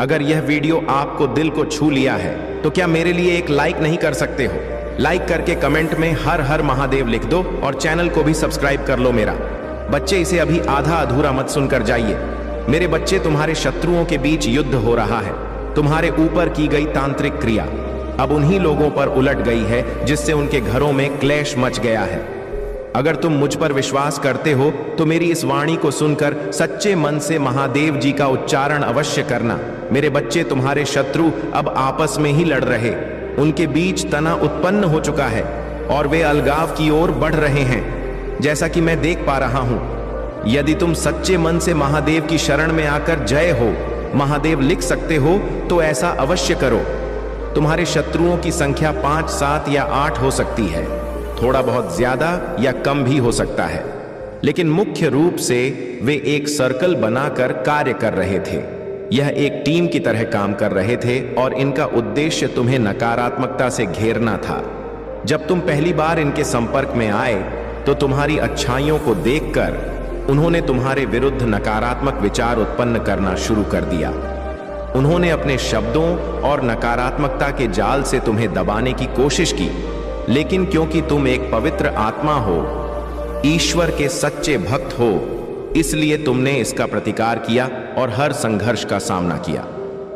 अगर यह वीडियो आपको दिल को छू लिया है तो क्या मेरे लिए एक लाइक नहीं कर सकते हो? लाइक करके कमेंट में हर हर महादेव लिख दो और चैनल को भी सब्सक्राइब कर लो मेरा। बच्चे, इसे अभी आधा अधूरा मत सुनकर जाइए। मेरे बच्चे, तुम्हारे शत्रुओं के बीच युद्ध हो रहा है। तुम्हारे ऊपर की गई तांत्रिक क्रिया अब उन्हीं लोगों पर उलट गई है जिससे उनके घरों में क्लेश मच गया है। अगर तुम मुझ पर विश्वास करते हो तो मेरी इस वाणी को सुनकर सच्चे मन से महादेव जी का उच्चारण अवश्य करना। मेरे बच्चे, तुम्हारे शत्रु अब आपस में ही लड़ रहे, उनके बीच तना उत्पन्न हो चुका है और वे अलगाव की ओर बढ़ रहे हैं, जैसा कि मैं देख पा रहा हूं। यदि तुम सच्चे मन से महादेव की शरण में आकर जय हो महादेव लिख सकते हो तो ऐसा अवश्य करो। तुम्हारे शत्रुओं की संख्या 5, 7 या 8 हो सकती है, थोड़ा बहुत ज्यादा या कम भी हो सकता है, लेकिन मुख्य रूप से वे एक सर्कल बनाकर कार्य कर रहे थे। यह एक टीम की तरह काम कर रहे थे और इनका उद्देश्य तुम्हें नकारात्मकता से घेरना था। जब तुम पहली बार इनके संपर्क में आए तो तुम्हारी अच्छाइयों को देखकर उन्होंने तुम्हारे विरुद्ध नकारात्मक विचार उत्पन्न करना शुरू कर दिया। उन्होंने अपने शब्दों और नकारात्मकता के जाल से तुम्हें दबाने की कोशिश की, लेकिन क्योंकि तुम एक पवित्र आत्मा हो, ईश्वर के सच्चे भक्त हो, इसलिए तुमने इसका प्रतिकार किया और हर संघर्ष का सामना किया।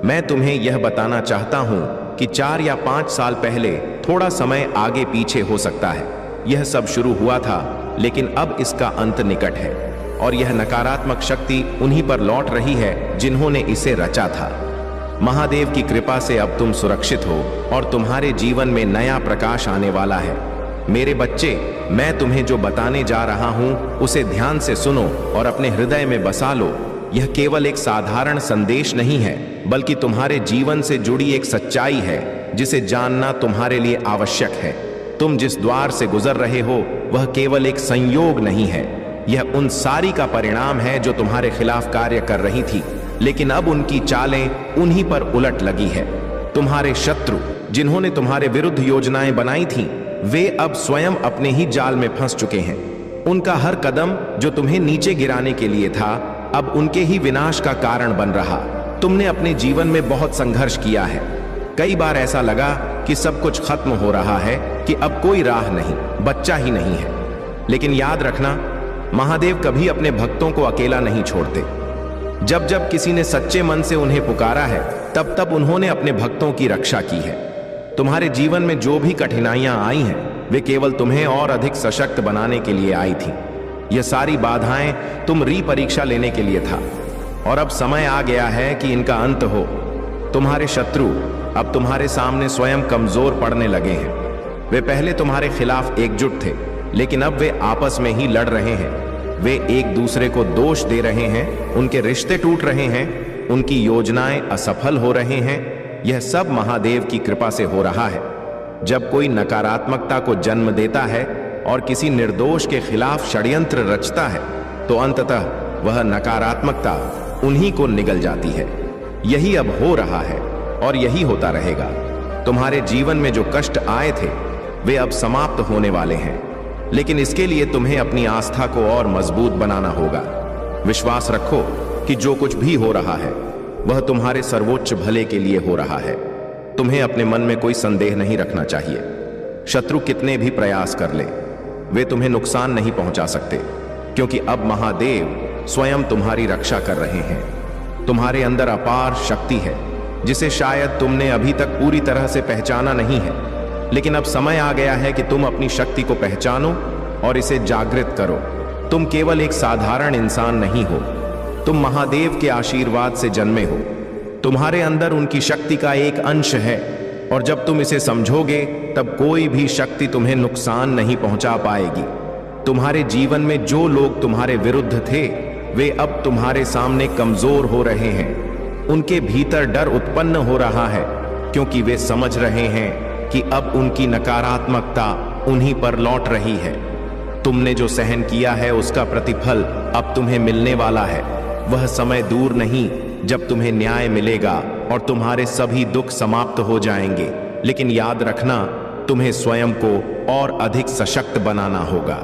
मैं तुम्हें यह बताना चाहता हूं कि 4 या 5 साल पहले, थोड़ा समय आगे पीछे हो सकता है, यह सब शुरू हुआ था, लेकिन अब इसका अंत निकट है और यह नकारात्मक शक्ति उन्हीं पर लौट रही है जिन्होंने इसे रचा था। महादेव की कृपा से अब तुम सुरक्षित हो और तुम्हारे जीवन में नया प्रकाश आने वाला है। मेरे बच्चे, मैं तुम्हें जो बताने जा रहा हूं उसे ध्यान से सुनो और अपने हृदय में बसा लो। यह केवल एक साधारण संदेश नहीं है, बल्कि तुम्हारे जीवन से जुड़ी एक सच्चाई है जिसे जानना तुम्हारे लिए आवश्यक है। तुम जिस द्वार से गुजर रहे हो वह केवल एक संयोग नहीं है, यह उन सारी का परिणाम है जो तुम्हारे खिलाफ कार्य कर रही थी, लेकिन अब उनकी चालें उन्हीं पर उलट लगी है। तुम्हारे शत्रु जिन्होंने तुम्हारे विरुद्ध योजनाएं बनाई थीं, वे अब स्वयं अपने ही जाल में फंस चुके हैं। उनका हर कदम जो तुम्हें नीचे गिराने के लिए था, अब उनके ही विनाश का कारण बन रहा। तुमने अपने जीवन में बहुत संघर्ष किया है। कई बार ऐसा लगा कि सब कुछ खत्म हो रहा है, कि अब कोई राह नहीं, बच्चा ही नहीं है। लेकिन याद रखना, महादेव कभी अपने भक्तों को अकेला नहीं छोड़ते। जब जब किसी ने सच्चे मन से उन्हें पुकारा है, तब तब उन्होंने अपने भक्तों की रक्षा की है। तुम्हारे जीवन में जो भी कठिनाइयां आई हैं, वे केवल तुम्हें और अधिक सशक्त बनाने के लिए आई थीं। यह सारी बाधाएं तुम री-परीक्षा लेने के लिए था और अब समय आ गया है कि इनका अंत हो। तुम्हारे शत्रु अब तुम्हारे सामने स्वयं कमजोर पड़ने लगे हैं। वे पहले तुम्हारे खिलाफ एकजुट थे, लेकिन अब वे आपस में ही लड़ रहे हैं। वे एक दूसरे को दोष दे रहे हैं, उनके रिश्ते टूट रहे हैं, उनकी योजनाएं असफल हो रहे हैं। यह सब महादेव की कृपा से हो रहा है। जब कोई नकारात्मकता को जन्म देता है और किसी निर्दोष के खिलाफ षड्यंत्र रचता है, तो अंततः वह नकारात्मकता उन्हीं को निगल जाती है। यही अब हो रहा है और यही होता रहेगा। तुम्हारे जीवन में जो कष्ट आए थे वे अब समाप्त होने वाले हैं, लेकिन इसके लिए तुम्हें अपनी आस्था को और मजबूत बनाना होगा। विश्वास रखो कि जो कुछ भी हो रहा है वह तुम्हारे सर्वोच्च भले के लिए हो रहा है। तुम्हें अपने मन में कोई संदेह नहीं रखना चाहिए। शत्रु कितने भी प्रयास कर ले, वे तुम्हें नुकसान नहीं पहुंचा सकते, क्योंकि अब महादेव स्वयं तुम्हारी रक्षा कर रहे हैं। तुम्हारे अंदर अपार शक्ति है जिसे शायद तुमने अभी तक पूरी तरह से पहचाना नहीं है, लेकिन अब समय आ गया है कि तुम अपनी शक्ति को पहचानो और इसे जागृत करो। तुम केवल एक साधारण इंसान नहीं हो, तुम महादेव के आशीर्वाद से जन्मे हो। तुम्हारे अंदर उनकी शक्ति का एक अंश है, और जब तुम इसे समझोगे तब कोई भी शक्ति तुम्हें नुकसान नहीं पहुंचा पाएगी। तुम्हारे जीवन में जो लोग तुम्हारे विरुद्ध थे वे अब तुम्हारे सामने कमजोर हो रहे हैं। उनके भीतर डर उत्पन्न हो रहा है, क्योंकि वे समझ रहे हैं कि अब उनकी नकारात्मकता उन्हीं पर लौट रही है। तुमने जो सहन किया है उसका प्रतिफल अब तुम्हें मिलने वाला है। वह समय दूर नहीं जब तुम्हें न्याय मिलेगा और तुम्हारे सभी दुख समाप्त हो जाएंगे। लेकिन याद रखना, तुम्हें स्वयं को और अधिक सशक्त बनाना होगा।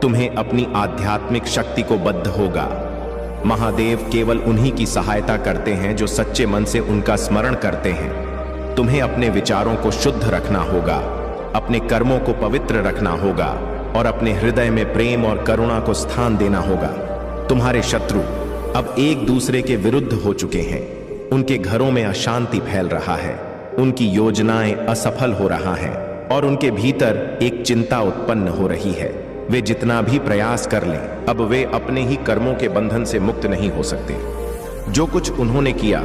तुम्हें अपनी आध्यात्मिक शक्ति को बद्ध होगा। महादेव केवल उन्हीं की सहायता करते हैं जो सच्चे मन से उनका स्मरण करते हैं। तुम्हें अपने विचारों को शुद्ध रखना होगा, अपने कर्मों को पवित्र रखना होगा और अपने हृदय में प्रेम और करुणा को स्थान देना होगा। तुम्हारे शत्रु अब एक दूसरे के विरुद्ध हो चुके हैं। उनके घरों में अशांति फैल रहा है, उनकी योजनाएं असफल हो रहा है और उनके भीतर एक चिंता उत्पन्न हो रही है। वे जितना भी प्रयास कर लें, अब वे अपने ही कर्मों के बंधन से मुक्त नहीं हो सकते। जो कुछ उन्होंने किया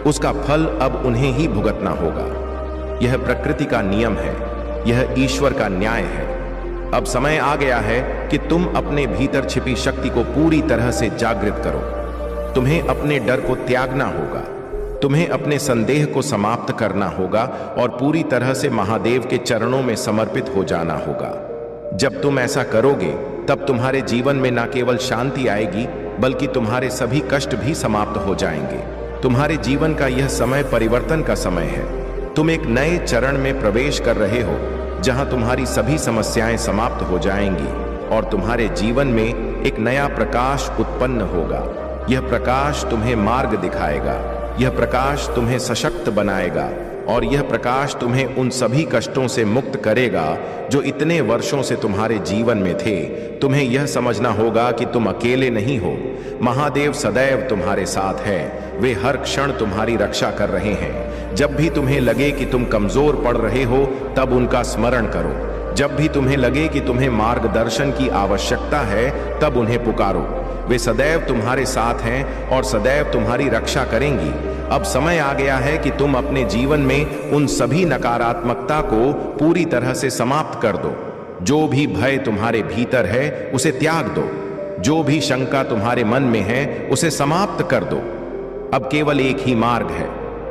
उसका फल अब उन्हें ही भुगतना होगा। यह प्रकृति का नियम है, यह ईश्वर का न्याय है। अब समय आ गया है कि तुम अपने भीतर छिपी शक्ति को पूरी तरह से जागृत करो। तुम्हें अपने डर को त्यागना होगा, तुम्हें अपने संदेह को समाप्त करना होगा और पूरी तरह से महादेव के चरणों में समर्पित हो जाना होगा। जब तुम ऐसा करोगे तब तुम्हारे जीवन में न केवल शांति आएगी बल्कि तुम्हारे सभी कष्ट भी समाप्त हो जाएंगे। तुम्हारे जीवन का यह समय परिवर्तन का समय है। तुम एक नए चरण में प्रवेश कर रहे हो जहां तुम्हारी सभी समस्याएं समाप्त हो जाएंगी और तुम्हारे जीवन में एक नया प्रकाश उत्पन्न होगा। यह प्रकाश तुम्हें मार्ग दिखाएगा, यह प्रकाश तुम्हें सशक्त बनाएगा और यह प्रकाश तुम्हें उन सभी कष्टों से मुक्त करेगा जो इतने वर्षों से तुम्हारे जीवन में थे। तुम्हें यह समझना होगा कि तुम अकेले नहीं हो। महादेव सदैव तुम्हारे साथ है। वे हर क्षण तुम्हारी रक्षा कर रहे हैं। जब भी तुम्हें लगे कि तुम कमजोर पड़ रहे हो तब उनका स्मरण करो। जब भी तुम्हें लगे कि तुम्हें मार्गदर्शन की आवश्यकता है तब उन्हें पुकारो। वे सदैव तुम्हारे साथ हैं और सदैव तुम्हारी रक्षा करेंगी। अब समय आ गया है कि तुम अपने जीवन में उन सभी नकारात्मकता को पूरी तरह से समाप्त कर दो। जो भी भय तुम्हारे भीतर है उसे त्याग दो। जो भी शंका तुम्हारे मन में है उसे समाप्त कर दो। अब केवल एक ही मार्ग है,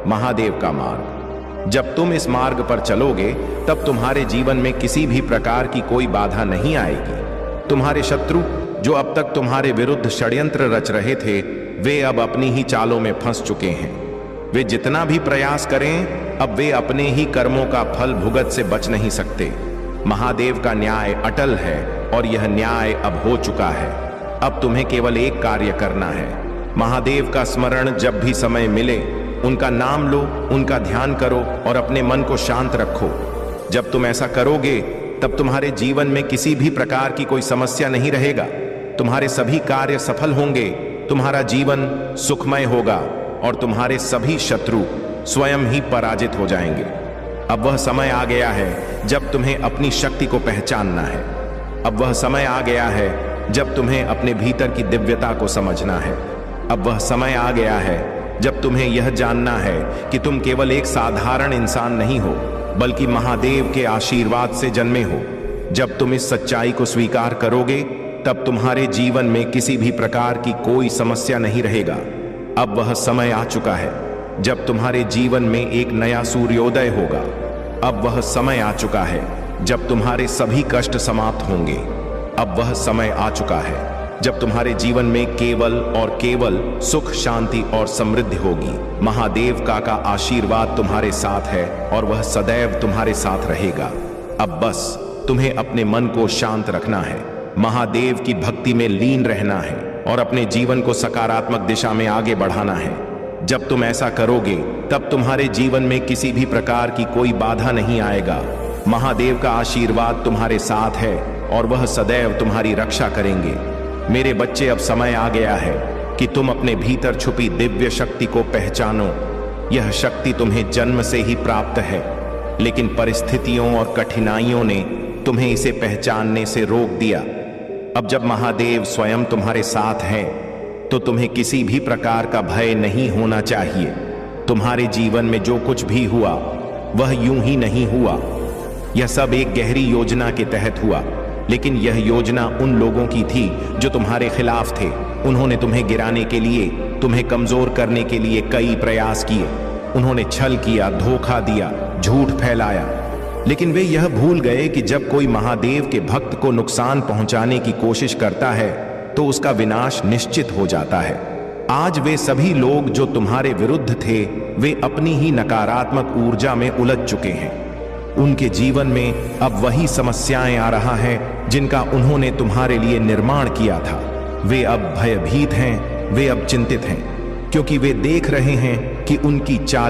महादेव का मार्ग। जब तुम इस मार्ग पर चलोगे तब तुम्हारे जीवन में किसी भी प्रकार की कोई बाधा नहीं आएगी। तुम्हारे शत्रु जो अब तक तुम्हारे विरुद्ध षड्यंत्र रच रहे थे वे अब अपनी ही चालों में फंस चुके हैं। वे जितना भी प्रयास करें अब वे अपने ही कर्मों का फल भुगत से बच नहीं सकते। महादेव का न्याय अटल है और यह न्याय अब हो चुका है। अब तुम्हें केवल एक कार्य करना है। महादेव का स्मरण जब भी समय मिले उनका नाम लो, उनका ध्यान करो और अपने मन को शांत रखो। जब तुम ऐसा करोगे तब तुम्हारे जीवन में किसी भी प्रकार की कोई समस्या नहीं रहेगा। तुम्हारे सभी कार्य सफल होंगे, तुम्हारा जीवन सुखमय होगा और तुम्हारे सभी शत्रु स्वयं ही पराजित हो जाएंगे। अब वह समय आ गया है जब तुम्हें अपनी शक्ति को पहचानना है। अब वह समय आ गया है जब तुम्हें अपने भीतर की दिव्यता को समझना है। अब वह समय आ गया है जब तुम्हें यह जानना है कि तुम केवल एक साधारण इंसान नहीं हो बल्कि महादेव के आशीर्वाद से जन्मे हो। जब तुम इस सच्चाई को स्वीकार करोगे तब तुम्हारे जीवन में किसी भी प्रकार की कोई समस्या नहीं रहेगा। अब वह समय आ चुका है जब तुम्हारे जीवन में एक नया सूर्योदय होगा। अब वह समय आ चुका है जब तुम्हारे सभी कष्ट समाप्त होंगे। अब वह समय आ चुका है जब तुम्हारे जीवन में केवल और केवल सुख, शांति और समृद्धि होगी। महादेव का आशीर्वाद तुम्हारे साथ है और वह सदैव तुम्हारे साथ रहेगा। अब बस तुम्हें अपने मन को शांत रखना है, महादेव की भक्ति में लीन रहना है और अपने जीवन को सकारात्मक दिशा में आगे बढ़ाना है। जब तुम ऐसा करोगे तब तुम्हारे जीवन में किसी भी प्रकार की कोई बाधा नहीं आएगा। महादेव का आशीर्वाद तुम्हारे साथ है और वह सदैव तुम्हारी रक्षा करेंगे। मेरे बच्चे, अब समय आ गया है कि तुम अपने भीतर छुपी दिव्य शक्ति को पहचानो। यह शक्ति तुम्हें जन्म से ही प्राप्त है, लेकिन परिस्थितियों और कठिनाइयों ने तुम्हें इसे पहचानने से रोक दिया। अब जब महादेव स्वयं तुम्हारे साथ हैं, तो तुम्हें किसी भी प्रकार का भय नहीं होना चाहिए। तुम्हारे जीवन में जो कुछ भी हुआ वह यूं ही नहीं हुआ। यह सब एक गहरी योजना के तहत हुआ, लेकिन यह योजना उन लोगों की थी जो तुम्हारे खिलाफ थे। उन्होंने तुम्हें गिराने के लिए, तुम्हें कमजोर करने के लिए कई प्रयास किए। उन्होंने छल किया, धोखा दिया, झूठ फैलाया, लेकिन वे यह भूल गए कि जब कोई महादेव के भक्त को नुकसान पहुंचाने की कोशिश करता है तो उसका विनाश निश्चित हो जाता है। आज वे सभी लोग जो तुम्हारे विरुद्ध थे, वे अपनी ही नकारात्मक ऊर्जा में उलझ चुके हैं। उनके जीवन में अब वही समस्याएं आ रहा है जिनका उन्होंने तुम्हारे लिए निर्माण किया था। वे अब भयभीत हैं, वे अब चिंतित हैं, क्योंकि वे देख रहे हैं कि उनकी चाल